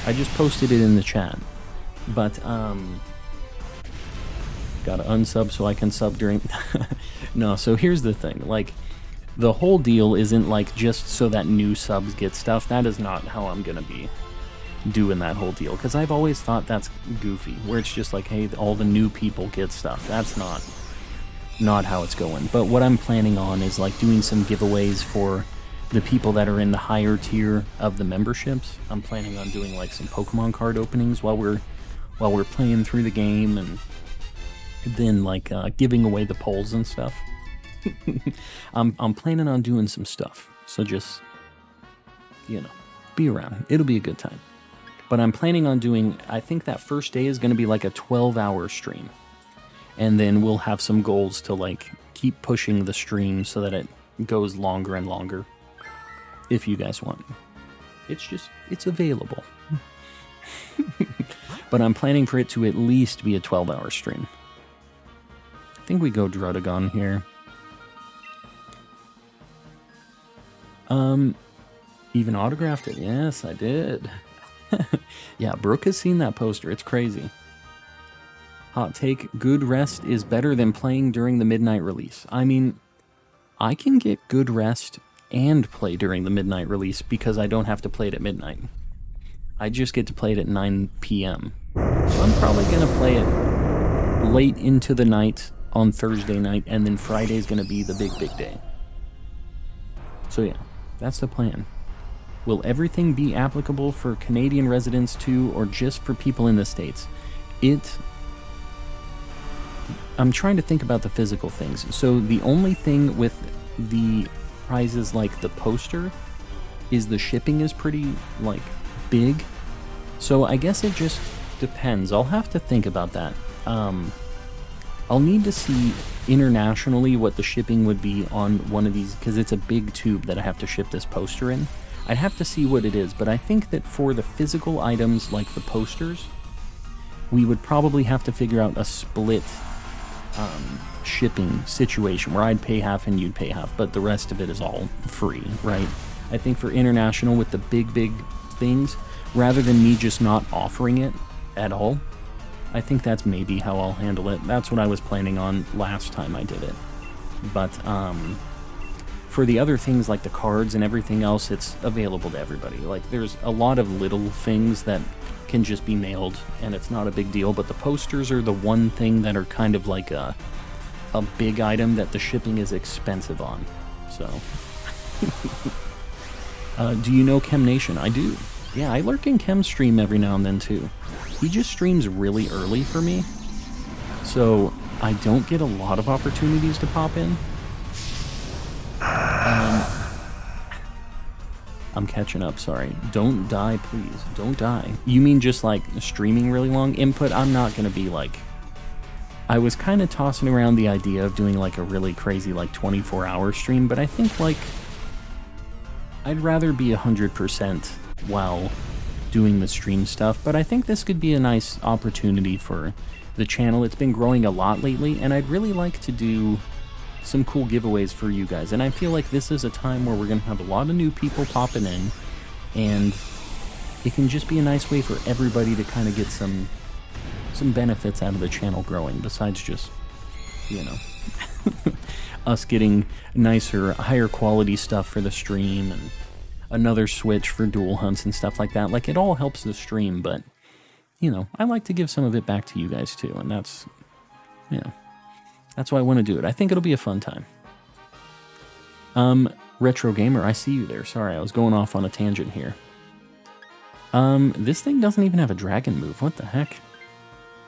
Speaker 1: I just posted it in the chat, but gotta unsub so I can sub during... No, so here's the thing, like, the whole deal isn't like just so that new subs get stuff. That is not how I'm gonna be doing that whole deal, because I've always thought that's goofy, where it's just like, hey, all the new people get stuff. That's not how it's going. But what I'm planning on is like doing some giveaways for the people that are in the higher tier of the memberships. I'm planning on doing like some Pokemon card openings while we're playing through the game, and then like giving away the polls and stuff. I'm planning on doing some stuff, so just, you know, be around. It'll be a good time. But I'm planning on doing, I think that first day is going to be like a 12-hour stream. And then we'll have some goals to like keep pushing the stream so that it goes longer and longer. If you guys want. It's available. But I'm planning for it to at least be a 12-hour stream. I think we go Drudagon here. Even autographed it. Yes, I did. Yeah, Brooke has seen that poster. It's crazy. Hot take, good rest is better than playing during the midnight release. I mean, I can get good rest and play during the midnight release because I don't have to play it at midnight. I just get to play it at 9 p.m. So I'm probably going to play it late into the night on Thursday night, and then Friday's going to be the big day. So yeah, that's the plan. Will everything be applicable for Canadian residents too, or just for people in the States? I'm trying to think about the physical things. So the only thing with the prizes like the poster is the shipping is pretty, like, big. So I guess it just depends. I'll have to think about that. I'll need to see internationally what the shipping would be on one of these, because it's a big tube that I have to ship this poster in. I'd have to see what it is, but I think that for the physical items like the posters, we would probably have to figure out a split shipping situation where I'd pay half and you'd pay half, but the rest of it is all free, right? I think for international with the big things, rather than me just not offering it at all, I think that's maybe how I'll handle it. That's what I was planning on last time I did it. But for the other things like the cards and everything else, it's available to everybody. Like, there's a lot of little things that can just be mailed and it's not a big deal, but the posters are the one thing that are kind of like a big item that the shipping is expensive on. So do you know Chem Nation? I do. Yeah, I lurk in Chem's stream every now and then too. He just streams really early for me, so I don't get a lot of opportunities to pop in. I'm catching up, sorry. Don't die, please. Don't die. You mean just like streaming really long? Input, I'm not gonna be like... I was kind of tossing around the idea of doing like a really crazy like 24-hour stream, but I think like I'd rather be 100% while doing the stream stuff, but I think this could be a nice opportunity for the channel. It's been growing a lot lately, and I'd really like to do some cool giveaways for you guys, and I feel like this is a time where we're going to have a lot of new people popping in, and it can just be a nice way for everybody to kind of get some benefits out of the channel growing, besides just, you know, us getting nicer, higher quality stuff for the stream, and another Switch for dual hunts and stuff like that. Like, it all helps the stream, but, you know, I like to give some of it back to you guys too, and that's, you know, that's why I want to do it. I think it'll be a fun time. Retro Gamer, I see you there. Sorry, I was going off on a tangent here. This thing doesn't even have a dragon move. What the heck?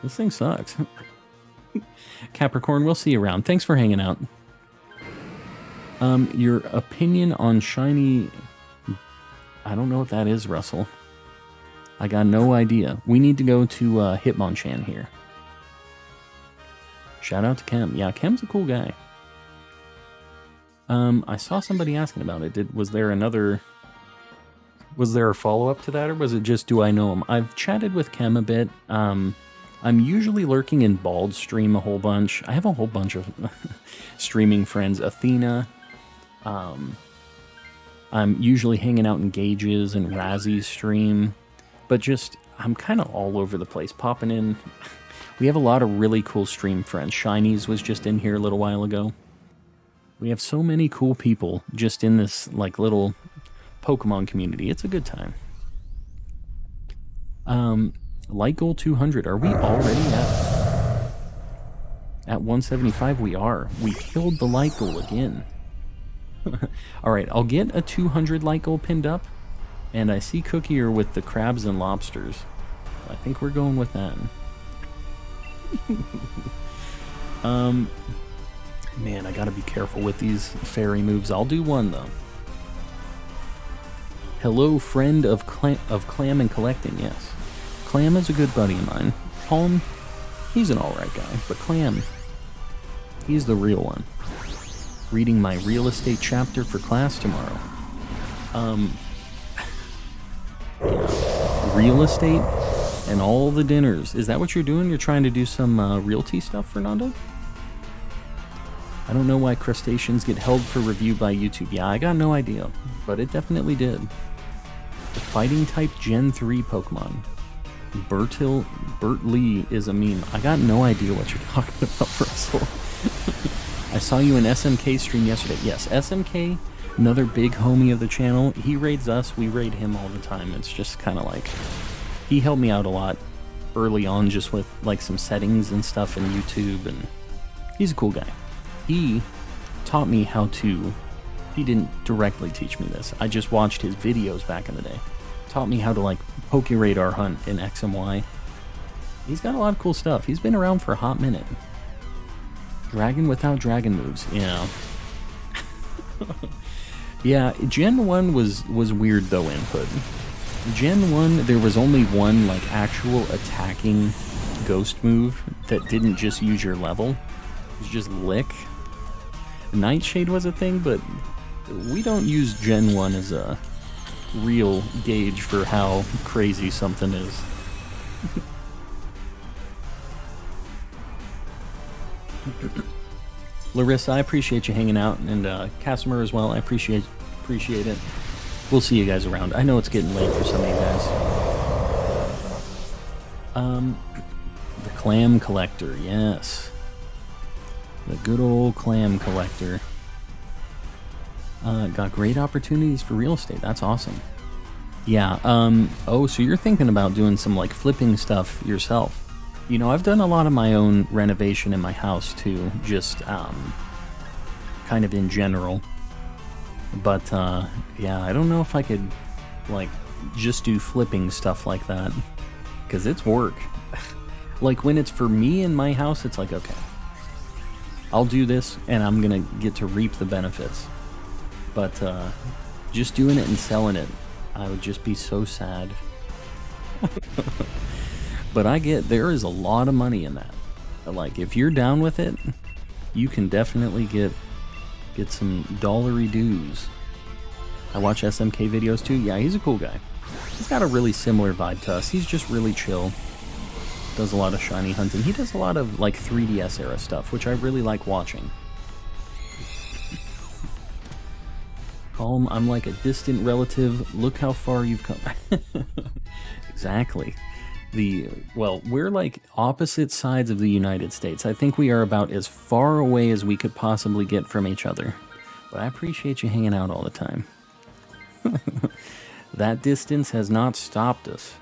Speaker 1: This thing sucks. Capricorn, we'll see you around. Thanks for hanging out. Your opinion on shiny... I don't know what that is, Russell. I got no idea. We need to go to Hitmonchan here. Shout out to Chem. Yeah, Chem's a cool guy. I saw somebody asking about it. Was there a follow-up to that, or was it just do I know him? I've chatted with Chem a bit. I'm usually lurking in Bald's stream a whole bunch. I have a whole bunch of streaming friends. Athena. I'm usually hanging out in Gage's and Razzy's stream. But just, I'm kind of all over the place, popping in. We have a lot of really cool stream friends. Shinies was just in here a little while ago. We have so many cool people just in this like little Pokemon community. It's a good time. Light goal 200. Are we already at 175? We are. We killed the light goal again. Alright, I'll get a 200 light goal pinned up. And I see Cookier with the crabs and lobsters. I think we're going with that. Man, I gotta be careful with these fairy moves. I'll do one, though. Hello, friend of Clam and Collecting, yes. Clam is a good buddy of mine. Palm, he's an alright guy. But Clam, he's the real one. Reading my real estate chapter for class tomorrow. Real estate and all the dinners. Is that what you're doing? You're trying to do some realty stuff, Fernando? I don't know why crustaceans get held for review by YouTube. Yeah, I got no idea, but it definitely did. The fighting type Gen 3 Pokemon. Bert Lee is a meme. I got no idea what you're talking about, Russell. I saw you in SMK stream yesterday. Yes, SMK, another big homie of the channel. He raids us, we raid him all the time. It's just kind of like, he helped me out a lot early on just with like some settings and stuff in YouTube, and he's a cool guy. He taught me how to, he didn't directly teach me this, I just watched his videos back in the day. Taught me how to like Pokeradar hunt in X and Y. He's got a lot of cool stuff. He's been around for a hot minute. Dragon without dragon moves, yeah. Yeah, Gen 1 was weird though input. Gen 1, there was only one like actual attacking ghost move that didn't just use your level. It was just Lick. Nightshade was a thing, but we don't use Gen 1 as a real gauge for how crazy something is. Larissa, I appreciate you hanging out, and Casimir as well, I appreciate it. We'll see you guys around. I know it's getting late for some of you guys. The Clam Collector, yes. The good old Clam Collector. Got great opportunities for real estate. That's awesome. Yeah, oh, so you're thinking about doing some, like, flipping stuff yourself. You know, I've done a lot of my own renovation in my house, too. Just, kind of in general. But, yeah, I don't know if I could, like, just do flipping stuff like that. Because it's work. Like, when it's for me in my house, it's like, okay, I'll do this, and I'm gonna get to reap the benefits. But, just doing it and selling it, I would just be so sad. But I get, there is a lot of money in that. Like, if you're down with it, you can definitely get some dollary dues. I watch SMK videos too. Yeah, he's a cool guy. He's got a really similar vibe to us. He's just really chill. Does a lot of shiny hunting. He does a lot of, like, 3DS era stuff, which I really like watching. Calm, I'm like a distant relative. Look how far you've come. Exactly. Well, we're like opposite sides of the United States. I think we are about as far away as we could possibly get from each other. But I appreciate you hanging out all the time. That distance has not stopped us.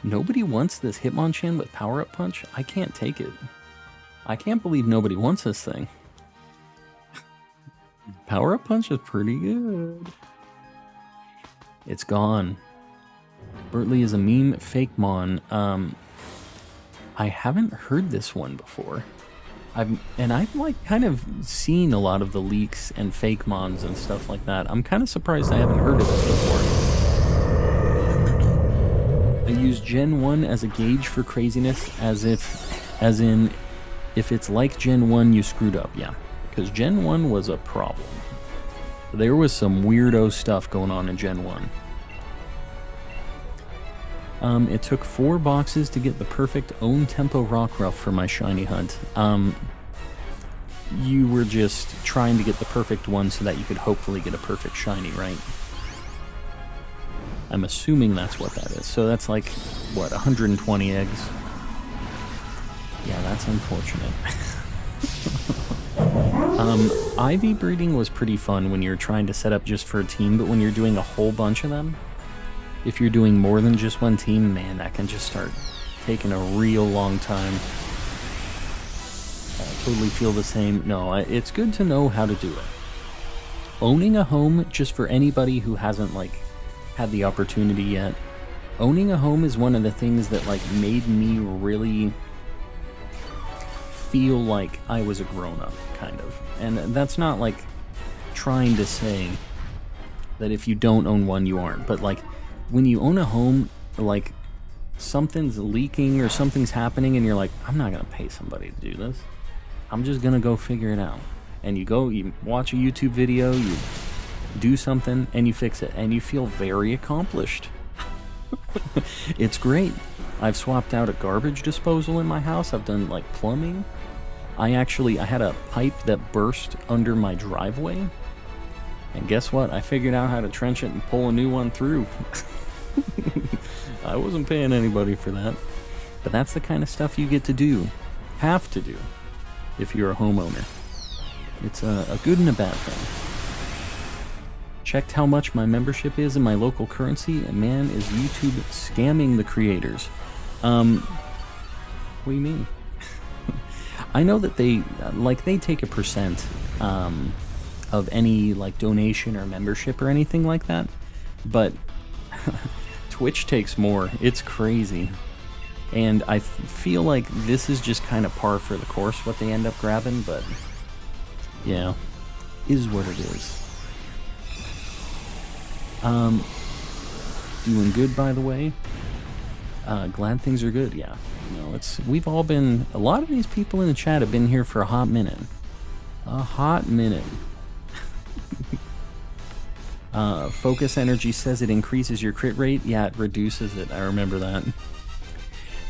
Speaker 1: Nobody wants this Hitmonchan with Power-Up Punch? I can't take it. I can't believe nobody wants this thing. Power-Up Punch is pretty good. It's gone. Bertley is a meme fake mon. I haven't heard this one before. I've like kind of seen a lot of the leaks and fake mons and stuff like that. I'm kind of surprised I haven't heard of this before. I use Gen 1 as a gauge for craziness, as in if it's like Gen 1 you screwed up, yeah. Because Gen 1 was a problem. There was some weirdo stuff going on in Gen 1. It took 4 boxes to get the perfect Own Tempo Rockruff for my shiny hunt. You were just trying to get the perfect one so that you could hopefully get a perfect shiny, right? I'm assuming that's what that is. So that's like, what, 120 eggs? Yeah, that's unfortunate. IV breeding was pretty fun when you're trying to set up just for a team, but when you're doing a whole bunch of them, if you're doing more than just one team, man, that can just start taking a real long time. I totally feel the same. No, it's good to know how to do it. owning a home, just for anybody who hasn't like had the opportunity yet, owning a home is one of the things that like made me really feel like I was a grown-up, kind of. And that's not like trying to say that if you don't own one you aren't, but like when you own a home, like something's leaking or something's happening and you're like, I'm not gonna pay somebody to do this, I'm just gonna go figure it out. And you go, you watch a YouTube video, you do something and you fix it, and you feel very accomplished. It's great. I've swapped out a garbage disposal in my house. I've done like plumbing. I had a pipe that burst under my driveway, and guess what? I figured out how to trench it and pull a new one through. I wasn't paying anybody for that. But that's the kind of stuff you get to do, have to do, if you're a homeowner. It's a good and a bad thing. Checked how much my membership is in my local currency, and man, is YouTube scamming the creators. What do you mean? I know that they take a percent of any like donation or membership or anything like that, but Twitch takes more. It's crazy. And I feel like this is just kind of par for the course what they end up grabbing, but yeah, is what it is. Doing good, by the way. Glad things are good. Yeah, you know, we've all been, a lot of these people in the chat have been here for a hot minute. Focus Energy says it increases your crit rate. Yeah, it reduces it. I remember that.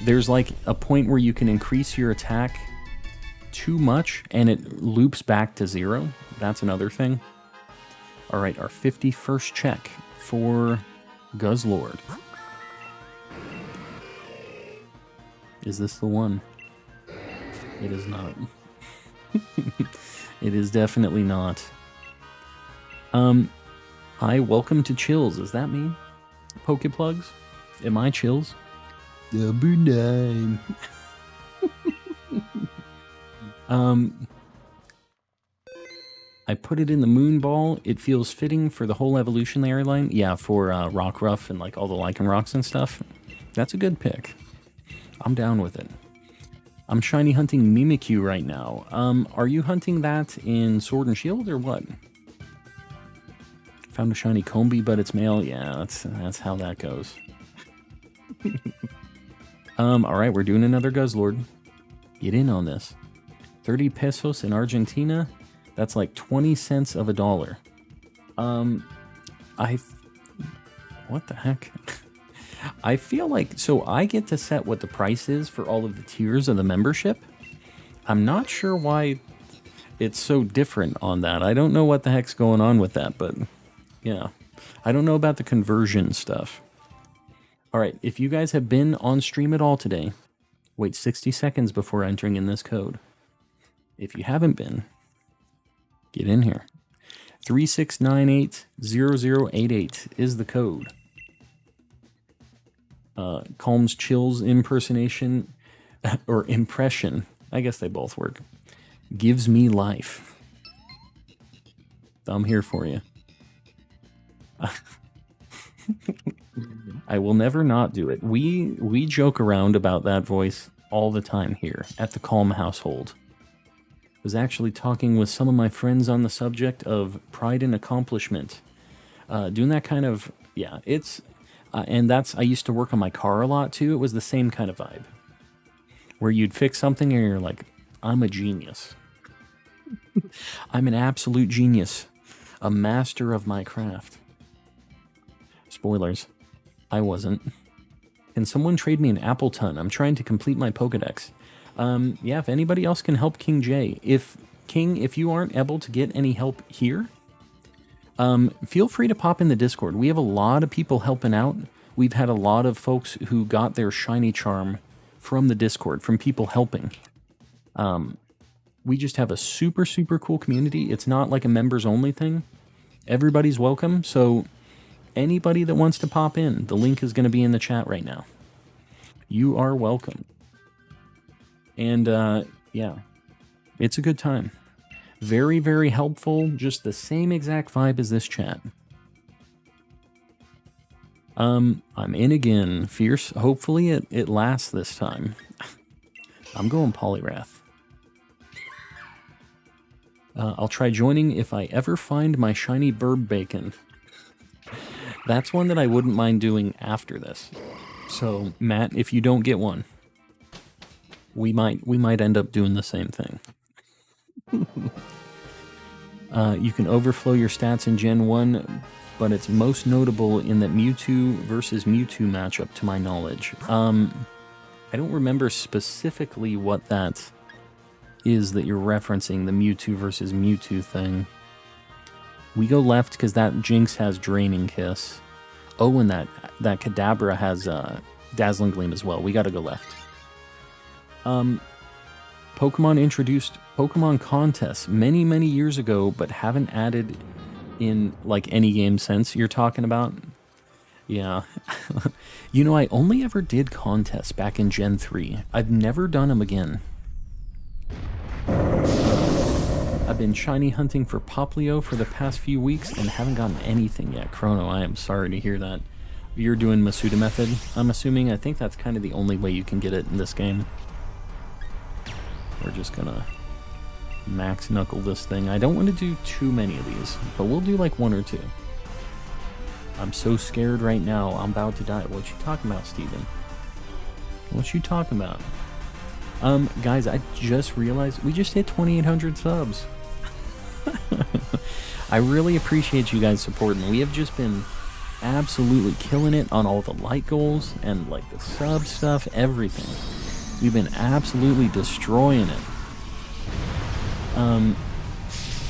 Speaker 1: There's like a point where you can increase your attack too much and it loops back to 0. That's another thing. All right, our 51st check for Guzzlord. Is this the one? It is not. It is definitely not. Hi, welcome to Chills. Is that me? Pokeplugs? Am I Chills? Number 9. I put it in the moon ball. It feels fitting for the whole evolutionary line. Yeah, for Rockruff and like all the Lycanrocs and stuff. That's a good pick. I'm down with it. I'm shiny hunting Mimikyu right now. Are you hunting that in Sword and Shield or what? Found a shiny Combi, but it's male. Yeah, that's how that goes. All right, we're doing another Guzzlord. Get in on this. 30 pesos in Argentina. That's like 20 cents of a dollar. What the heck? I feel like, so I get to set what the price is for all of the tiers of the membership. I'm not sure why it's so different on that. I don't know what the heck's going on with that, but yeah. I don't know about the conversion stuff. All right, if you guys have been on stream at all today, wait 60 seconds before entering in this code. If you haven't been, get in here. 36980088 is the code. Calm's Chills impersonation, or impression, I guess they both work, gives me life. I'm here for you. I will never not do it. We joke around about that voice all the time here at the Calm household. I was actually talking with some of my friends on the subject of pride and accomplishment. Doing that kind of, yeah, it's, and that's, I used to work on my car a lot too. It was the same kind of vibe. Where you'd fix something and you're like, I'm a genius. I'm an absolute genius. A master of my craft. Spoilers. I wasn't. Can someone trade me an Appleton? I'm trying to complete my Pokedex. Yeah, if anybody else can help King J. If you aren't able to get any help here, feel free to pop in the Discord. We have a lot of people helping out. We've had a lot of folks who got their shiny charm from the Discord, from people helping. We just have a super, super cool community. It's not like a members only thing. Everybody's welcome, so anybody that wants to pop in, the link is going to be in the chat right now. You are welcome. And, yeah, it's a good time. Very, very helpful. Just the same exact vibe as this chat. I'm in again. Fierce. Hopefully it lasts this time. I'm going Polyrath. I'll try joining if I ever find my shiny burb bacon. That's one that I wouldn't mind doing after this. So, Matt, if you don't get one, we might end up doing the same thing. You can overflow your stats in Gen 1, but it's most notable in that Mewtwo versus Mewtwo matchup, to my knowledge. I don't remember specifically what that is that you're referencing, the Mewtwo versus Mewtwo thing. We go left because that Jinx has Draining Kiss. Oh, and that Kadabra has Dazzling Gleam as well. We gotta go left. Pokemon introduced Pokemon contests many, many years ago, but haven't added in, like, any game since you're talking about. Yeah. You know, I only ever did contests back in Gen 3. I've never done them again. I've been shiny hunting for Poplio for the past few weeks and haven't gotten anything yet. Chrono, I am sorry to hear that. You're doing Masuda method, I'm assuming. I think that's kind of the only way you can get it in this game. We're just gonna max knuckle this thing. I don't want to do too many of these, but we'll do like one or two. I'm so scared right now. I'm about to die. What you talking about, Steven? What you talking about? Guys, I just realized we just hit 2,800 subs. I really appreciate you guys supporting. We have just been absolutely killing it on all the like goals and like the sub stuff, everything. We've been absolutely destroying it.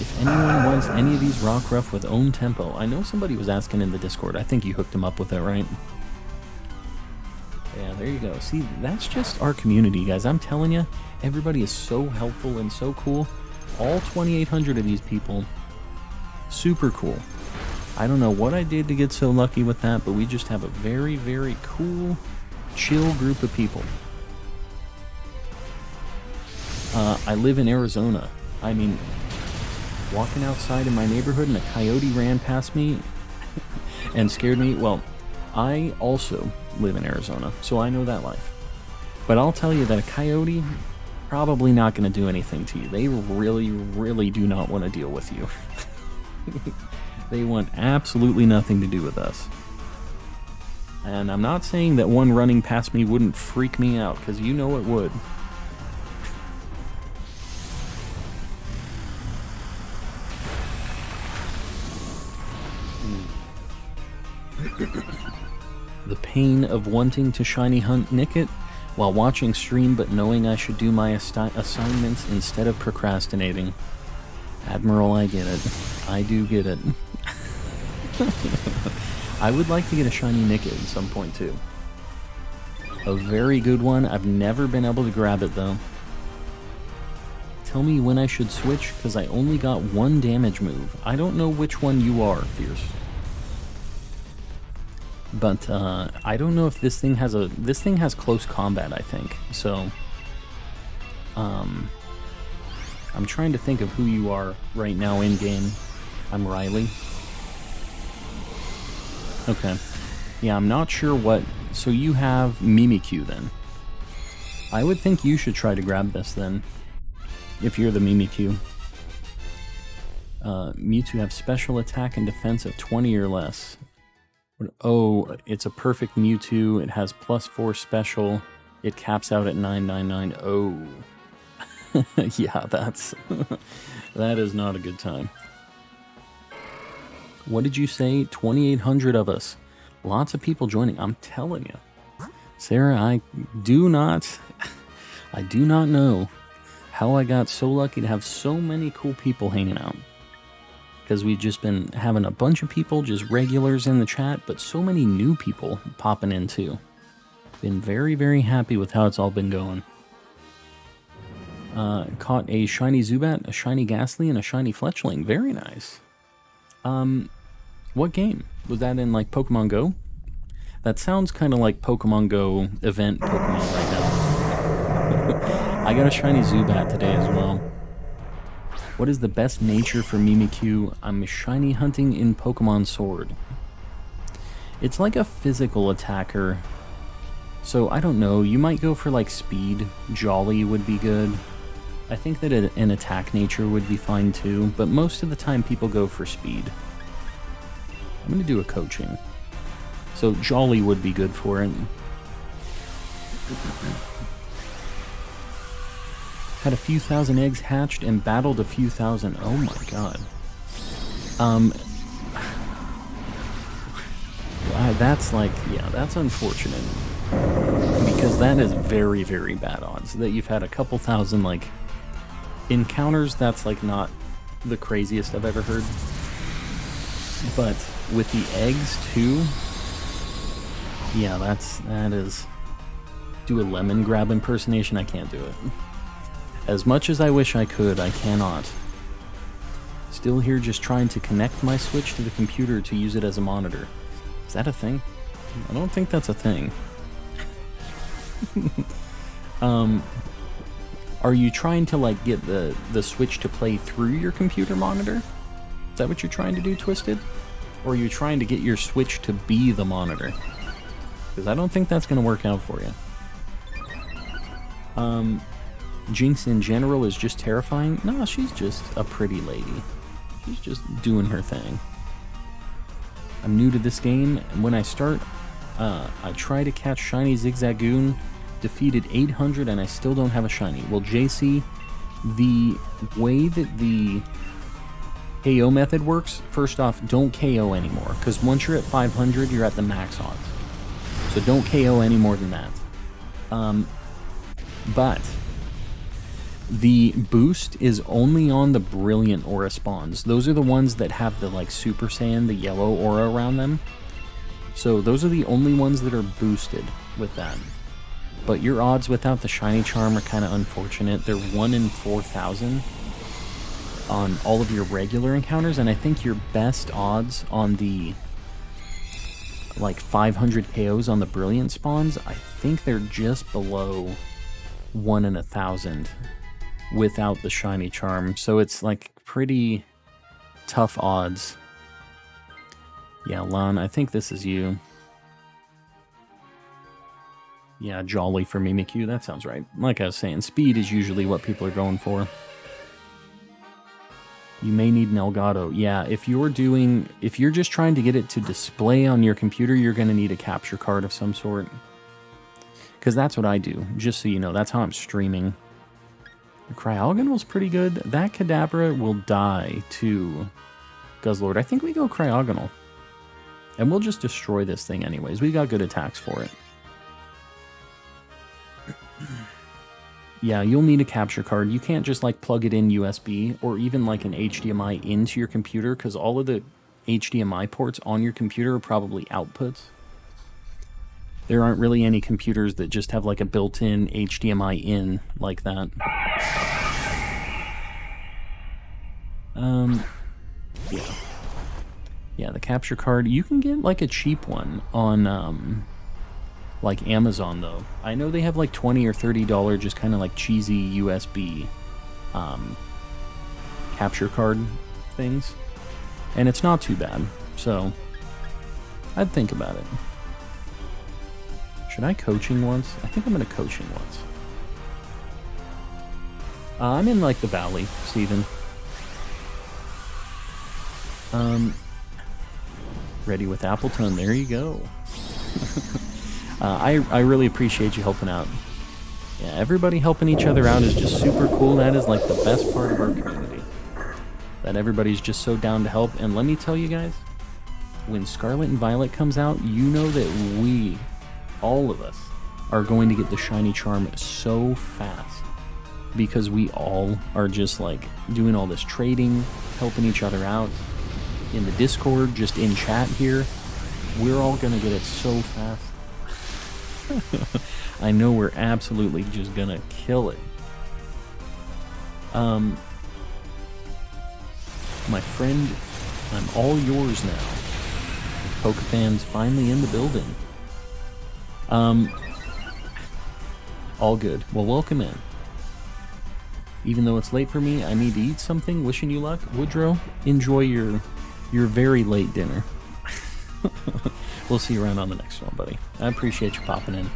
Speaker 1: If anyone wants any of these Rockruff with own tempo, I know somebody was asking in the Discord. I think you hooked him up with it, right? Yeah, there you go. See, that's just our community, guys. I'm telling you, everybody is so helpful and so cool. All 2,800 of these people, super cool. I don't know what I did to get so lucky with that, but we just have a very, very cool, chill group of people. I live in Arizona. I mean, walking outside in my neighborhood and a coyote ran past me and scared me. Well, I also live in Arizona, so I know that life. But I'll tell you that a coyote probably not going to do anything to you. They really, really do not want to deal with you. They want absolutely nothing to do with us. And I'm not saying that one running past me wouldn't freak me out, because you know it would. The pain of wanting to shiny hunt Nickit while watching stream but knowing I should do my assignments instead of procrastinating. Admiral, I get it. I do get it. I would like to get a shiny Nickit at some point too. A very good one. I've never been able to grab it though. Tell me when I should switch, because I only got one damage move. I don't know which one you are, Fierce. But I don't know if this thing has this thing has close combat, I think. So I'm trying to think of who you are right now in game. I'm Riley. Okay. Yeah, I'm not sure what. So you have Mimikyu then. I would think you should try to grab this then, if you're the Mimikyu. Mewtwo have special attack and defense of 20 or less. Oh, it's a perfect Mewtwo. It has +4 special. It caps out at 999. Oh. Yeah, that's... that is not a good time. What did you say? 2,800 of us. Lots of people joining. I'm telling you. Sarah, I do not know how I got so lucky to have so many cool people hanging out. Because we've just been having a bunch of people, just regulars in the chat, but so many new people popping in too. Been very, very happy with how it's all been going. Caught a shiny Zubat, a shiny Ghastly, and a shiny Fletchling. Very nice. What game? Was that in, like, Pokemon Go? That sounds kind of like Pokemon Go event Pokemon right now. I got a shiny Zubat today as well. What is the best nature for Mimikyu? I'm shiny hunting in Pokemon Sword. It's like a physical attacker. So I don't know, you might go for like speed. Jolly would be good. I think that an attack nature would be fine too, but most of the time people go for speed. I'm gonna do a coaching. So Jolly would be good for it. Had a few thousand eggs hatched and battled a few thousand. Oh my god. That's like, yeah, that's unfortunate. Because that is very, very bad odds. That you've had a couple thousand, like, encounters, that's, like, not the craziest I've ever heard. But with the eggs, too, yeah, that is... Do a lemon grab impersonation? I can't do it. As much as I wish I could, I cannot. Still here just trying to connect my Switch to the computer to use it as a monitor. Is that a thing? I don't think that's a thing. Are you trying to like get the Switch to play through your computer monitor? Is that what you're trying to do, Twisted? Or are you trying to get your Switch to be the monitor? Because I don't think that's going to work out for you. Jinx in general is just terrifying. No, she's just a pretty lady. She's just doing her thing. I'm new to this game, and when I start, I try to catch shiny Zigzagoon, defeated 800, and I still don't have a shiny. Well, JC, the way that the KO method works, first off, don't KO anymore, because once you're at 500, you're at the max odds. So don't KO any more than that. But the boost is only on the brilliant aura spawns. Those are the ones that have the like Super Saiyan, the yellow aura around them. So those are the only ones that are boosted with that. But your odds without the shiny charm are kind of unfortunate. They're 1 in 4,000 on all of your regular encounters, and I think your best odds on the like 500 KOs on the brilliant spawns, I think they're just below 1 in 1,000 without the shiny charm. So it's like pretty tough odds. Yeah, Lon, I think this is you. Yeah, Jolly for Mimikyu, that sounds right. Like I was saying, speed is usually what people are going for. You may need an Elgato. Yeah, if you're just trying to get it to display on your computer, you're going to need a capture card of some sort. Because that's what I do, just so you know. That's how I'm streaming. The Cryogonal's pretty good. That Kadabra will die to Guzzlord. I think we go Cryogonal. And we'll just destroy this thing anyways. We got good attacks for it. Yeah, you'll need a capture card. You can't just like plug it in USB or even like an HDMI into your computer, because all of the HDMI ports on your computer are probably outputs. There aren't really any computers that just have like a built-in HDMI in like that. Yeah. Yeah, the capture card, you can get like a cheap one on like Amazon though. I know they have like $20 or $30 just kind of like cheesy USB capture card things. And it's not too bad. So I'd think about it. Should I coaching once? I think I'm gonna coaching once. I'm in like the valley, Steven. Ready with Appleton, there you go. I really appreciate you helping out. Yeah, everybody helping each other out is just super cool. That is like the best part of our community. That everybody's just so down to help. And let me tell you guys, when Scarlet and Violet comes out, you know that we, all of us, are going to get the shiny charm so fast. Because we all are just like doing all this trading, helping each other out. In the Discord, just in chat here, we're all gonna get it so fast. I know we're absolutely just gonna kill it. My friend, I'm all yours now. PokeFans finally in the building. All good. Well, welcome in. Even though it's late for me, I need to eat something. Wishing you luck. Woodrow, enjoy your very late dinner. We'll see you around on the next one, buddy. I appreciate you popping in.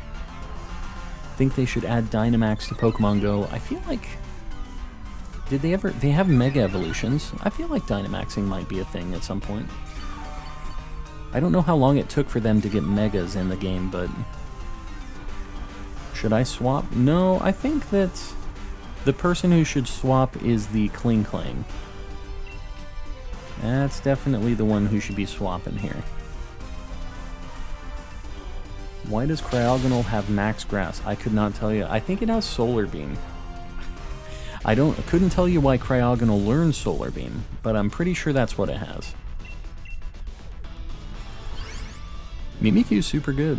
Speaker 1: Think they should add Dynamax to Pokemon Go. I feel like... Did they ever... They have Mega Evolutions. I feel like Dynamaxing might be a thing at some point. I don't know how long it took for them to get Megas in the game, but... Should I swap? No, I think that the person who should swap is the Kling Klang. That's definitely the one who should be swapping here. Why does Cryogonal have Max Grass? I could not tell you. I think it has Solar Beam. I couldn't tell you why Cryogonal learns Solar Beam, but I'm pretty sure that's what it has. Mimikyu's super good.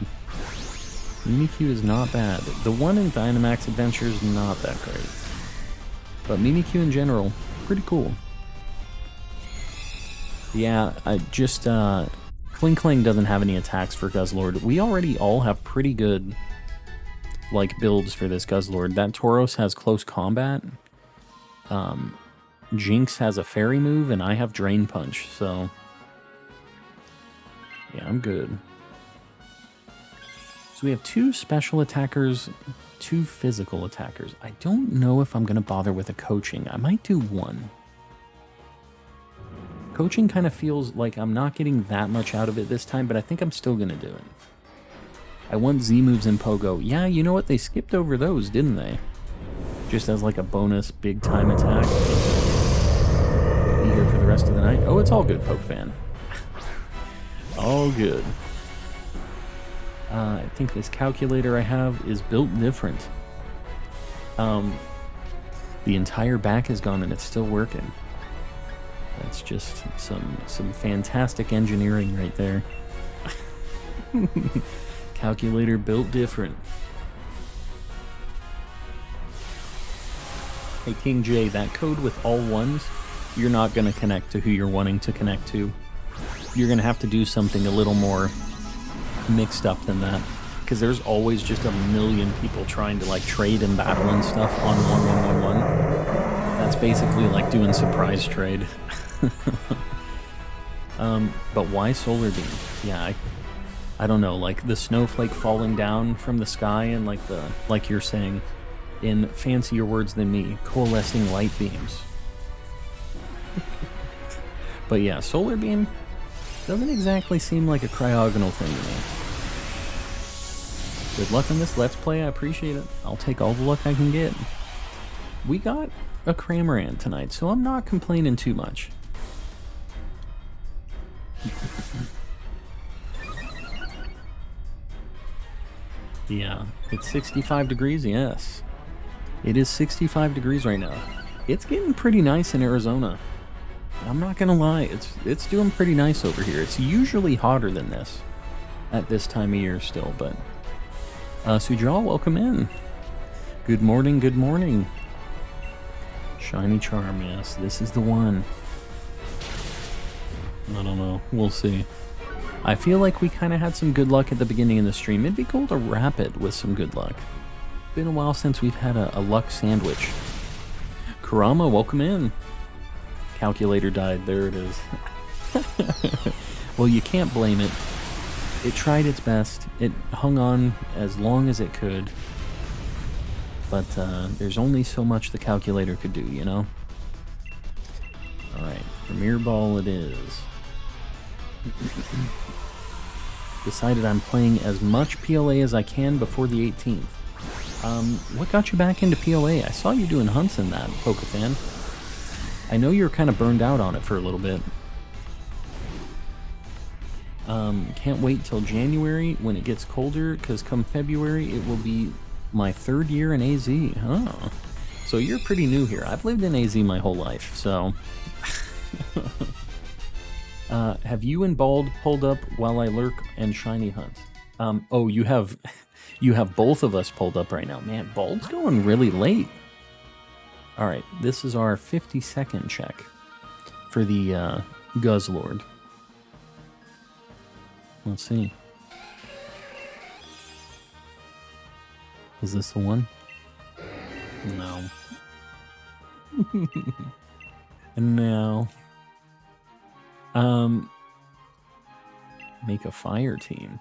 Speaker 1: Mimikyu is not bad. The one in Dynamax Adventures, not that great. But Mimikyu in general, pretty cool. Yeah, Kling Klang doesn't have any attacks for Guzzlord. We already all have pretty good, like, builds for this Guzzlord. That Tauros has Close Combat. Jinx has a Fairy move, and I have Drain Punch, so... Yeah, I'm good. So we have 2 special attackers, 2 physical attackers. I don't know if I'm going to bother with a coaching. I might do 1. Coaching kind of feels like I'm not getting that much out of it this time, but I think I'm still going to do it. I want Z moves in Pogo. Yeah, you know what? They skipped over those, didn't they? Just as like a bonus big time attack. Be here for the rest of the night. Oh, it's all good, Poke fan. All good. I think this calculator I have is built different. The entire back is gone and it's still working. That's just some fantastic engineering right there. Calculator built different. Hey King J, that code with all ones, you're not going to connect to who you're wanting to connect to. You're going to have to do something a little more mixed up than that. Because there's always just a million people trying to like trade and battle and stuff on 1111. That's basically like doing surprise trade. But why Solar Beam? Yeah, I don't know, like the snowflake falling down from the sky and like you're saying, in fancier words than me, coalescing light beams. But yeah, Solar Beam doesn't exactly seem like a cryogonal thing to me. Good luck on this Let's Play, I appreciate it. I'll take all the luck I can get. We got a Cramorant tonight, so I'm not complaining too much. Yeah, it's 65 degrees, yes. It is 65 degrees right now. It's getting pretty nice in Arizona. I'm not gonna lie, it's doing pretty nice over here. It's usually hotter than this at this time of year still, but... Sujal, welcome in. Good morning, good morning. Shiny Charm, yes, this is the one. I don't know, we'll see. I feel like we kind of had some good luck at the beginning of the stream. It'd be cool to wrap it with some good luck. Been a while since we've had a luck sandwich. Kurama, welcome in. Calculator died, there it is. Well, you can't blame it. It tried its best. It hung on as long as it could. But there's only so much the calculator could do, you know? Alright, Premier Ball it is. Decided I'm playing as much PLA as I can before the 18th. What got you back into PLA? I saw you doing hunts in that, Pokefan. I know you were kind of burned out on it for a little bit. Can't wait till January when it gets colder, because come February it will be my 3rd year in AZ. Oh. So you're pretty new here. I've lived in AZ my whole life, so... have you and Bald pulled up while I lurk and shiny hunt? Oh, you have both of us pulled up right now. Man, Bald's going really late. Alright, this is our 50-second check for the Guzzlord. Let's see. Is this the one? No. And now, make a fire team.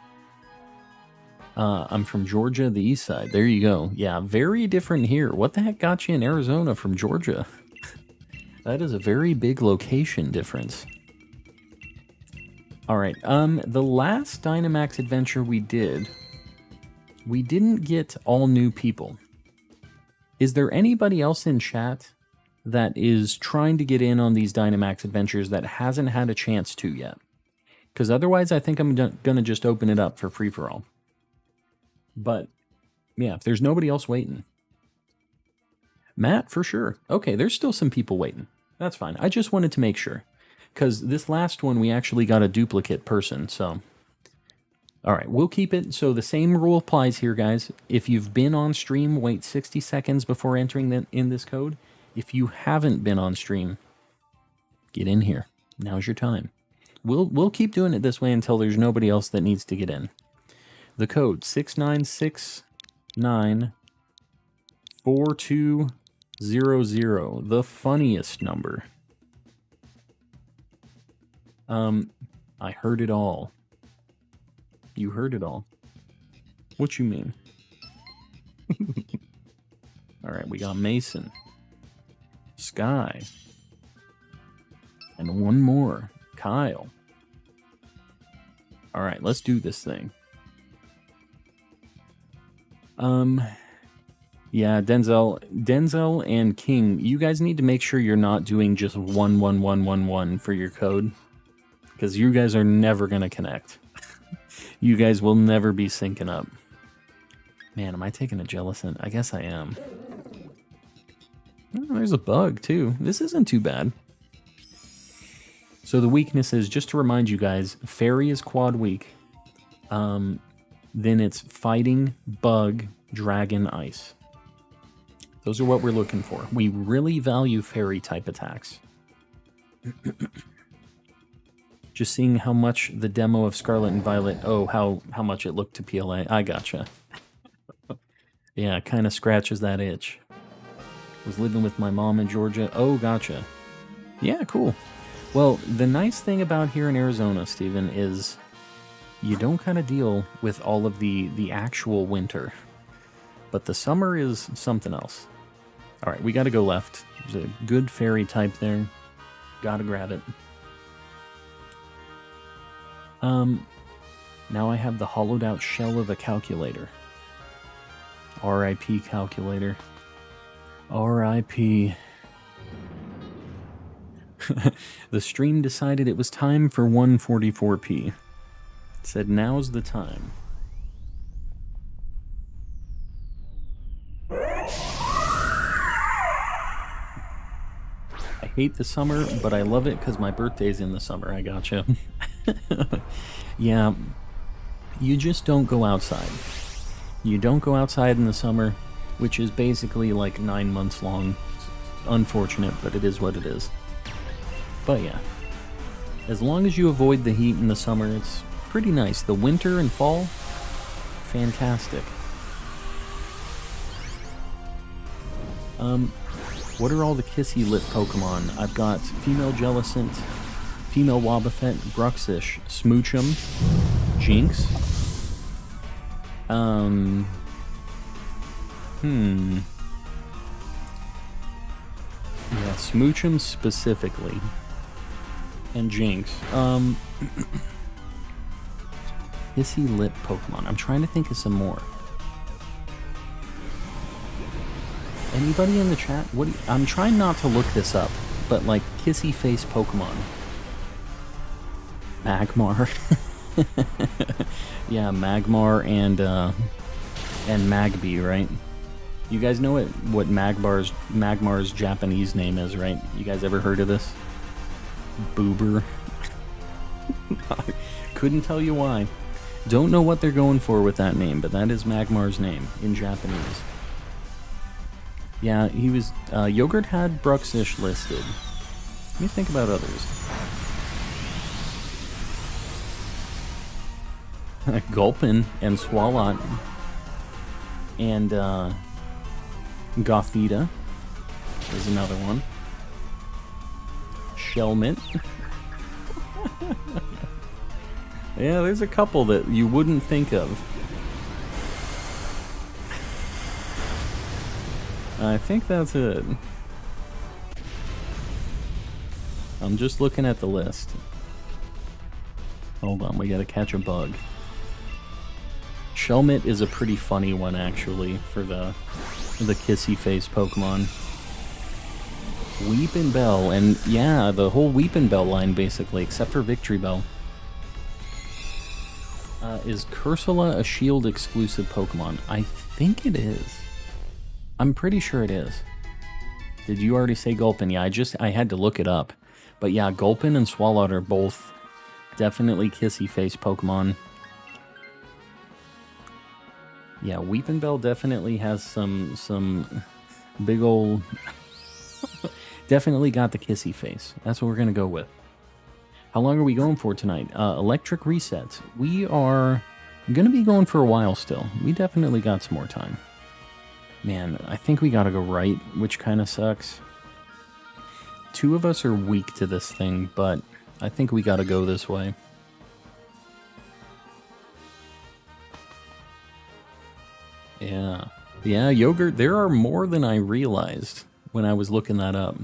Speaker 1: I'm from Georgia, the east side. There you go. Yeah, very different here. What the heck got you in Arizona from Georgia? That is a very big location difference. All right. The last Dynamax adventure we didn't get all new people. Is there anybody else in chat that is trying to get in on these Dynamax adventures that hasn't had a chance to yet? Because otherwise, I think I'm going to just open it up for free-for-all. But, yeah, if there's nobody else waiting. Matt, for sure. Okay, there's still some people waiting. That's fine. I just wanted to make sure. Because this last one, we actually got a duplicate person, so... All right, we'll keep it. So the same rule applies here, guys. If you've been on stream, wait 60 seconds before entering in this code. If you haven't been on stream, get in here. Now's your time. We'll keep doing it this way until there's nobody else that needs to get in. The code 69694200. The funniest number. I heard it all. You heard it all. What you mean? Alright, we got Mason. Sky. And one more. Kyle. Alright, let's do this thing. Yeah, Denzel and King, you guys need to make sure you're not doing just 11111 for your code. Because you guys are never going to connect. You guys will never be syncing up. Man, am I taking a Jellicent? I guess I am. Oh, there's a bug, too. This isn't too bad. So the weakness is, just to remind you guys, Fairy is quad weak. Then it's Fighting, Bug, Dragon, Ice. Those are what we're looking for. We really value Fairy type attacks. Just seeing how much the demo of Scarlet and Violet, oh, how much it looked to PLA. I gotcha. Yeah, it kind of scratches that itch. Was living with my mom in Georgia. Oh, gotcha. Yeah, cool. Well, the nice thing about here in Arizona, Steven, is you don't kind of deal with all of the actual winter. But the summer is something else. All right, we got to go left. There's a good fairy type there. Got to grab it. Now I have the hollowed out shell of a calculator. R.I.P. calculator. R.I.P. The stream decided it was time for 144p. It said now's the time. I hate the summer, but I love it because my birthday's in the summer. I gotcha. Yeah, you just don't go outside. You don't go outside in the summer, which is basically like 9 months long. It's unfortunate, but it is what it is. But yeah, as long as you avoid the heat in the summer, it's pretty nice. The winter and fall, fantastic. What are all the kissy lip Pokemon? I've got female Jellicent, female Wobbuffet, Bruxish, Smoochum, Jinx. Yeah, Smoochum specifically. And Jinx. Kissy lip Pokemon. I'm trying to think of some more. Anybody in the chat? I'm trying not to look this up, but like kissy face Pokemon. Magmar. Yeah, Magmar and Magby, right? You guys know what Magmar's Japanese name is, right? You guys ever heard of this? Boober. Couldn't tell you why. Don't know what they're going for with that name, but that is Magmar's name in Japanese. Yeah, he was... Yogurt had Bruxish listed. Let me think about others. Gulpin and Swalot. And, Gothita. There's another one. Shelmet. Yeah, there's a couple that you wouldn't think of. I think that's it. I'm just looking at the list. Hold on, we gotta catch a bug. Shelmet is a pretty funny one, actually, for the kissy face Pokemon. Weepin' Bell, and yeah, the whole Weepin' Bell line, basically, except for Victory Bell. Is Cursula a Shield exclusive Pokemon? I think it is. I'm pretty sure it is. Did you already say Gulpin? Yeah, I had to look it up. But yeah, Gulpin and Swalot are both definitely kissy face Pokemon. Yeah, Weepin' Bell definitely has some big old... definitely got the kissy face. That's what we're gonna go with. How long are we going for tonight? Electric resets. We are gonna be going for a while still. We definitely got some more time. Man, I think we gotta go right, which kind of sucks. Two of us are weak to this thing, but I think we gotta go this way. Yeah. Yeah, Yogurt, there are more than I realized when I was looking that up.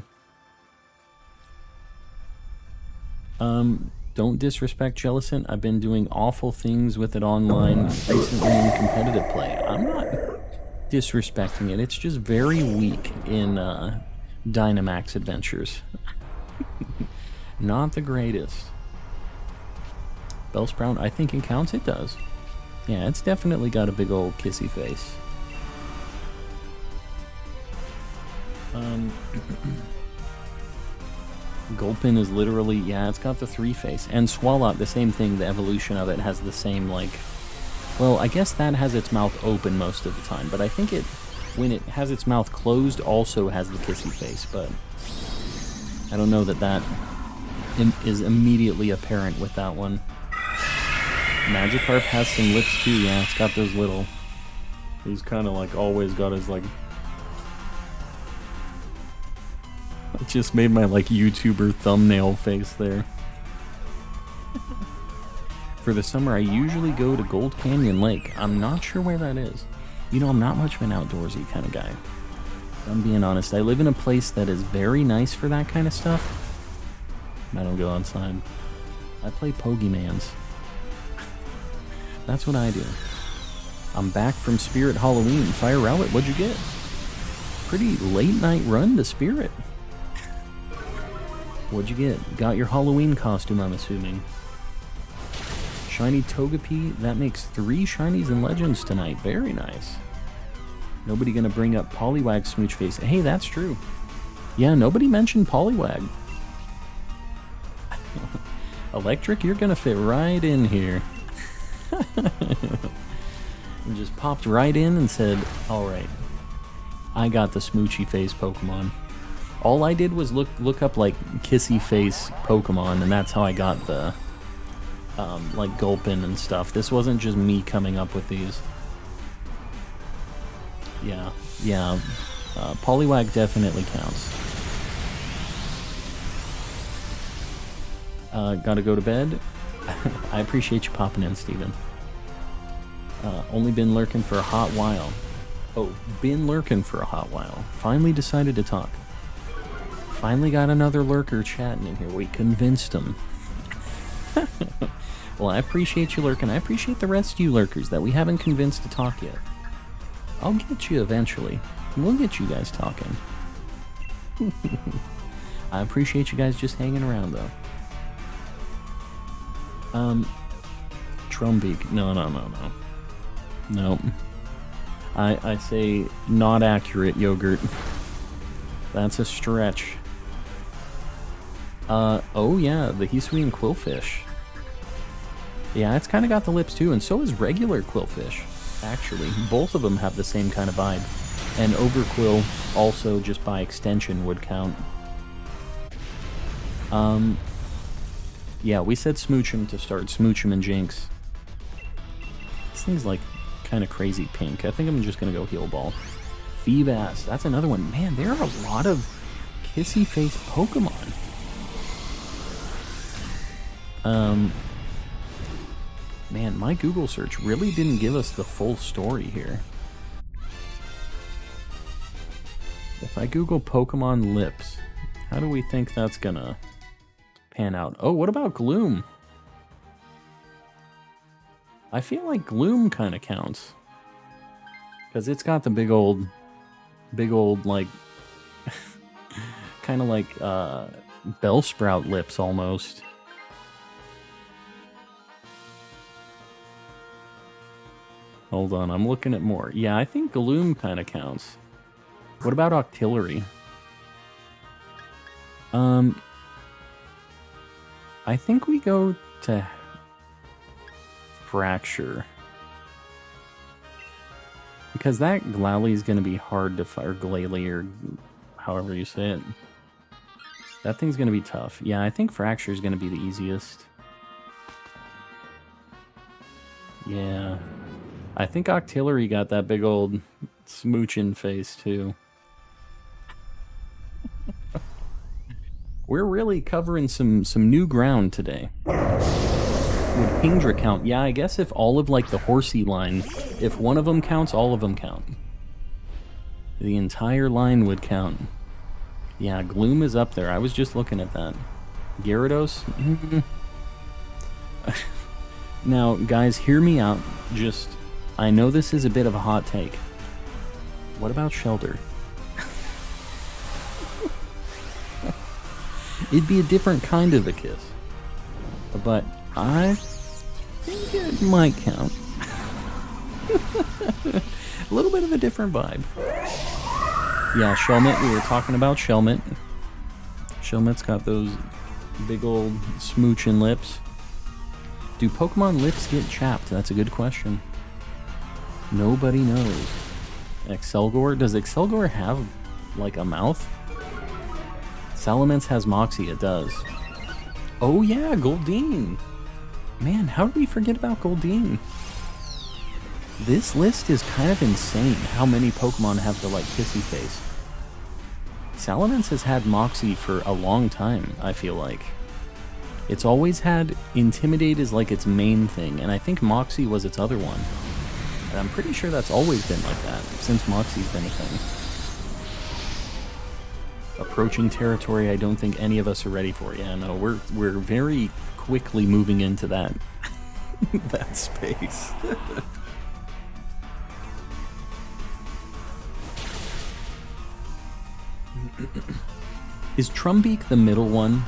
Speaker 1: Don't disrespect Jellicent. I've been doing awful things with it online recently in competitive play. I'm not disrespecting it. It's just very weak in Dynamax Adventures. Not the greatest. Bellsprout, I think it counts. It does. Yeah, it's definitely got a big old kissy face. Gulpin is literally, yeah, it's got the 3-face. And Swalot, the same thing, the evolution of it has the same, like... Well, I guess that has its mouth open most of the time, but I think it, when it has its mouth closed, also has the kissy face, but... I don't know that that is immediately apparent with that one. Magikarp has some lips too, yeah, it's got those little... He's kind of like always got his like... I just made my like YouTuber thumbnail face there. For the summer, I usually go to Gold Canyon Lake. I'm not sure where that is. You know, I'm not much of an outdoorsy kind of guy. I'm being honest. I live in a place that is very nice for that kind of stuff. I don't go outside. I play Pokemans. That's what I do. I'm back from Spirit Halloween. Fire Rowlet, what'd you get? Pretty late night run to Spirit. What'd you get? Got your Halloween costume, I'm assuming. Shiny Togepi, that makes 3 shinies and legends tonight. Very nice. Nobody gonna bring up Poliwag Smooch Face. Hey, that's true. Yeah, nobody mentioned Poliwag. Electric, you're gonna fit right in here. And just popped right in and said, alright, I got the Smoochy Face Pokemon. All I did was look up like kissy face Pokemon, and that's how I got the like Gulpin and stuff. This wasn't just me coming up with these. Yeah, Poliwag definitely counts. Gotta go to bed. I appreciate you popping in, Steven. Only been lurking for a hot while. Oh, been lurking for a hot while. Finally decided to talk. Finally got another lurker chatting in here. We convinced him. Well, I appreciate you lurking. I appreciate the rest of you lurkers that we haven't convinced to talk yet. I'll get you eventually. We'll get you guys talking. I appreciate you guys just hanging around, though. Drumbeak. No. Nope. I say not accurate, Yogurt. That's a stretch. Oh yeah, the Hisuian Quillfish. Yeah, it's kind of got the lips too, and so is regular Quillfish, actually. Both of them have the same kind of vibe. And Overquill also, just by extension, would count. Yeah, we said Smoochum to start. Smoochum and Jinx. This thing's like kind of crazy pink. I think I'm just gonna go Heal Ball. Feebas, that's another one. Man, there are a lot of kissy face Pokemon. Man, my Google search really didn't give us the full story here. If I Google Pokemon lips, how do we think that's gonna pan out? Oh, what about Gloom? I feel like Gloom kind of counts. Because it's got the big old, like, kind of like Bellsprout lips almost. Hold on, I'm looking at more. Yeah, I think Gloom kind of counts. What about Octillery? I think we go to Fracture. Because that Glalie is going to be hard to fight, or Glalie, or however you say it. That thing's going to be tough. Yeah, I think Fracture is going to be the easiest. Yeah. I think Octillery got that big old smoochin' face, too. We're really covering some new ground today. Would Kingdra count? Yeah, I guess if all of, like, the horsey line, if one of them counts, all of them count. The entire line would count. Yeah, Gloom is up there. I was just looking at that. Gyarados? Now, guys, hear me out. Just, I know this is a bit of a hot take. What about Shelter? It'd be a different kind of a kiss. But I think it might count. A little bit of a different vibe. Yeah, Shelmet, we were talking about Shelmet. Shelmet's got those big old smoochin' lips. Do Pokemon lips get chapped? That's a good question. Nobody knows. Excelgor? Does Excelgor have, like, a mouth? Salamence has Moxie, it does. Oh yeah, Goldeen! Man, how did we forget about Goldeen? This list is kind of insane, how many Pokemon have the, like, kissy face. Salamence has had Moxie for a long time, I feel like. It's always had Intimidate as, like, its main thing, and I think Moxie was its other one. And I'm pretty sure that's always been like that, since Moxie's been a thing. Approaching territory I don't think any of us are ready for. Yeah, no, we're very quickly moving into that that space. Is Trumbeak the middle one?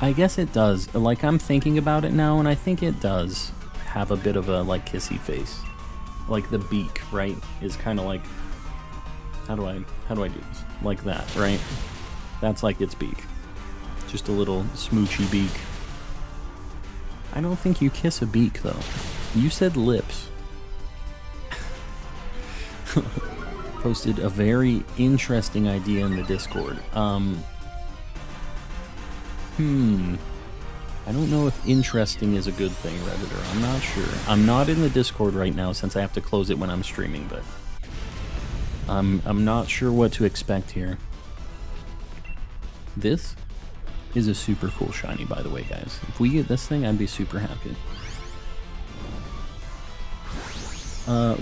Speaker 1: I guess it does. Like, I'm thinking about it now, and I think it does have a bit of a, like, kissy face. Like, the beak, right, is kind of like... How do I do this? Like that, right? That's like its beak. Just a little smoochy beak. I don't think you kiss a beak, though. You said lips. Posted a very interesting idea in the Discord. I don't know if interesting is a good thing, Redditor. I'm not sure. I'm not in the Discord right now since I have to close it when I'm streaming, but I'm not sure what to expect here. This is a super cool shiny, by the way, guys. If we get this thing, I'd be super happy.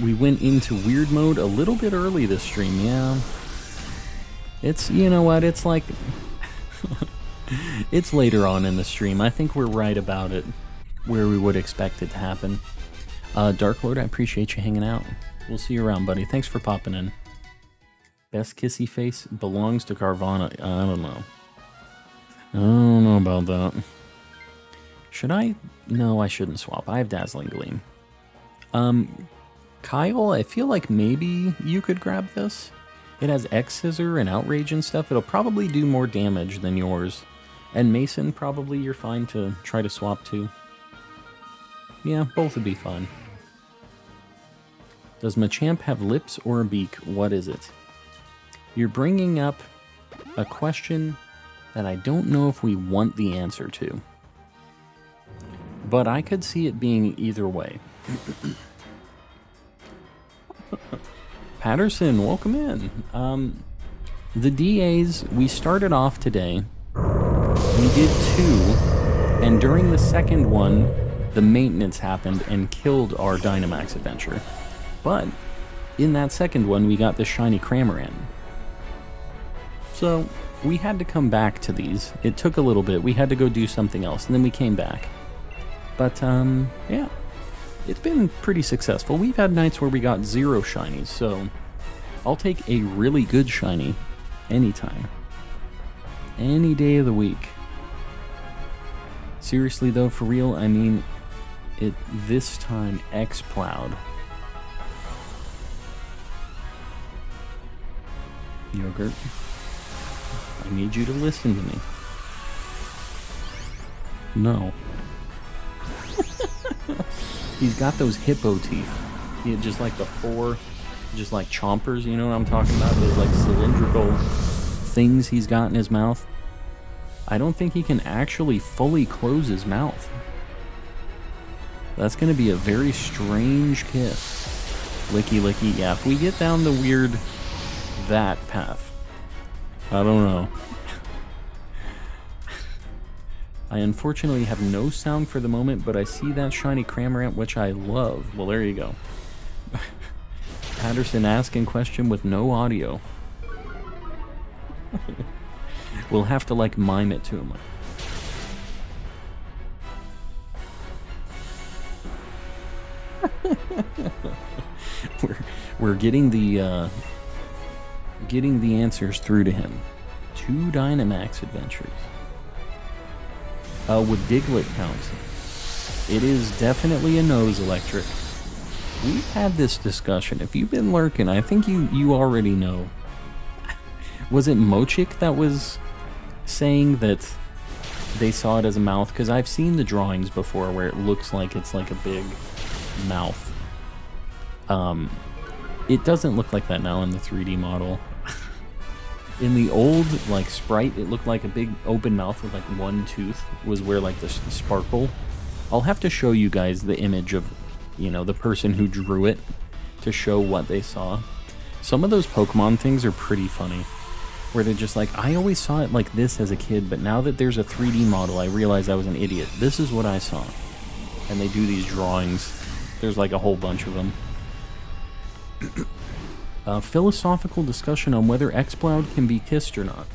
Speaker 1: We went into weird mode a little bit early this stream, yeah. It's, you know what, it's like... it's later on in the stream. I think we're right about it, where we would expect it to happen. Dark Lord, I appreciate you hanging out. We'll see you around, buddy. Thanks for popping in. Best kissy face belongs to Carvana. I don't know. I don't know about that. Should I? No, I shouldn't swap. I have Dazzling Gleam. Kyle, I feel like maybe you could grab this. It has X-Scissor and Outrage and stuff. It'll probably do more damage than yours. And Mason, probably you're fine to try to swap to. Yeah, both would be fine. Does Machamp have lips or a beak? What is it? You're bringing up a question that I don't know if we want the answer to. But I could see it being either way. Patterson, welcome in. The DAs, we started off today. We did 2, and during the second one, the maintenance happened and killed our Dynamax adventure. But in that second one, we got the shiny Cramorant. So we had to come back to these. It took a little bit. We had to go do something else, and then we came back. But, yeah. It's been pretty successful. We've had nights where we got 0 shinies, so I'll take a really good shiny anytime. Any day of the week. Seriously though, for real, I mean, this time, X-Plowed. Yogurt, I need you to listen to me. No. He's got those hippo teeth. He had just like the 4, just like chompers, you know what I'm talking about? Those like cylindrical things he's got in his mouth. I don't think he can actually fully close his mouth. That's gonna be a very strange kiss. Licky licky, yeah, if we get down the weird that path, I don't know. I unfortunately have no sound for the moment, but I see that shiny Cramorant, which I love. Well, there you go. Patterson asking question with no audio. We'll have to, like, mime it to him. We're getting the answers through to him. 2 Dynamax Adventures. Would Diglett count? It is definitely a nose electric. We've had this discussion. If you've been lurking, I think you already know. Was it Mochik that was saying that they saw it as a mouth? Because I've seen the drawings before where it looks like it's like a big mouth. It doesn't look like that now in the 3D model. In the old, like, sprite, it looked like a big open mouth with, like, 1 tooth was where, like, the sparkle. I'll have to show you guys the image of, you know, the person who drew it to show what they saw. Some of those Pokemon things are pretty funny, where they're just like, I always saw it like this as a kid, but now that there's a 3D model, I realize I was an idiot. This is what I saw. And they do these drawings. There's, like, a whole bunch of them. Philosophical discussion on whether X-Plowed can be kissed or not.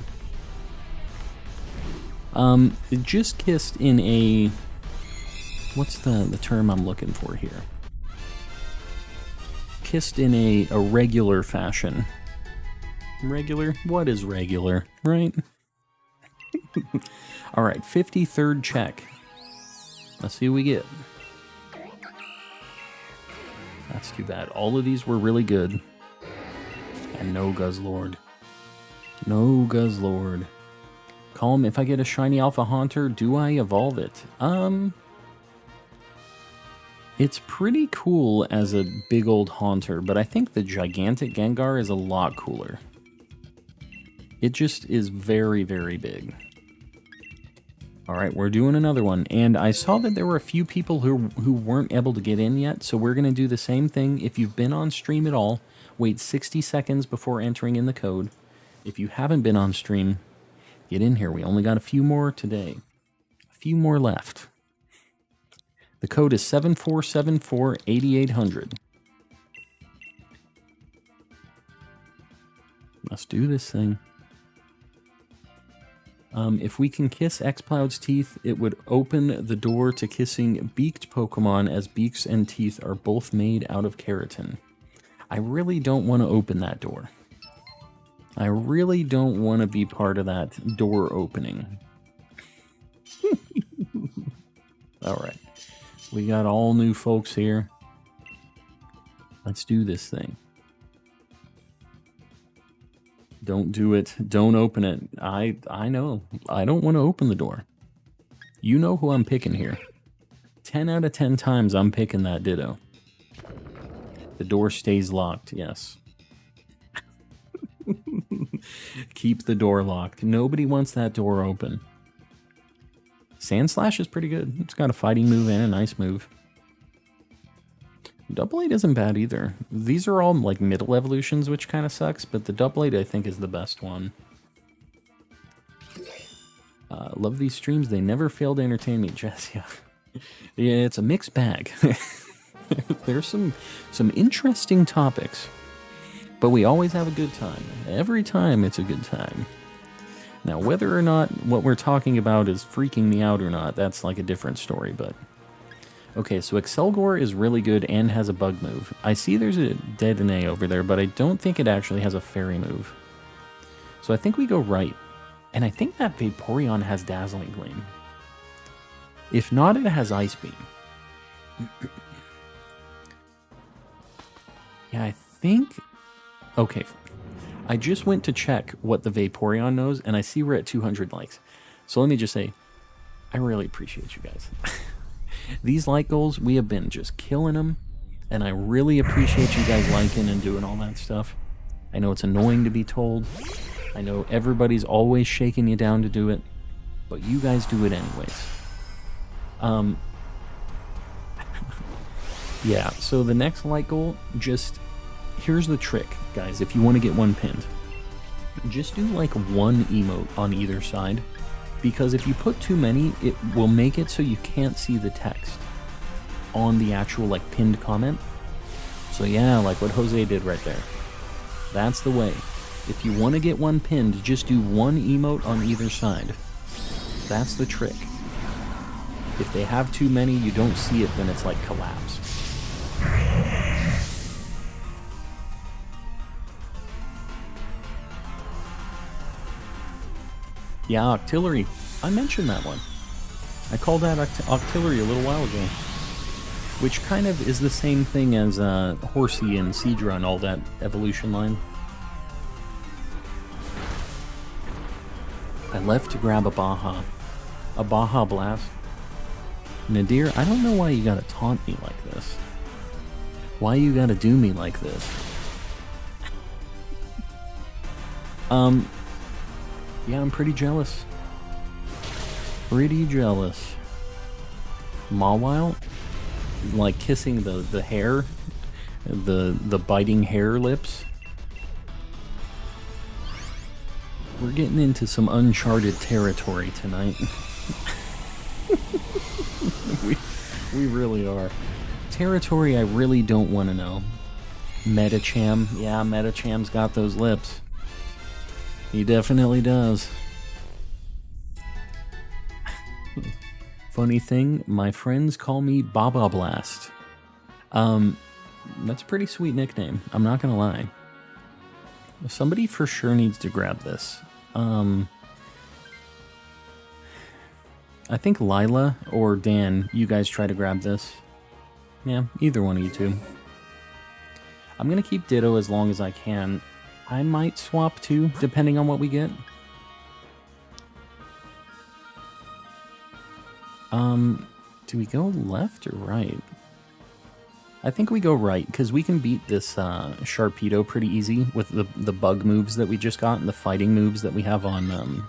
Speaker 1: Just kissed in a... What's the term I'm looking for here? Kissed in a regular fashion. Regular? What is regular, right? Alright, 53rd check. Let's see what we get. That's too bad. All of these were really good. And no Guzzlord. No Guzzlord. Calm, if I get a shiny Alpha Haunter, do I evolve it? It's pretty cool as a big old Haunter, but I think the gigantic Gengar is a lot cooler. It just is very, very big. Alright, we're doing another one, and I saw that there were a few people who weren't able to get in yet, so we're going to do the same thing. If you've been on stream at all, wait 60 seconds before entering in the code. If you haven't been on stream, get in here. We only got a few more today. A few more left. The code is 7474-8800. Let's do this thing. If we can kiss X-Plowed's teeth, it would open the door to kissing beaked Pokemon, as beaks and teeth are both made out of keratin. I really don't want to open that door. I really don't want to be part of that door opening. Alright. We got all new folks here. Let's do this thing. Don't do it. Don't open it. I know. I don't want to open the door. You know who I'm picking here. 10 out of 10 times I'm picking that Ditto. The door stays locked, yes. Keep the door locked. Nobody wants that door open. Sandslash is pretty good. It's got a fighting move and a nice move. Double-8 isn't bad either. These are all like middle evolutions, which kind of sucks, but the double-8 I think is the best one. Love these streams. They never fail to entertain me, Jess. Yeah, yeah, it's a mixed bag. There's some interesting topics, but we always have a good time. Every time it's a good time. Now, whether or not what we're talking about is freaking me out or not, that's like a different story, but... Okay, so Excelgor is really good and has a bug move. I see there's a Dedenne over there, but I don't think it actually has a fairy move. So I think we go right. And I think that Vaporeon has Dazzling Gleam. If not, it has Ice Beam. Yeah, I think... Okay, I just went to check what the Vaporeon knows, and I see we're at 200 likes. So let me just say, I really appreciate you guys. These like goals, we have been just killing them, and I really appreciate you guys liking and doing all that stuff. I know it's annoying to be told. I know everybody's always shaking you down to do it, but you guys do it anyways. Yeah, so the next like goal, just... Here's the trick, guys, if you want to get one pinned. Just do like one emote on either side, because if you put too many, it will make it so you can't see the text on the actual like pinned comment. So yeah, like what Jose did right there. That's the way. If you want to get one pinned, just do one emote on either side. That's the trick. If they have too many, you don't see it, then it's like collapsed. Yeah, Octillery. I mentioned that one. I called that Octillery a little while ago. Which kind of is the same thing as Horsey and Seadra and all that evolution line. I left to grab a Baja. A Baja Blast. Nadir, I don't know why you gotta taunt me like this. Why you gotta do me like this? Yeah, I'm pretty jealous. Pretty jealous. Mawile? Like kissing the hair? The biting hair lips? We're getting into some uncharted territory tonight. we really are. Territory I really don't want to know. Metacham. Yeah, Metacham's got those lips. He definitely does. Funny thing, my friends call me Baba Blast. That's a pretty sweet nickname, I'm not gonna lie. Somebody for sure needs to grab this. I think Lila or Dan, you guys try to grab this. Yeah, either one of you two. I'm gonna keep Ditto as long as I can. I might swap too, depending on what we get. Do we go left or right? I think we go right, because we can beat this Sharpedo pretty easy with the bug moves that we just got and the fighting moves that we have on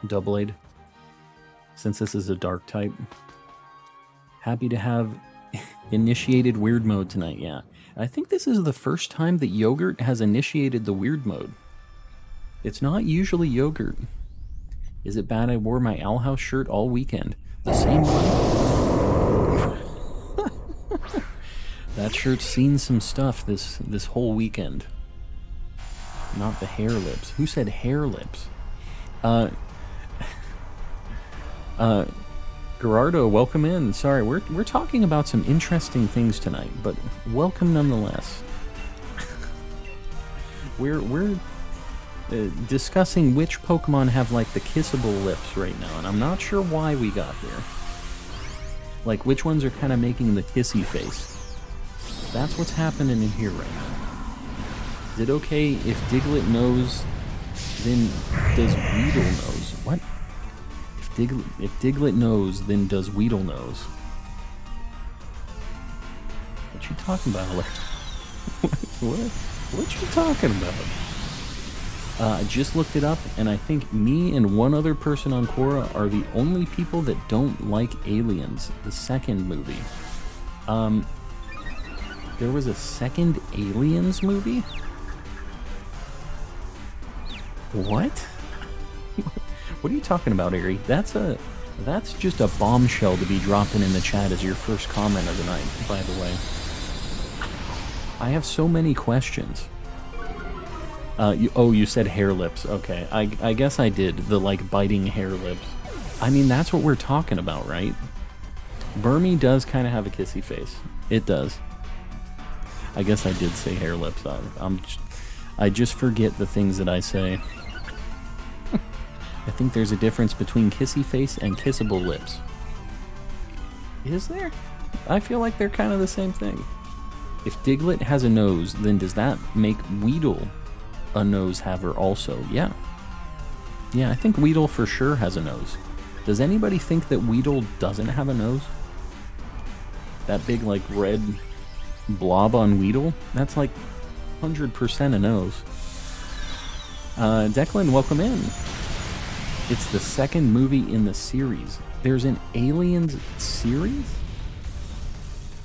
Speaker 1: Double-Aid. Since this is a dark type. Happy to have initiated weird mode tonight, yeah. I think this is the first time that Yogurt has initiated the weird mode. It's not usually Yogurt. Is it bad I wore my Owl House shirt all weekend? The same one? That shirt's seen some stuff this whole weekend. Not the hair lips. Who said hair lips? Gerardo, welcome in. Sorry, we're talking about some interesting things tonight, but welcome nonetheless. We're discussing which Pokemon have like the kissable lips right now, and I'm not sure why we got here. Like which ones are kind of making the kissy face. That's what's happening in here right now. Is it okay if Diglett knows, then does Weedle knows? What? If Diglett knows, then does Weedle knows? What you talking about? What you talking about? I just looked it up, and I think me and one other person on Quora are the only people that don't like Aliens, the second movie. There was a second Aliens movie? What? What are you talking about, Ari? That's just a bombshell to be dropping in the chat as your first comment of the night, by the way. I have so many questions. You said hair lips. Okay, I guess I did. The, like, biting hair lips. I mean, that's what we're talking about, right? Burmy does kind of have a kissy face. It does. I guess I did say hair lips. I just forget the things that I say. I think there's a difference between kissy face and kissable lips. Is there? I feel like they're kind of the same thing. If Diglett has a nose, then does that make Weedle a nose haver also? Yeah. Yeah, I think Weedle for sure has a nose. Does anybody think that Weedle doesn't have a nose? That big, like, red blob on Weedle? That's like 100% a nose. Declan, welcome in. It's the second movie in the series. There's an Aliens series?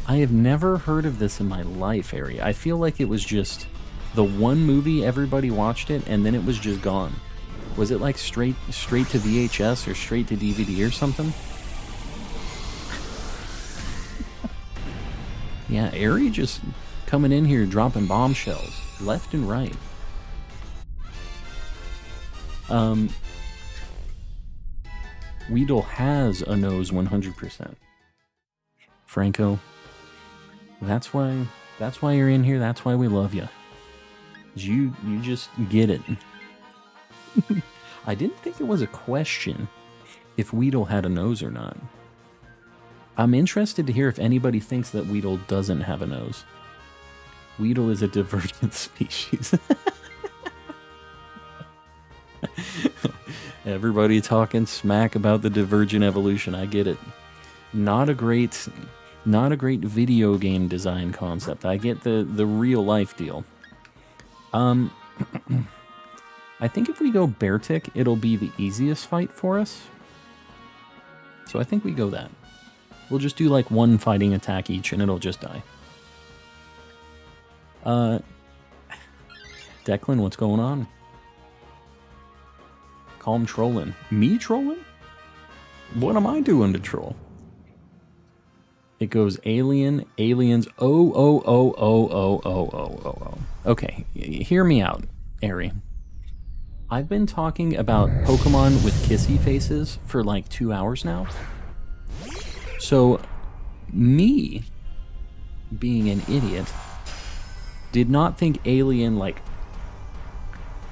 Speaker 1: I have never heard of this in my life, Ari. I feel like it was just the one movie, everybody watched it, and then it was just gone. Was it like straight to VHS or straight to DVD or something? Yeah, Ari just coming in here dropping bombshells left and right. Weedle has a nose 100%. Franco, that's why you're in here. That's why we love you. You just get it. I didn't think it was a question if Weedle had a nose or not. I'm interested to hear if anybody thinks that Weedle doesn't have a nose. Weedle is a divergent species. Everybody talking smack about the divergent evolution. I get it. Not a great video game design concept. I get the real life deal. I think if we go Beartic, it'll be the easiest fight for us. So I think we go that. We'll just do like one fighting attack each and it'll just die. Declan, what's going on? Calm trolling. Me trolling? What am I doing to troll? It goes alien, aliens, oh. Okay, hear me out, Ari. I've been talking about Pokemon with kissy faces for like 2 hours now. So, me, being an idiot, did not think alien like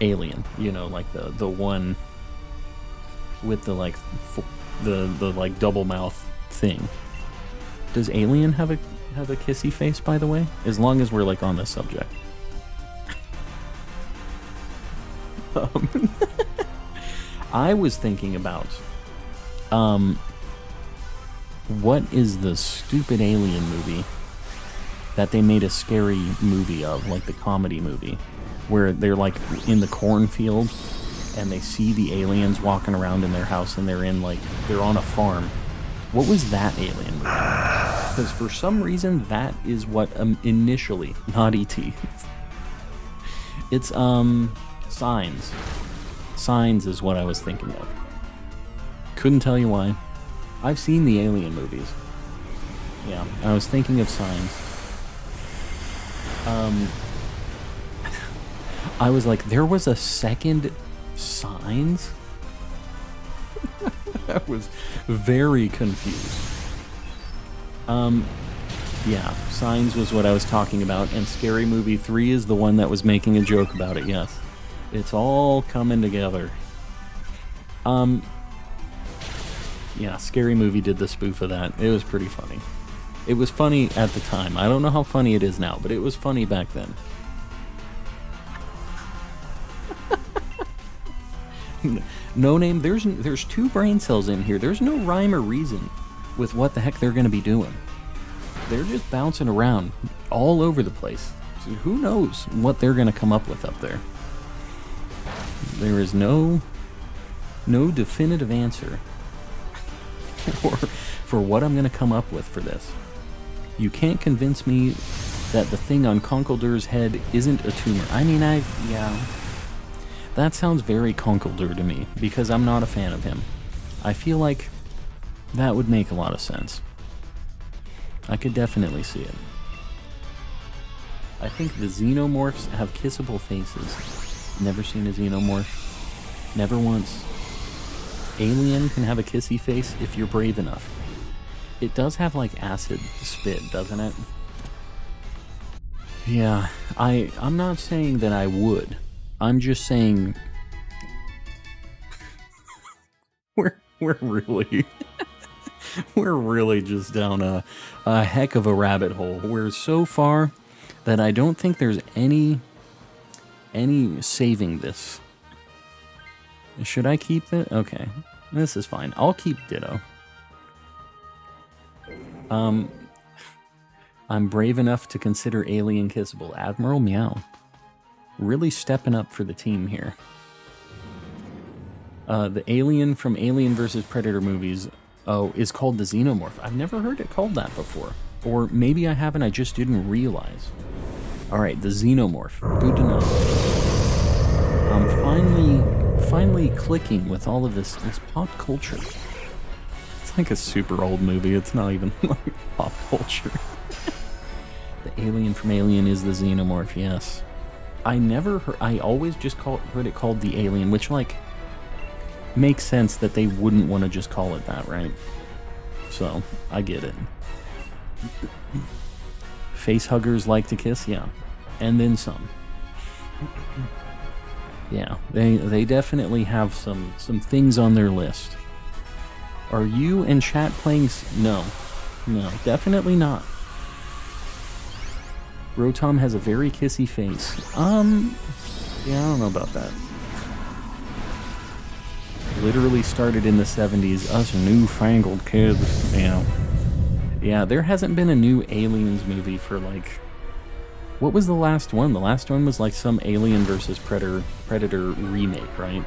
Speaker 1: alien, you know, like the one with the like the like double mouth thing. Does alien have a kissy face, by the way? As long as we're like on this subject. I was thinking about what is the stupid alien movie that they made a scary movie of, like the comedy movie, where they're like in the cornfield and they see the aliens walking around in their house and they're on a farm. What was that alien movie? Because for some reason that is what initially, not E.T. It's Signs. Signs is what I was thinking of. Couldn't tell you why. I've seen the alien movies. Yeah, I was thinking of Signs. I was like, there was a second Signs? I was very confused. Yeah, Signs was what I was talking about, and Scary Movie 3 is the one that was making a joke about it, yes. It's all coming together. Yeah, Scary Movie did the spoof of that. It was pretty funny. It was funny at the time. I don't know how funny it is now, but it was funny back then. No name, there's 2 brain cells in here. There's no rhyme or reason with what the heck they're going to be doing. They're just bouncing around all over the place. So who knows what they're going to come up with up there. There is no definitive answer for what I'm going to come up with for this. You can't convince me that the thing on Conkeldur's head isn't a tumor. I mean, yeah. That sounds very Conkeldur to me, because I'm not a fan of him. I feel like that would make a lot of sense. I could definitely see it. I think the xenomorphs have kissable faces. Never seen a xenomorph. Never once. Alien can have a kissy face if you're brave enough. It does have like acid spit, doesn't it? Yeah, I'm not saying that I would. I'm just saying we're really we're really just down a heck of a rabbit hole. We're so far that I don't think there's any saving this. Should I keep it? Okay, this is fine. I'll keep Ditto. I'm brave enough to consider Alien kissable. Admiral Meow. Really stepping up for the team here. The alien from Alien vs. Predator movies is called the Xenomorph. I've never heard it called that before. Or maybe I haven't, I just didn't realize. Alright, the Xenomorph. Good to know. I'm finally clicking with all of this pop culture. It's like a super old movie. It's not even like pop culture. The alien from Alien is the Xenomorph, yes. I always just heard it called the Alien, which, like, makes sense that they wouldn't want to just call it that, right? So, I get it. Face huggers like to kiss, yeah. And then some. Yeah, they definitely have some things on their list. Are you and chat playing? No, definitely not. Rotom has a very kissy face. Yeah, I don't know about that. Literally started in the 70s, us newfangled kids, you know. Yeah, there hasn't been a new Aliens movie for, like... What was the last one? The last one was, like, some Alien vs. Predator remake, right?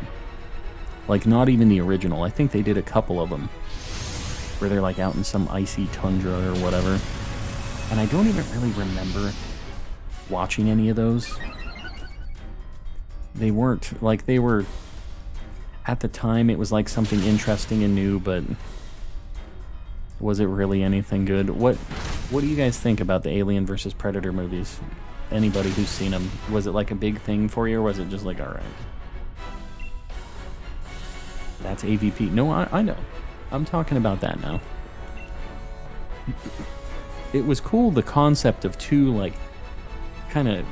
Speaker 1: Like, not even the original. I think they did a couple of them. Where they're, like, out in some icy tundra or whatever. And I don't even really remember watching any of those. They weren't, like, they were... At the time, it was, like, something interesting and new, but... Was it really anything good? What do you guys think about the Alien vs. Predator movies? Anybody who's seen them, was it like a big thing for you, or was it just like, alright? That's AVP. No, I know. I'm talking about that now. It was cool, the concept of two, like, kind of,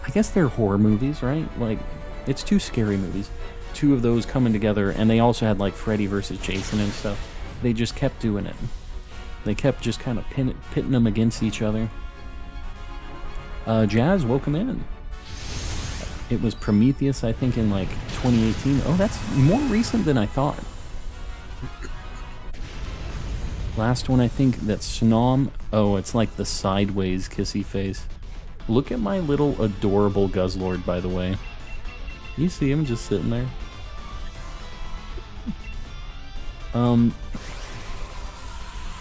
Speaker 1: I guess they're horror movies, right? Like, it's two scary movies. Two of those coming together, and they also had, like, Freddy versus Jason and stuff. They just kept doing it. They kept just kind of pitting them against each other. Jazz, welcome in. It was Prometheus, I think, in like 2018. Oh, that's more recent than I thought. Last one, I think, that's Snom. Oh, it's like the sideways kissy face. Look at my little adorable Guzzlord, by the way. You see him just sitting there?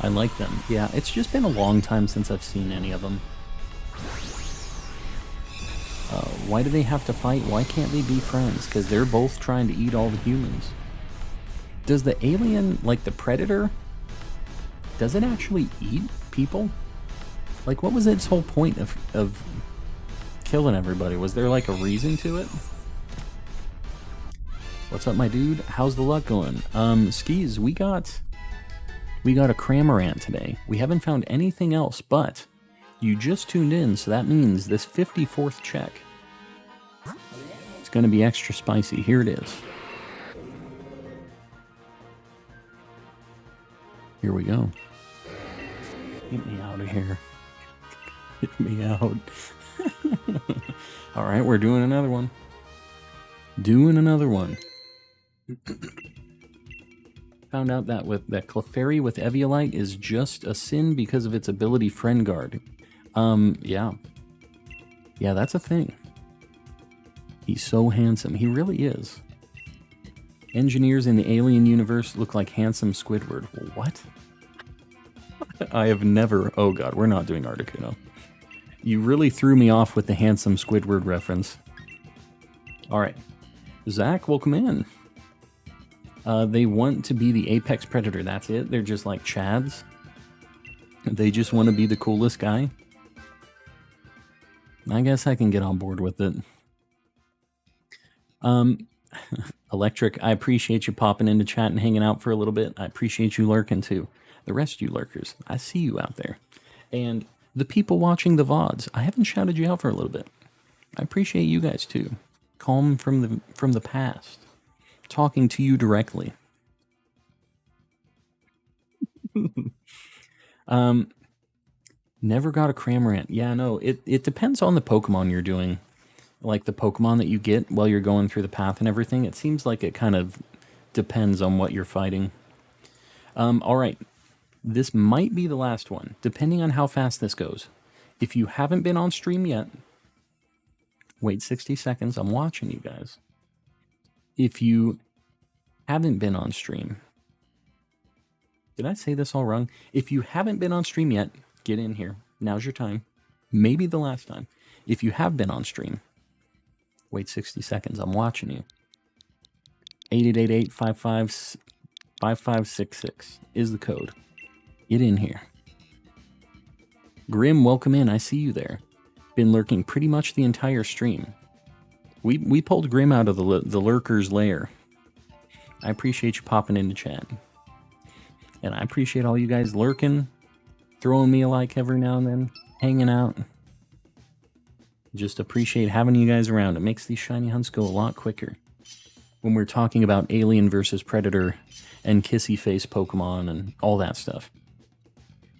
Speaker 1: I like them. Yeah, it's just been a long time since I've seen any of them. Why do they have to fight? Why can't they be friends? Because they're both trying to eat all the humans. Does the alien, like the Predator, does it actually eat people? Like, what was its whole point of killing everybody? Was there, like, a reason to it? What's up, my dude? How's the luck going? Skis, we got a Cramorant today. We haven't found anything else, but you just tuned in, so that means this 54th check, it's going to be extra spicy. Here it is. Here we go. Get me out of here. Get me out. All right, we're doing another one. Doing another one. Found out that Clefairy with Eviolite is just a sin because of its ability Friend Guard. Yeah. Yeah, that's a thing. He's so handsome. He really is. Engineers in the alien universe look like handsome Squidward. What? I have never... Oh god, we're not doing Articuno. You really threw me off with the handsome Squidward reference. Alright. Zach, welcome in. They want to be the apex predator, that's it? They're just like Chads? They just want to be the coolest guy? I guess I can get on board with it. Electric, I appreciate you popping into chat and hanging out for a little bit. I appreciate you lurking too. The rest of you lurkers, I see you out there. And the people watching the VODs, I haven't shouted you out for a little bit. I appreciate you guys too. Calm from the past. Talking to you directly. Never got a Cramorant. Yeah, no, it depends on the Pokemon you're doing. Like the Pokemon that you get while you're going through the path and everything. It seems like it kind of depends on what you're fighting. Alright. This might be the last one, depending on how fast this goes. If you haven't been on stream yet, wait 60 seconds. I'm watching you guys. If you haven't been on stream, did I say this all wrong? If you haven't been on stream yet, get in here. Now's your time. Maybe the last time. If you have been on stream, wait 60 seconds. I'm watching you. 8888-5566 is the code. Get in here. Grim, welcome in. I see you there. Been lurking pretty much the entire stream. We pulled Grim out of the lurker's lair. I appreciate you popping into chat. And I appreciate all you guys lurking, throwing me a like every now and then, hanging out. Just appreciate having you guys around. It makes these shiny hunts go a lot quicker. When we're talking about Alien versus Predator and Kissy Face Pokemon and all that stuff.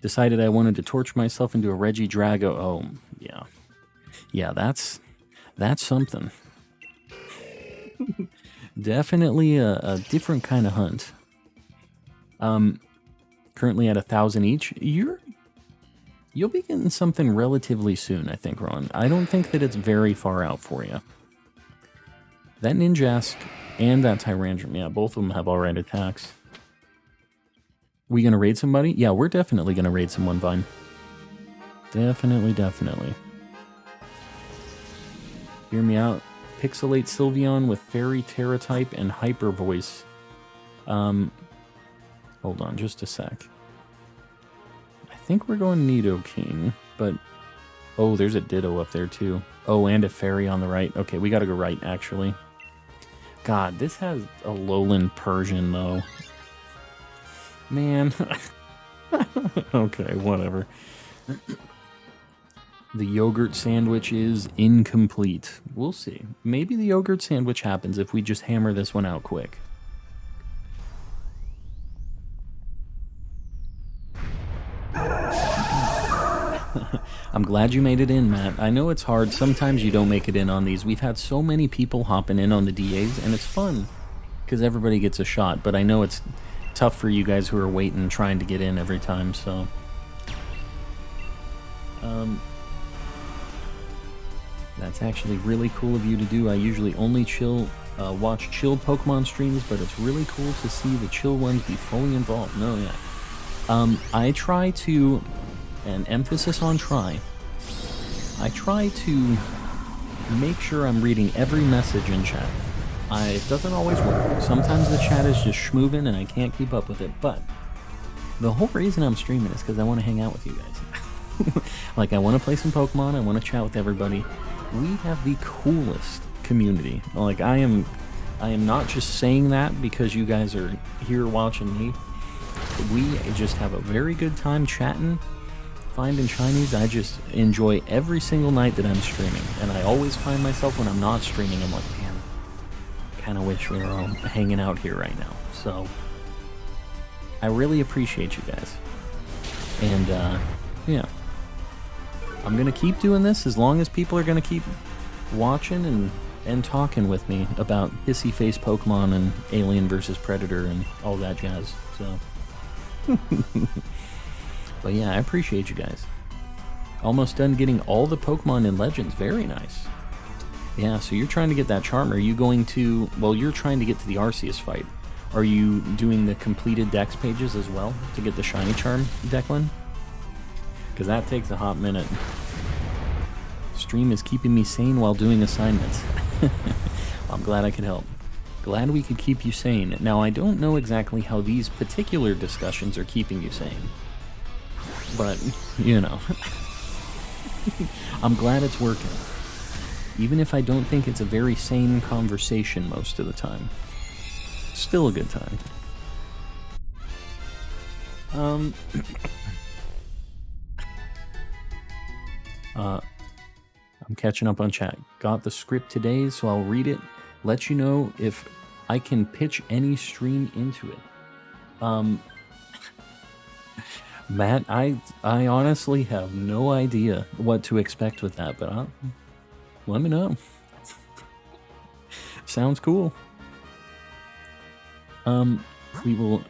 Speaker 1: Decided I wanted to torture myself into a Regidrago. Oh, yeah. Yeah, that's something. Definitely a different kind of hunt. Currently at 1,000 each. You'll be getting something relatively soon, I think, Ron. I don't think that it's very far out for you. That Ninjask and that Tyrantrum, yeah, both of them have alright attacks. We gonna raid somebody? Yeah, we're definitely gonna raid someone, Vine. Definitely. Hear me out. Pixelate Sylveon with Fairy Terra type and Hyper Voice. Hold on just a sec. I think we're going Nidoking, but... Oh, there's a Ditto up there too. Oh, and a Fairy on the right. Okay, we gotta go right, actually. God, this has a Lowland Persian, though. Man. Okay, whatever. The yogurt sandwich is incomplete. We'll see. Maybe the yogurt sandwich happens if we just hammer this one out quick. I'm glad you made it in, Matt. I know it's hard. Sometimes you don't make it in on these. We've had so many people hopping in on the DAs, and it's fun because everybody gets a shot, but I know it's tough for you guys who are waiting, trying to get in every time, so... That's actually really cool of you to do. I usually only watch chilled Pokemon streams, but it's really cool to see the chill ones be fully involved. No, yeah. I try to, and emphasis on try, I try to make sure I'm reading every message in chat. It doesn't always work. Sometimes the chat is just schmoovin' and I can't keep up with it, but the whole reason I'm streaming is because I want to hang out with you guys. Like, I want to play some Pokemon, I want to chat with everybody. We have the coolest community. Like, I am not just saying that because you guys are here watching me. We just have a very good time chatting, finding shinies. I just enjoy every single night that I'm streaming. And I always find myself when I'm not streaming, I'm like, man, I kind of wish we were all hanging out here right now. So, I really appreciate you guys. And, yeah. I'm going to keep doing this as long as people are going to keep watching and talking with me about hissy face Pokemon and Alien versus Predator and all that jazz. So, but yeah, I appreciate you guys. Almost done getting all the Pokemon in Legends. Very nice. Yeah, so you're trying to get that Charm. Are you going to... Well, you're trying to get to the Arceus fight. Are you doing the completed Dex pages as well to get the Shiny Charm, Declan? Because that takes a hot minute. Stream is keeping me sane while doing assignments. I'm glad I could help. Glad we could keep you sane. Now, I don't know exactly how these particular discussions are keeping you sane. But, you know. I'm glad it's working. Even if I don't think it's a very sane conversation most of the time. Still a good time. I'm catching up on chat. Got the script today, so I'll read it. Let you know if I can pitch any stream into it. Matt, I honestly have no idea what to expect with that, but let me know. Sounds cool. We will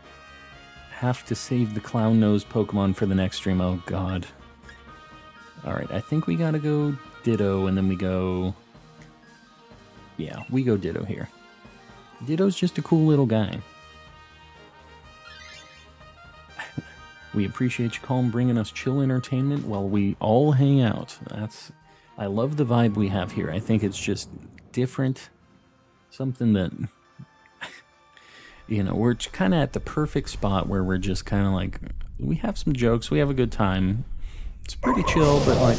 Speaker 1: have to save the clown nose Pokemon for the next stream. Oh god. Alright, I think we gotta go Ditto, and then we go... Yeah, we go Ditto here. Ditto's just a cool little guy. We appreciate you, Colin, bringing us chill entertainment while we all hang out. I love the vibe we have here. I think it's just different. Something that... You know, we're kind of at the perfect spot where we're just kind of like... We have some jokes, we have a good time. It's pretty chill, but like...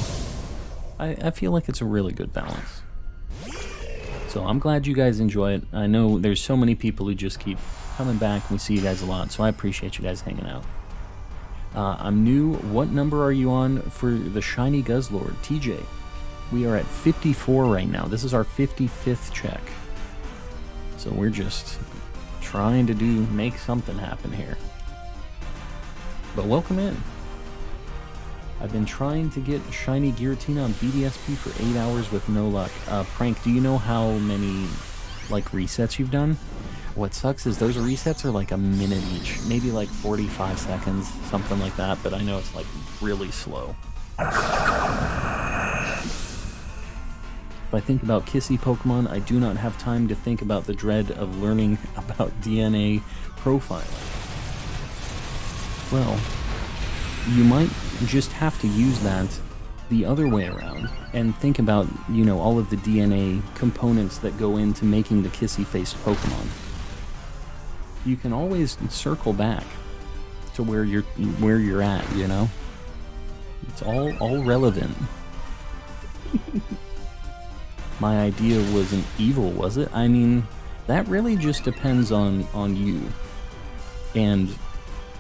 Speaker 1: I feel like it's a really good balance. So I'm glad you guys enjoy it. I know there's so many people who just keep coming back. We see you guys a lot, so I appreciate you guys hanging out. I'm new. What number are you on for the shiny Guzzlord? TJ. We are at 54 right now. This is our 55th check. So we're just trying to make something happen here. But welcome in. I've been trying to get shiny Giratina on BDSP for 8 hours with no luck. Prank, do you know how many like resets you've done? What sucks is those resets are like a minute each, maybe like 45 seconds, something like that, but I know it's like really slow. If I think about kissy Pokemon, I do not have time to think about the dread of learning about DNA profiling. Well, you might just have to use that the other way around and think about, you know, all of the DNA components that go into making the kissy-faced Pokemon. You can always circle back to where you're at, you know? It's all relevant. My idea wasn't evil, was it? I mean, that really just depends on you. And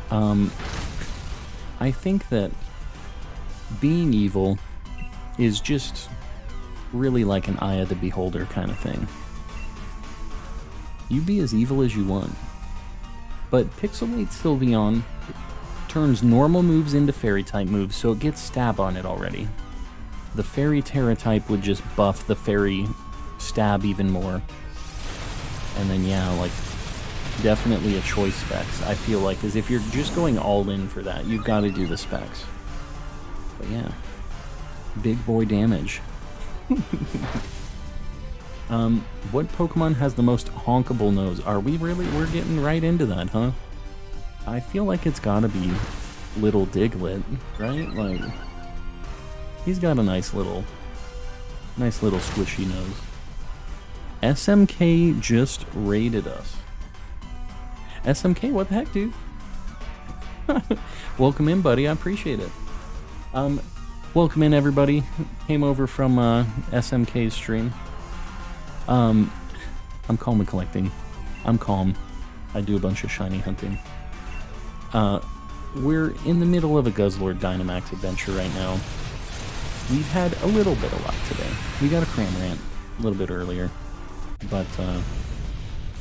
Speaker 1: I think that being evil is just really like an eye of the beholder kind of thing. You be as evil as you want. But Pixelate Sylveon turns normal moves into Fairy-type moves, so it gets stab on it already. The Fairy Terra-type would just buff the Fairy stab even more. And then, yeah, like, definitely a choice specs, I feel like, is if you're just going all in for that, you've got to do the specs. But yeah, big boy damage. What Pokemon has the most honkable nose? Are we really? We're getting right into that, huh? I feel like it's gotta be Little Diglett, right? Like, he's got a nice little squishy nose. SMK just raided us. SMK, what the heck, dude? Welcome in, buddy. I appreciate it. Welcome in, everybody. Came over from SMK's stream. I'm calm and collecting. I'm calm. I do a bunch of shiny hunting. We're in the middle of a Guzzlord Dynamax adventure right now. We've had a little bit of luck today. We got a Cramorant a little bit earlier, but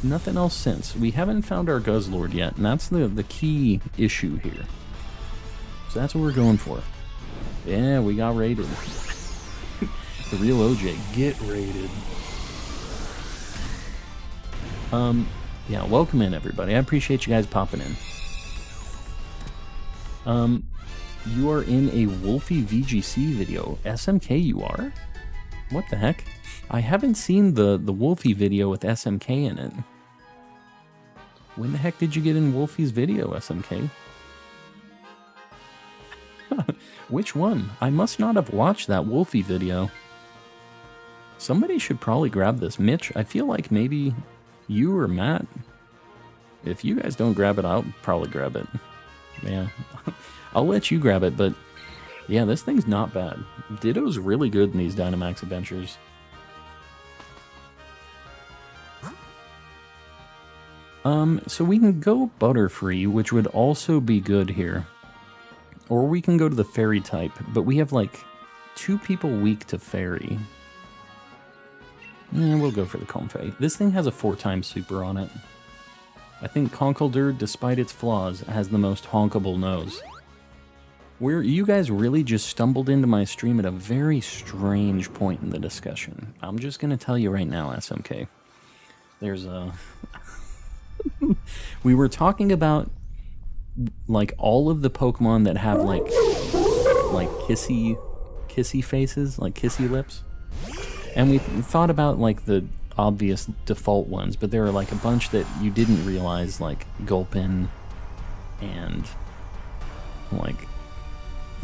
Speaker 1: nothing else since. We haven't found our Guzzlord yet, and that's the key issue here. So that's what we're going for. Yeah, we got raided. The real OJ, get raided. Yeah, welcome in, everybody. I appreciate you guys popping in. You are in a Wolfie VGC video. SMK you are? What the heck? I haven't seen the Wolfie video with SMK in it. When the heck did you get in Wolfie's video, SMK? Which one? I must not have watched that Wolfie video. Somebody should probably grab this. Mitch, I feel like maybe you or Matt, if you guys don't grab it, I'll probably grab it. Yeah, I'll let you grab it, but yeah, this thing's not bad. Ditto's really good in these Dynamax Adventures. So we can go Butterfree, which would also be good here. Or we can go to the Fairy type, but we have like 2 people weak to Fairy. We'll go for the Comfey. This thing has a 4-time super on it. I think Conkeldurr, despite its flaws, has the most honkable nose. You guys really just stumbled into my stream at a very strange point in the discussion. I'm just going to tell you right now, SMK. There's a... We were talking about, like, all of the Pokemon that have, like kissy faces, like kissy lips. And we thought about, like, the obvious default ones, but there are, like, a bunch that you didn't realize, like Gulpin and, like,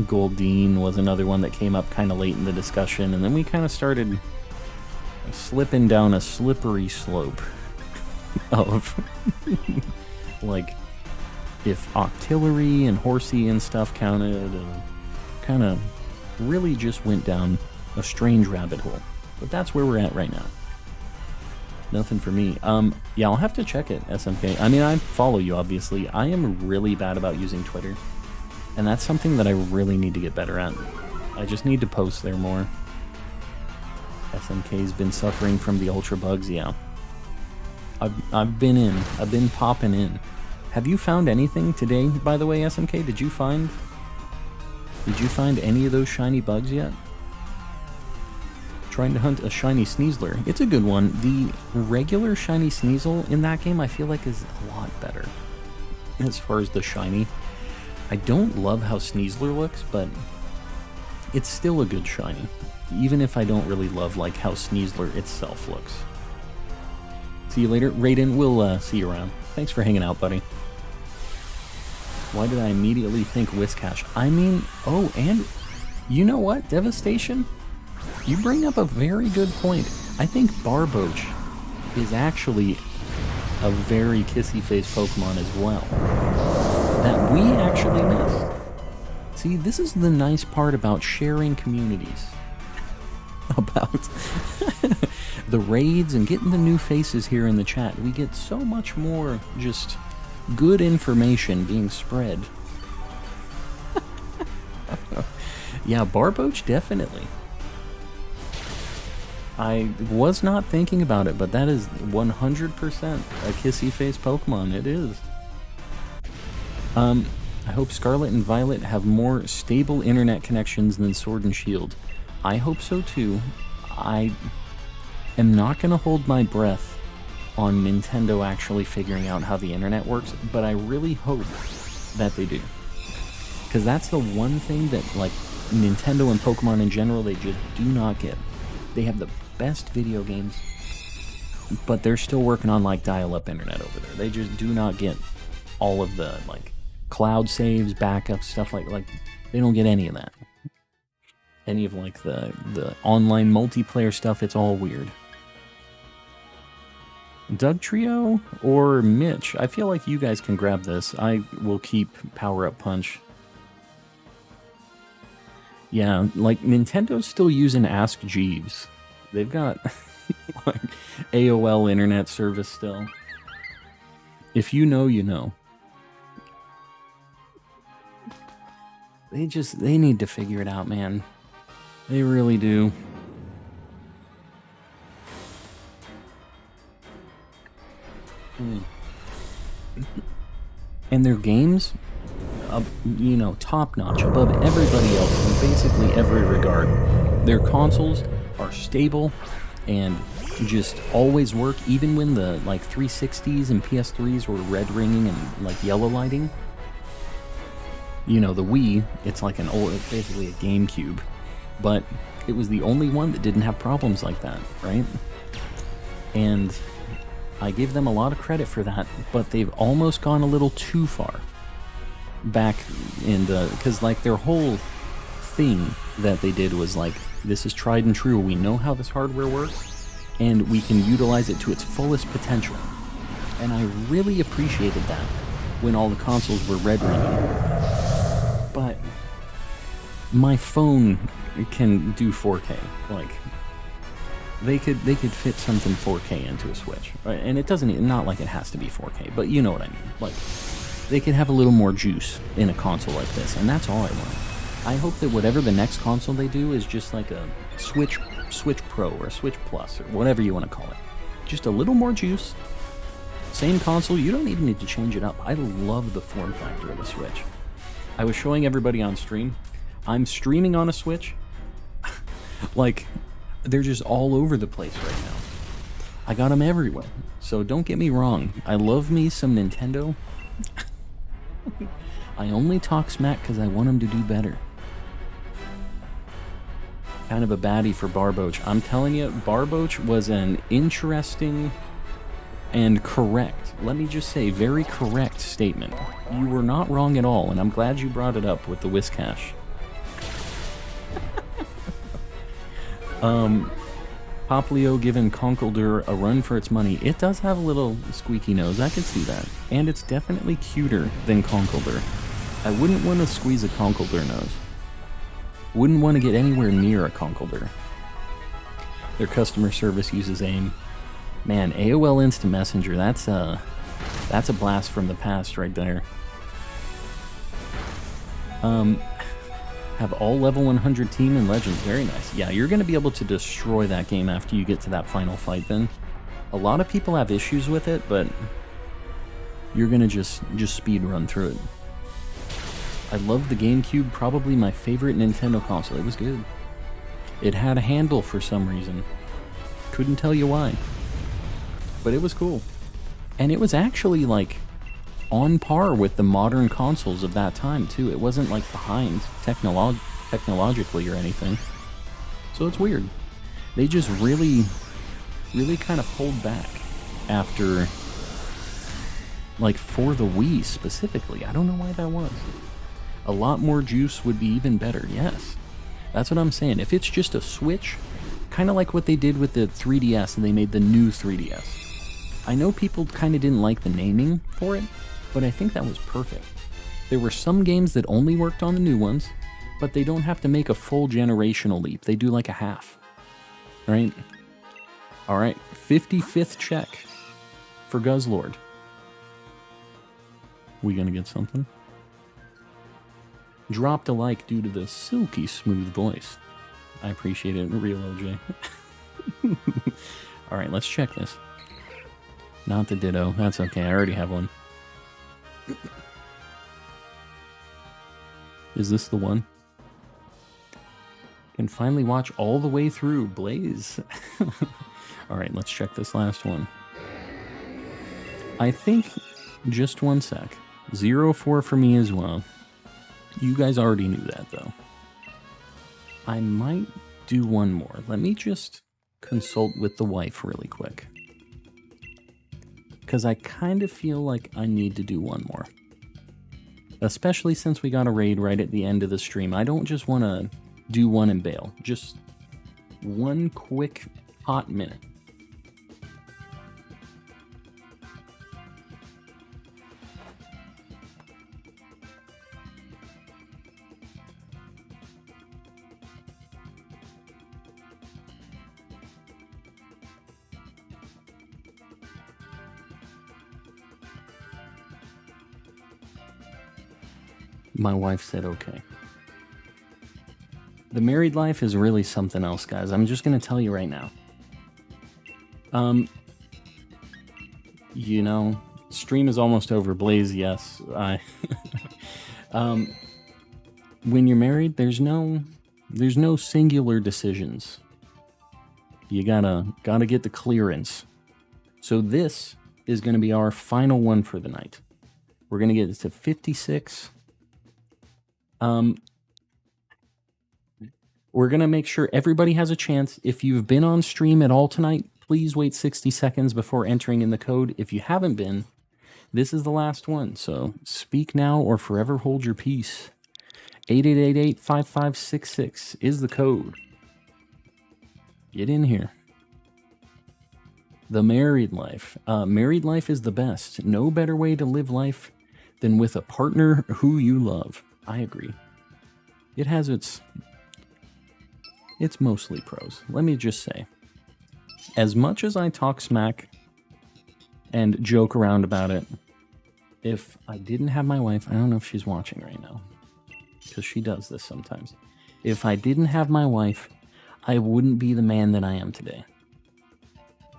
Speaker 1: Goldeen was another one that came up kind of late in the discussion, and then we kind of started slipping down a slippery slope of, like, if Octillery and Horsey and stuff counted, and kind of really just went down a strange rabbit hole. But that's where we're at right now. Nothing for me. Yeah, I'll have to check it, SMK. I mean, I follow you, obviously. I am really bad about using Twitter, and that's something that I really need to get better at. I just need to post there more. SMK's been suffering from the Ultra Bugs, yeah. I've been popping in. Have you found anything today, by the way, SMK? Did you find any of those shiny bugs yet? Trying to hunt a shiny Sneasler. It's a good one. The regular shiny Sneasel in that game I feel like is a lot better as far as the shiny. I don't love how Sneasler looks, but it's still a good shiny, even if I don't really love like how Sneasler itself looks. See you later. Raiden, we'll see you around. Thanks for hanging out, buddy. Why did I immediately think Whiscash? I mean, oh, and you know what? Devastation? You bring up a very good point. I think Barboach is actually a very kissy-face Pokemon as well, that we actually missed. See, this is the nice part about sharing communities. About the raids and getting the new faces here in the chat. We get so much more just good information being spread. Yeah, Barboach, definitely. I was not thinking about it, but that is 100% a kissy-face Pokemon. It is. I hope Scarlet and Violet have more stable internet connections than Sword and Shield. I hope so too. I am not going to hold my breath on Nintendo actually figuring out how the internet works, but I really hope that they do. Because that's the one thing that, like, Nintendo and Pokemon in general, they just do not get. They have the best video games, but they're still working on, like, dial-up internet over there. They just do not get all of the, like, cloud saves, backups, stuff like they don't get any of that. Any of, like, the online multiplayer stuff, it's all weird. Doug Trio or Mitch? I feel like you guys can grab this. I will keep Power Up Punch. Yeah, like, Nintendo's still using Ask Jeeves. They've got, like, AOL internet service still. If you know, you know. They need to figure it out, man. They really do. And their games, you know, top-notch, above everybody else in basically every regard. Their consoles are stable and just always work, even when the, like, 360s and PS3s were red ringing and, like, yellow lighting. You know, the Wii, it's like an old, basically a GameCube. But it was the only one that didn't have problems like that, right? And I give them a lot of credit for that, but they've almost gone a little too far back in the... Because, like, their whole thing that they did was like, this is tried and true. We know how this hardware works, and we can utilize it to its fullest potential. And I really appreciated that when all the consoles were red ringing. But my phone can do 4K. Like, they could fit something 4K into a Switch, right? And it doesn't, not like it has to be 4K, but you know what I mean. Like, they could have a little more juice in a console like this, and that's all I want. I hope that whatever the next console they do is just like a Switch Pro or Switch Plus or whatever you want to call it. Just a little more juice. Same console, you don't even need to change it up. I love the form factor of the Switch. I was showing everybody on stream. I'm streaming on a Switch. Like, they're just all over the place right now. I got them everywhere. So don't get me wrong. I love me some Nintendo. I only talk smack because I want them to do better. Kind of a baddie for Barboach. I'm telling you, Barboach was an interesting and correct, let me just say, very correct statement. You were not wrong at all, and I'm glad you brought it up with the Whiscash. Poplio giving Conkeldurr a run for its money. It does have a little squeaky nose, I can see that. And it's definitely cuter than Conkeldurr. I wouldn't want to squeeze a Conkeldurr nose. Wouldn't want to get anywhere near a Conkeldurr. Their customer service uses AIM. Man, AOL Instant Messenger, that's a blast from the past right there. Have all level 100 team and legends. Very nice. Yeah, you're going to be able to destroy that game after you get to that final fight then. A lot of people have issues with it, but you're going to just speed run through it. I love the GameCube, probably my favorite Nintendo console. It was good. It had a handle for some reason. Couldn't tell you why. But it was cool. And it was actually like on par with the modern consoles of that time too. It wasn't like behind technologically or anything. So it's weird. They just really kind of pulled back after, like, for the Wii specifically. I don't know why that was. A lot more juice would be even better, yes. That's what I'm saying. If it's just a Switch, kind of like what they did with the 3DS and they made the new 3DS. I know people kind of didn't like the naming for it, but I think that was perfect. There were some games that only worked on the new ones, but they don't have to make a full generational leap. They do like a half, right? All right, 55th check for Guzzlord. We gonna get something? Dropped a like due to the silky smooth voice. I appreciate it, real OJ. All right, let's check this. Not the Ditto. That's okay. I already have one. Is this the one? Can finally watch all the way through Blaze. All right, let's check this last one. I think, just one sec. 0-4 for me as well. You guys already knew that, though. I might do one more. Let me just consult with the wife really quick. Because I kind of feel like I need to do one more. Especially since we got a raid right at the end of the stream. I don't just want to do one and bail. Just one quick hot minute. My wife said okay. The married life is really something else, guys. I'm just going to tell you right now. You know, stream is almost over. Blaze, yes. When you're married, there's no singular decisions. You gotta get the clearance. So this is going to be our final one for the night. We're going to get it to 56. We're going to make sure everybody has a chance. If you've been on stream at all tonight, please wait 60 seconds before entering in the code. If you haven't been, this is the last one. So speak now or forever hold your peace. 8888-5566 is the code. Get in here. The married life. Married life is the best. No better way to live life than with a partner who you love. I agree. It has it's mostly pros. Let me just say, as much as I talk smack and joke around about it, if I didn't have my wife, I don't know if she's watching right now, because she does this sometimes. If I didn't have my wife, I wouldn't be the man that I am today.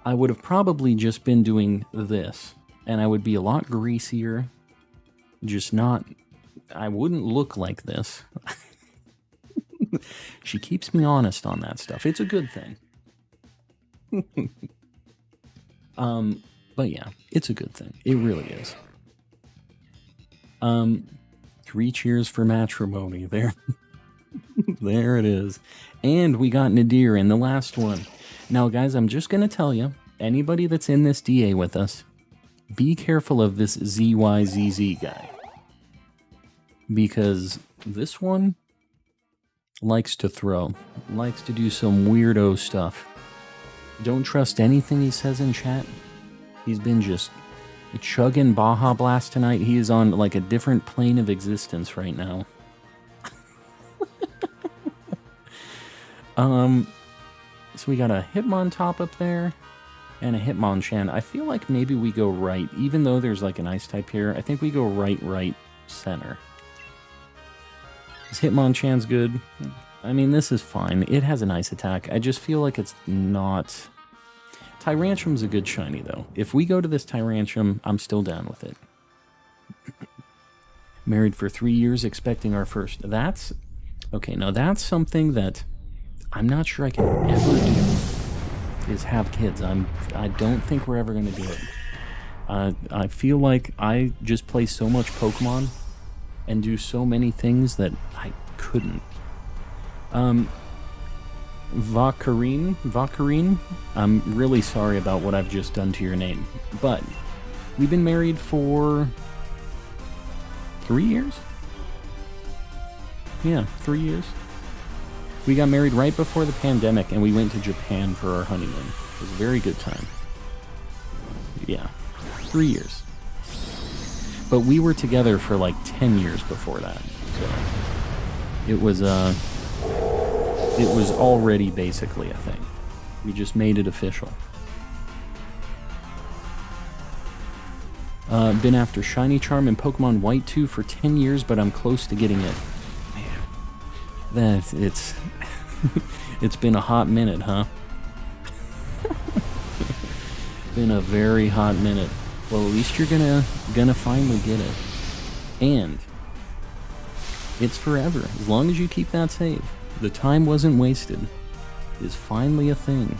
Speaker 1: I would have probably just been doing this, and I would be a lot greasier, just not, I wouldn't look like this. She keeps me honest on that stuff. It's a good thing. But yeah, it's a good thing. It really is. 3 cheers for matrimony. There, there it is. And we got Nadir in the last one. Now, guys, I'm just going to tell you, anybody that's in this DA with us, be careful of this ZYZZ guy. Because this one likes to throw, likes to do some weirdo stuff. Don't trust anything he says in chat. He's been just chugging Baja Blast tonight. He is on like a different plane of existence right now. So we got a Hitmontop up there and a Hitmonchan. I feel like maybe we go right, even though there's like an ice type here. I think we go right, center. This Hitmonchan's good. I mean, this is fine. It has an ice attack. I just feel like it's not... Tyrantrum's a good shiny, though. If we go to this Tyrantrum, I'm still down with it. Married for 3 years, expecting our first. That's... Okay, now that's something that I'm not sure I can ever do, is have kids. I don't think we're ever going to do it. I feel like I just play so much Pokemon and do so many things that I couldn't. Vakarine, I'm really sorry about what I've just done to your name, but we've been married for 3 years? Yeah, 3 years. We got married right before the pandemic, and we went to Japan for our honeymoon. It was a very good time. Yeah, 3 years. But we were together for like 10 years before that, so it was already basically a thing. We just made it official. Been after Shiny Charm and Pokemon White 2 for 10 years, but I'm close to getting it. Man, it's it's been a hot minute, huh? Been a very hot minute. Well, at least you're gonna finally get it. And it's forever. As long as you keep that save. The time wasn't wasted. Is finally a thing.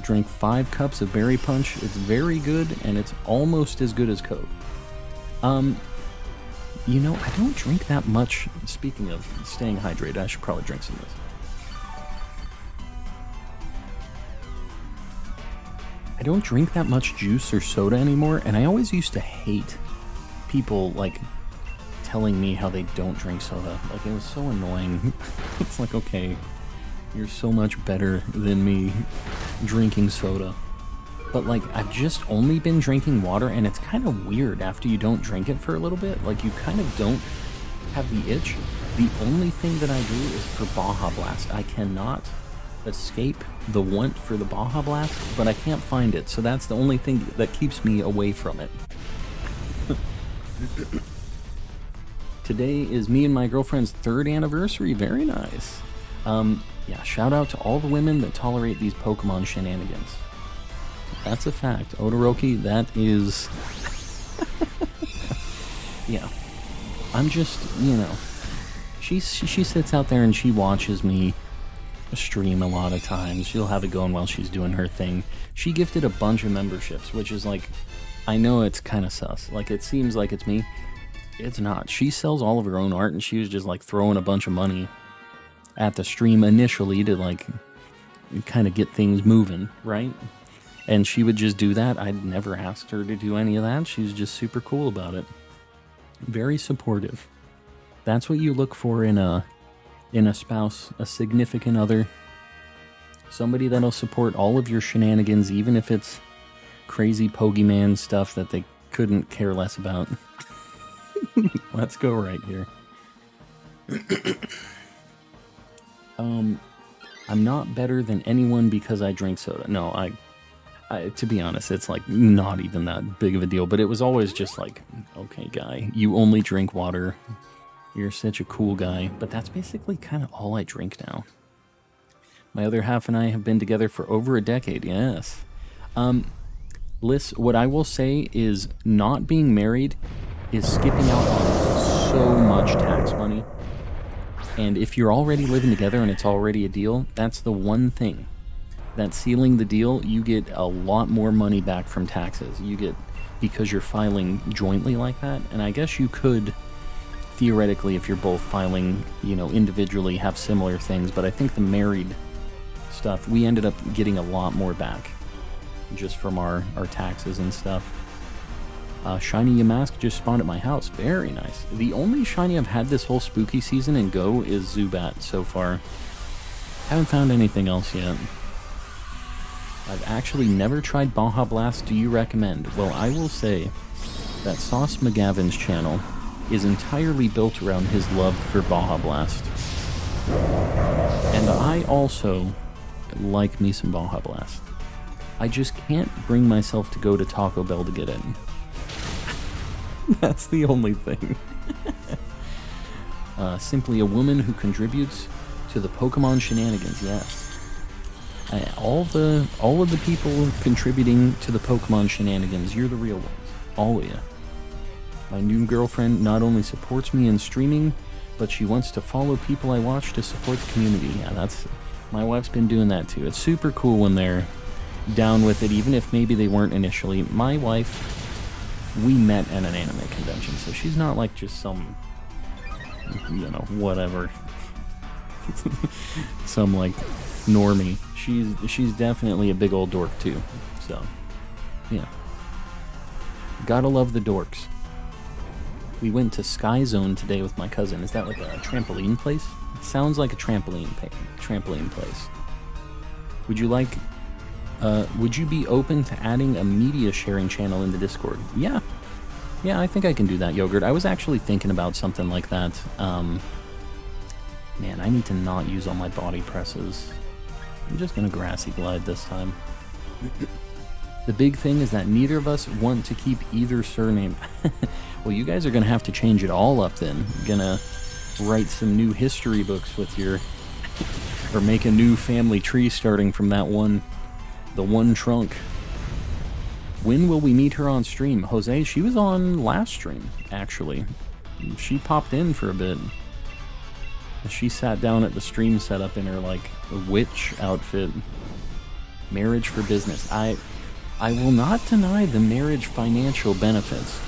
Speaker 1: Drink 5 cups of Berry Punch. It's very good, and it's almost as good as Coke. You know, I don't drink that much. Speaking of staying hydrated, I should probably drink some of this. I don't drink that much juice or soda anymore, and I always used to hate people, like, telling me how they don't drink soda. Like, it was so annoying. It's like, okay, you're so much better than me drinking soda. But, like, I've just only been drinking water, and it's kind of weird after you don't drink it for a little bit. Like, you kind of don't have the itch. The only thing that I do is for Baja Blast. I cannot escape the want for the Baja Blast, but I can't find it. So that's the only thing that keeps me away from it. Today is me and my girlfriend's 3rd anniversary. Very nice. Yeah, shout out to all the women that tolerate these Pokemon shenanigans. That's a fact. Odoroki, that is... Yeah. I'm just, you know... She sits out there and she watches me stream a lot of times. She'll have it going while she's doing her thing. She gifted a bunch of memberships, which is like... I know it's kind of sus. Like, it seems like it's me. It's not. She sells all of her own art, and she was just, like, throwing a bunch of money at the stream initially to, like, kind of get things moving, right? And she would just do that. I'd never asked her to do any of that. She was just super cool about it. Very supportive. That's what you look for in a spouse, a significant other. Somebody that'll support all of your shenanigans, even if it's crazy Pokemon stuff that they couldn't care less about. Let's go right here. I'm not better than anyone because I drink soda. No, I to be honest, it's like not even that big of a deal, but it was always just like, okay, guy, you only drink water. You're such a cool guy. But that's basically kind of all I drink now. My other half and I have been together for over a decade, yes. Liz, what I will say is not being married is skipping out on so much tax money. And if you're already living together and it's already a deal, that's the one thing. That sealing the deal, you get a lot more money back from taxes. You get, because you're filing jointly like that. And I guess you could, theoretically, if you're both filing, individually, have similar things. But I think the married stuff, we ended up getting a lot more back just from our taxes and stuff. Shiny Yamask just spawned at my house. Very nice. The only shiny I've had this whole spooky season in Go is Zubat so far. Haven't found anything else yet. I've actually never tried Baja Blast. Do you recommend? Well, I will say that Sauce McGavin's channel is entirely built around his love for Baja Blast. And I also like me some Baja Blast. I just can't bring myself to go to Taco Bell to get it. That's the only thing. Simply a woman who contributes to the Pokemon shenanigans, yes. All of the people contributing to the Pokemon shenanigans, you're the real ones. All of you. My new girlfriend not only supports me in streaming, but she wants to follow people I watch to support the community. Yeah, my wife's been doing that too. It's super cool when they're down with it, even if maybe they weren't initially. My wife, we met at an anime convention, so she's not like just some, whatever, some like normie. She's definitely a big old dork too. So, yeah. Gotta love the dorks. We went to Sky Zone today with my cousin. Is that like a trampoline place? It sounds like a trampoline place. Would you be open to adding a media sharing channel in the Discord? Yeah, I think I can do that, Yogurt. I was actually thinking about something like that. Man, I need to not use all my body presses. I'm just gonna grassy glide this time. The big thing is that neither of us want to keep either surname. Well, you guys are gonna have to change it all up then. You're gonna write some new history books with your... or make a new family tree starting from that one... the one trunk. When will we meet her on stream? Jose, she was on last stream, actually. She popped in for a bit. She sat down at the stream setup in her, like, witch outfit. Marriage for business. I will not deny the marriage financial benefits.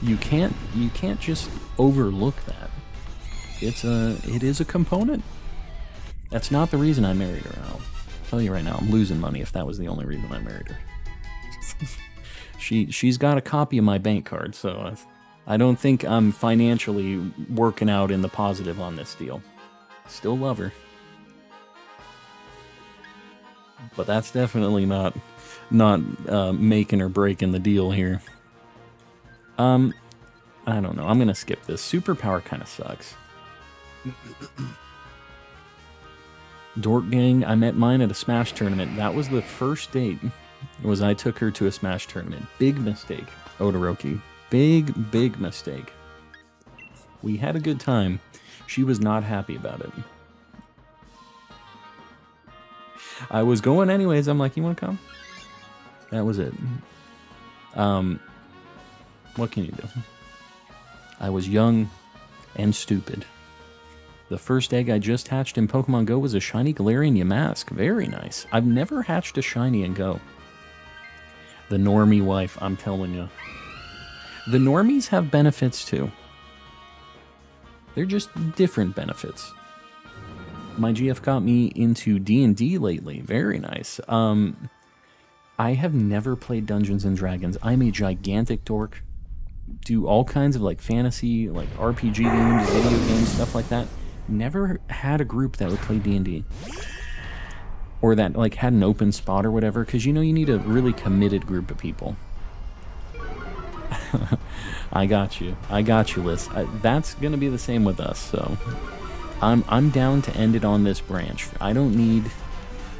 Speaker 1: You can't just overlook that. It is a component. That's not the reason I married her. I'll tell you right now, I'm losing money if that was the only reason I married her. She's got a copy of my bank card, so I don't think I'm financially working out in the positive on this deal. Still love her. But that's definitely not making or breaking the deal here. I don't know. I'm going to skip this. Superpower kind of sucks. Dork Gang, I met mine at a Smash tournament. That was the first date. I took her to a Smash tournament. Big mistake, Odoroki. Big mistake. We had a good time. She was not happy about it. I was going anyways. I'm like, you want to come? That was it. What can you do? I was young and stupid. The first egg I just hatched in Pokemon Go was a shiny Galarian Yamask. Very nice. I've never hatched a shiny in Go. The normie wife, I'm telling you. The normies have benefits too. They're just different benefits. My GF got me into D&D lately. Very nice. I have never played Dungeons & Dragons. I'm a gigantic dork. do all kinds of like fantasy, like RPG games, video games, stuff like that. Never had a group that would play D&D. Or that like had an open spot or whatever, because you know you need a really committed group of people. I got you, Liz. That's gonna be the same with us. So I'm down to end it on this branch. I don't need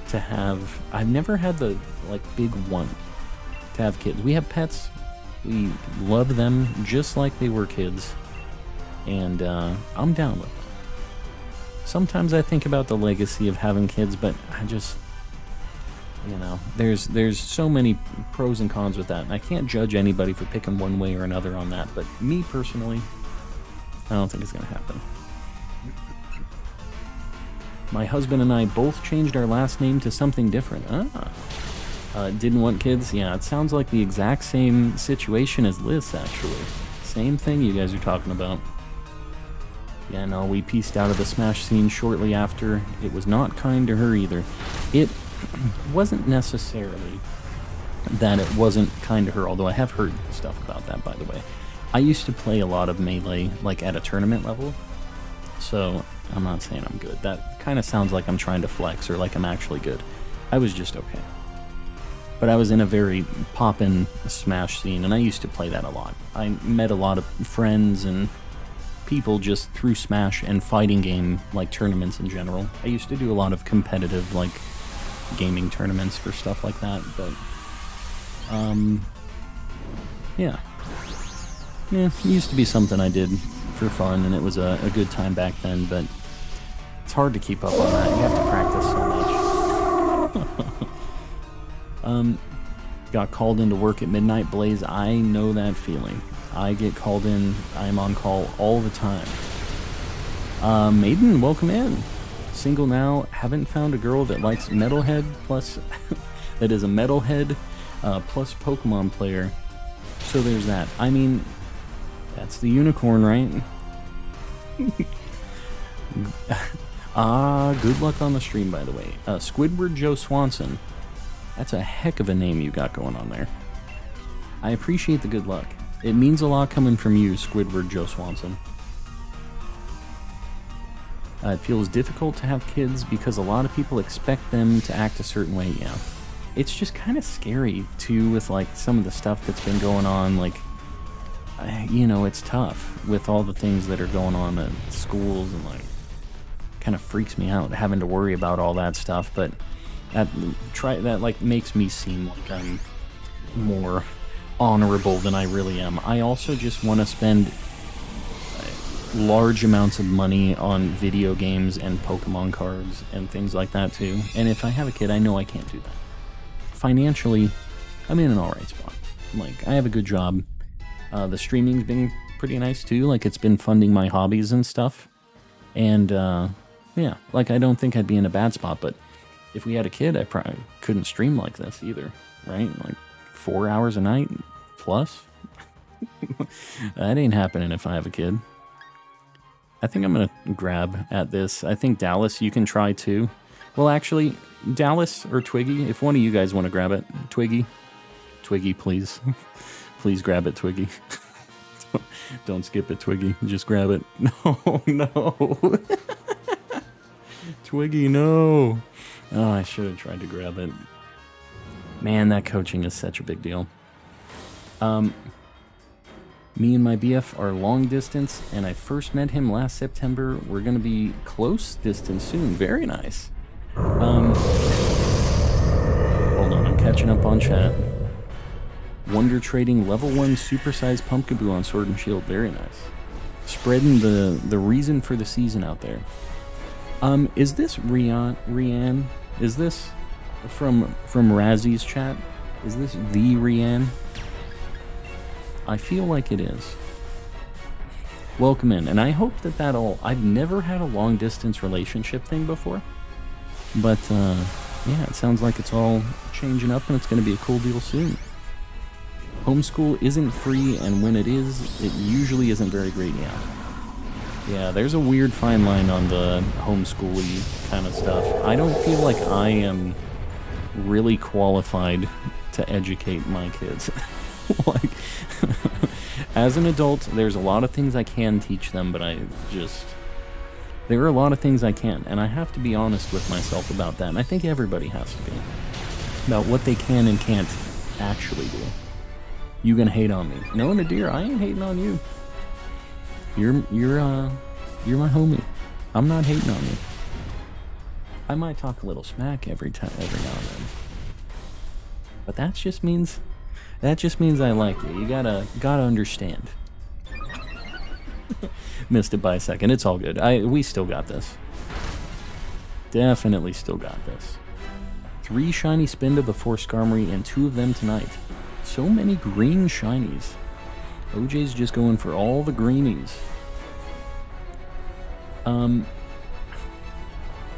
Speaker 1: to have. I've never had the like big one to have kids. We have pets. We love them just like they were kids, and I'm down with it. Sometimes I think about the legacy of having kids, but I just, you know, there's so many pros and cons with that, and I can't judge anybody for picking one way or another on that, but me personally, I don't think it's going to happen. My husband and I both changed our last name to something different. Didn't want kids? Yeah, it sounds like the exact same situation as Liz, actually. Same thing you guys are talking about. Yeah, no, we pieced out of the Smash scene shortly after. It was not kind to her either. It wasn't necessarily that it wasn't kind to her, although I have heard stuff about that, by the way. I used to play a lot of Melee, like at a tournament level, so I'm not saying I'm good. That kind of sounds like I'm trying to flex or like I'm actually good. I was just okay. But I was in a very poppin' Smash scene, and I used to play that a lot. I met a lot of friends and people just through Smash and fighting game, like tournaments in general. I used to do a lot of competitive, like, gaming tournaments for stuff like that, but, yeah. Yeah, it used to be something I did for fun, and it was a good time back then, but it's hard to keep up on that. You have to practice so much. Got called into work at midnight. Blaze, I know that feeling. I get called in. I'm on call all the time. Maiden, welcome in. Single now. Haven't found a girl that likes Metalhead plus... that is a Metalhead plus Pokemon player. So there's that. I mean, that's the unicorn, right? Good luck on the stream, by the way. Squidward Joe Swanson. That's a heck of a name you got going on there. I appreciate the good luck. It means a lot coming from you, Squidward Joe Swanson. It feels difficult to have kids because a lot of people expect them to act a certain way, yeah. It's just kind of scary, too, with, like, some of the stuff that's been going on, like, you know, it's tough with all the things that are going on at schools, and, like, kind of freaks me out having to worry about all that stuff, but that like, makes me seem like I'm more honorable than I really am. I also just want to spend large amounts of money on video games and Pokemon cards and things like that too. And if I have a kid, I know I can't do that. Financially, I'm in an alright spot. Like, I have a good job. The streaming's been pretty nice too. Like, it's been funding my hobbies and stuff. And yeah, like, I don't think I'd be in a bad spot, but if we had a kid, I probably couldn't stream like this either, right? Like, 4 hours a night plus? That ain't happening if I have a kid. I think I'm going to grab at this. I think Dallas, you can try too. Well, actually, Dallas or Twiggy, if one of you guys want to grab it. Twiggy, please. Please grab it, Twiggy. Don't skip it, Twiggy. Just grab it. No. Twiggy, no. Oh, I should have tried to grab it. Man, that coaching is such a big deal. Me and my BF are long distance, and I first met him last September. We're going to be close distance soon. Very nice. Hold on, I'm catching up on chat. Wonder Trading level 1 supersized Pumpkaboo on Sword and Shield. Very nice. Spreading the reason for the season out there. Is this Rianne? Is this from Razzy's chat? Is this the Rianne? I feel like it is. Welcome in, and I hope that all... I've never had a long-distance relationship thing before, but, yeah, it sounds like it's all changing up, and it's going to be a cool deal soon. Homeschool isn't free, and when it is, it usually isn't very great, yeah. Yeah, there's a weird fine line on the homeschooly kind of stuff. I don't feel like I am really qualified to educate my kids. Like, As an adult, there's a lot of things I can teach them, but there are a lot of things I can't, and I have to be honest with myself about that, and I think everybody has to be, about what they can and can't actually do. You gonna hate on me? No, Nadir, I ain't hating on you. You're my homie. I'm not hating on you. I might talk a little smack every now and then, but that just means I like you. You gotta understand. Missed it by a second. It's all good. We still got this. Definitely still got this. 3 shiny spin to the 4 Skarmory and 2 of them tonight. So many green shinies. OJ's just going for all the greenies.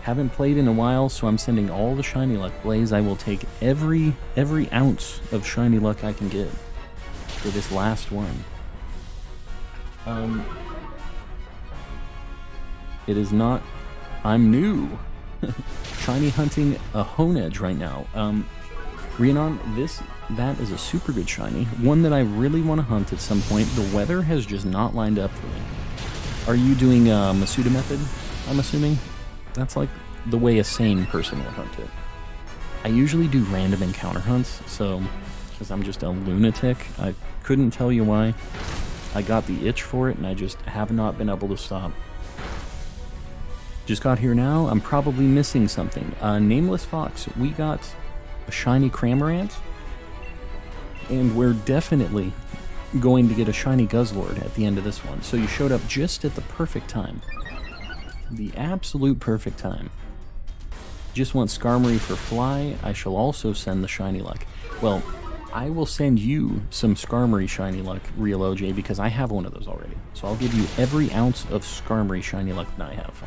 Speaker 1: Haven't played in a while, so I'm sending all the shiny luck. Blaze, I will take every ounce of shiny luck I can get for this last one. It is not... I'm new. Shiny hunting a Honedge right now. Rhiannon, that is a super good shiny. One that I really want to hunt at some point. The weather has just not lined up for me. Are you doing Masuda method, I'm assuming? That's like the way a sane person will hunt it. I usually do random encounter hunts, so... because I'm just a lunatic. I couldn't tell you why. I got the itch for it, and I just have not been able to stop. Just got here now. I'm probably missing something. Nameless Fox, we got a shiny Cramorant, and we're definitely going to get a shiny Guzzlord at the end of this one. So you showed up just at the perfect time. The absolute perfect time. Just want Skarmory for Fly. I shall also send the shiny luck. Well, I will send you some Skarmory shiny luck, Real OJ, because I have one of those already. So I'll give you every ounce of Skarmory shiny luck that I have.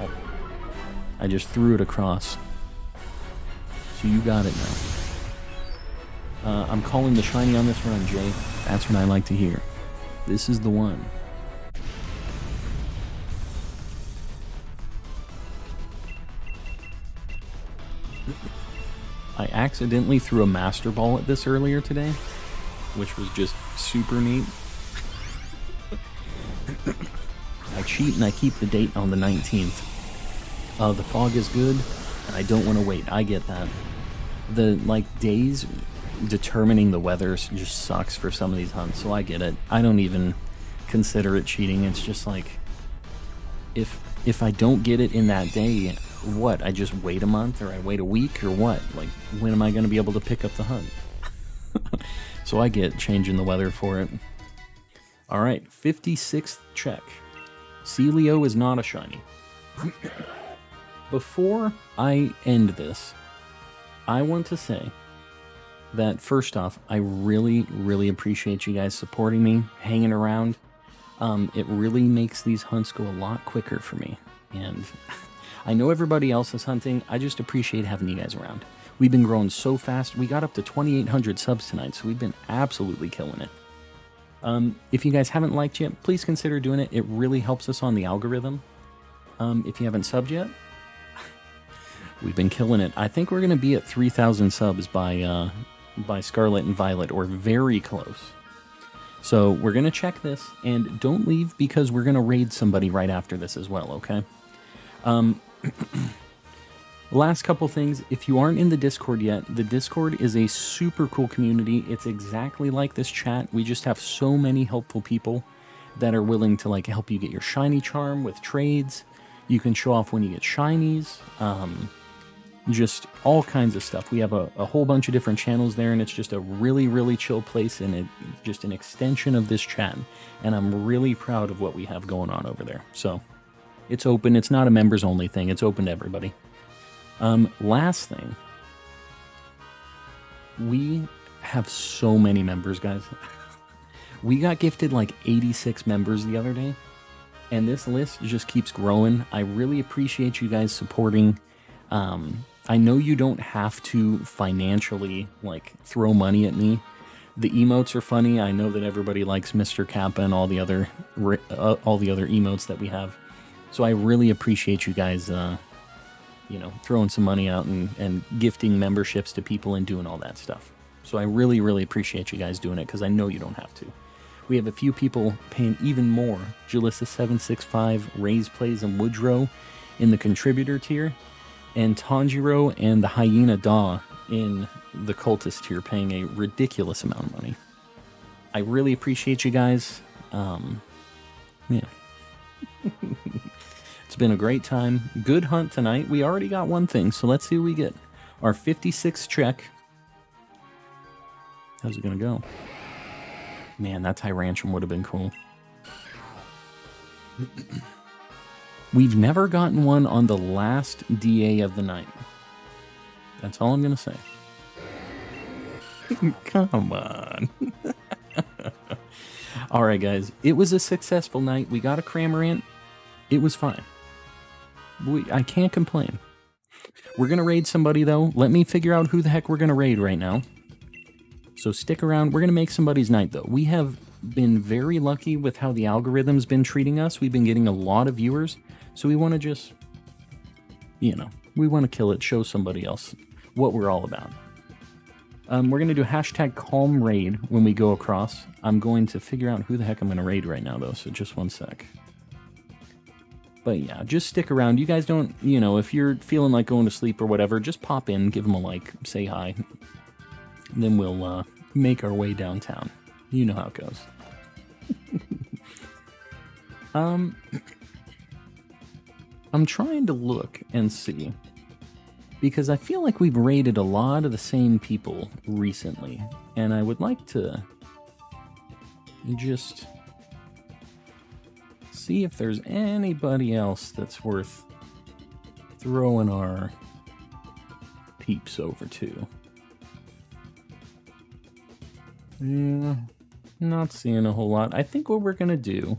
Speaker 1: I just threw it across. So you got it now. I'm calling the shiny on this run, Jay. That's what I like to hear. This is the one. I accidentally threw a Master Ball at this earlier today, which was just super neat. I cheat and I keep the date on the 19th. The fog is good, and I don't want to wait. I get that. The, days determining the weather just sucks for some of these hunts, so I get it. I don't even consider it cheating. It's just if I don't get it in that day, what? I just wait a month, or I wait a week, or what? When am I going to be able to pick up the hunt? So I get changing the weather for it. Alright, 56th check. Celio is not a shiny. Before I end this, I want to say that first off, I really, really appreciate you guys supporting me, hanging around. It really makes these hunts go a lot quicker for me. And I know everybody else is hunting. I just appreciate having you guys around. We've been growing so fast. We got up to 2,800 subs tonight, so we've been absolutely killing it. If you guys haven't liked yet, please consider doing it. It really helps us on the algorithm. If you haven't subbed yet, we've been killing it. I think we're going to be at 3,000 subs by Scarlet and Violet, or very close. So we're going to check this, and don't leave because we're going to raid somebody right after this as well, okay? Last couple things. If you aren't in the Discord yet, the Discord is a super cool community. It's exactly like this chat. We just have so many helpful people that are willing to help you get your shiny charm with trades. You can show off when you get shinies. Just all kinds of stuff. We have a whole bunch of different channels there, and it's just a really, really chill place, and just an extension of this chat. And I'm really proud of what we have going on over there. So it's open. It's not a members only thing. It's open to everybody. Last thing. We have so many members, guys. We got gifted 86 members the other day, and this list just keeps growing. I really appreciate you guys supporting. I know you don't have to financially throw money at me. The emotes are funny. I know that everybody likes Mr. Kappa and all the other emotes that we have. So I really appreciate you guys, throwing some money out and gifting memberships to people and doing all that stuff. So I really, really appreciate you guys doing it, because I know you don't have to. We have a few people paying even more. Jalissa765, Raise Plays, and Woodrow in the contributor tier. And Tanjiro and the Hyena Daw in the cultist tier paying a ridiculous amount of money. I really appreciate you guys. Yeah. It's been a great time. Good hunt tonight. We already got one thing, so let's see what we get. Our 56th check. How's it going to go? Man, that Tyrantrum would have been cool. We've never gotten one on the last DA of the night. That's all I'm going to say. Come on. All right, guys. It was a successful night. We got a Cramorant. It was fine. I can't complain. We're going to raid somebody, though. Let me figure out who the heck we're going to raid right now. So stick around. We're going to make somebody's night, though. We have been very lucky with how the algorithm's been treating us. We've been getting a lot of viewers. So we want to just, you know, we want to kill it, show somebody else what we're all about. We're going to do hashtag calm raid when we go across. I'm going to figure out who the heck I'm going to raid right now, though, so just one sec. But yeah, just stick around. You guys don't, you know, if you're feeling like going to sleep or whatever, just pop in, give them a like, say hi. And then we'll make our way downtown. You know how it goes. I'm trying to look and see, because I feel like we've raided a lot of the same people recently, and I would like to just see if there's anybody else that's worth throwing our peeps over to. Yeah, not seeing a whole lot. I think what we're going to do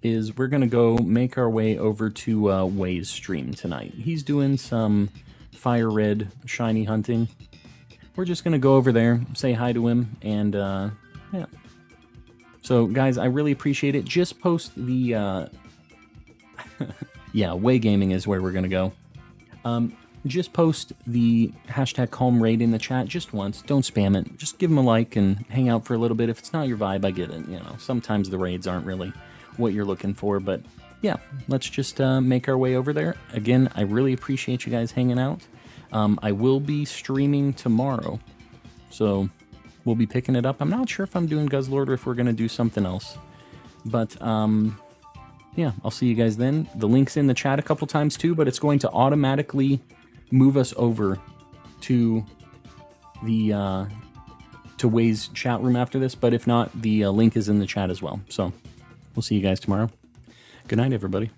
Speaker 1: is we're going to go make our way over to Way's stream tonight. He's doing some fire red shiny hunting. We're just going to go over there, say hi to him, and yeah. So, guys, I really appreciate it. Just post the... yeah, Way Gaming is where we're going to go. Just post the hashtag calm raid in the chat just once. Don't spam it. Just give them a like and hang out for a little bit. If it's not your vibe, I get it. You know, sometimes the raids aren't really what you're looking for, but yeah, let's just make our way over there. Again, I really appreciate you guys hanging out. I will be streaming tomorrow, so we'll be picking it up. I'm not sure if I'm doing Guzzlord or if we're going to do something else, but yeah, I'll see you guys then. The link's in the chat a couple times too, but it's going to automatically move us over to the to Way's chat room after this, but if not, the link is in the chat as well. So we'll see you guys tomorrow. Good night, everybody.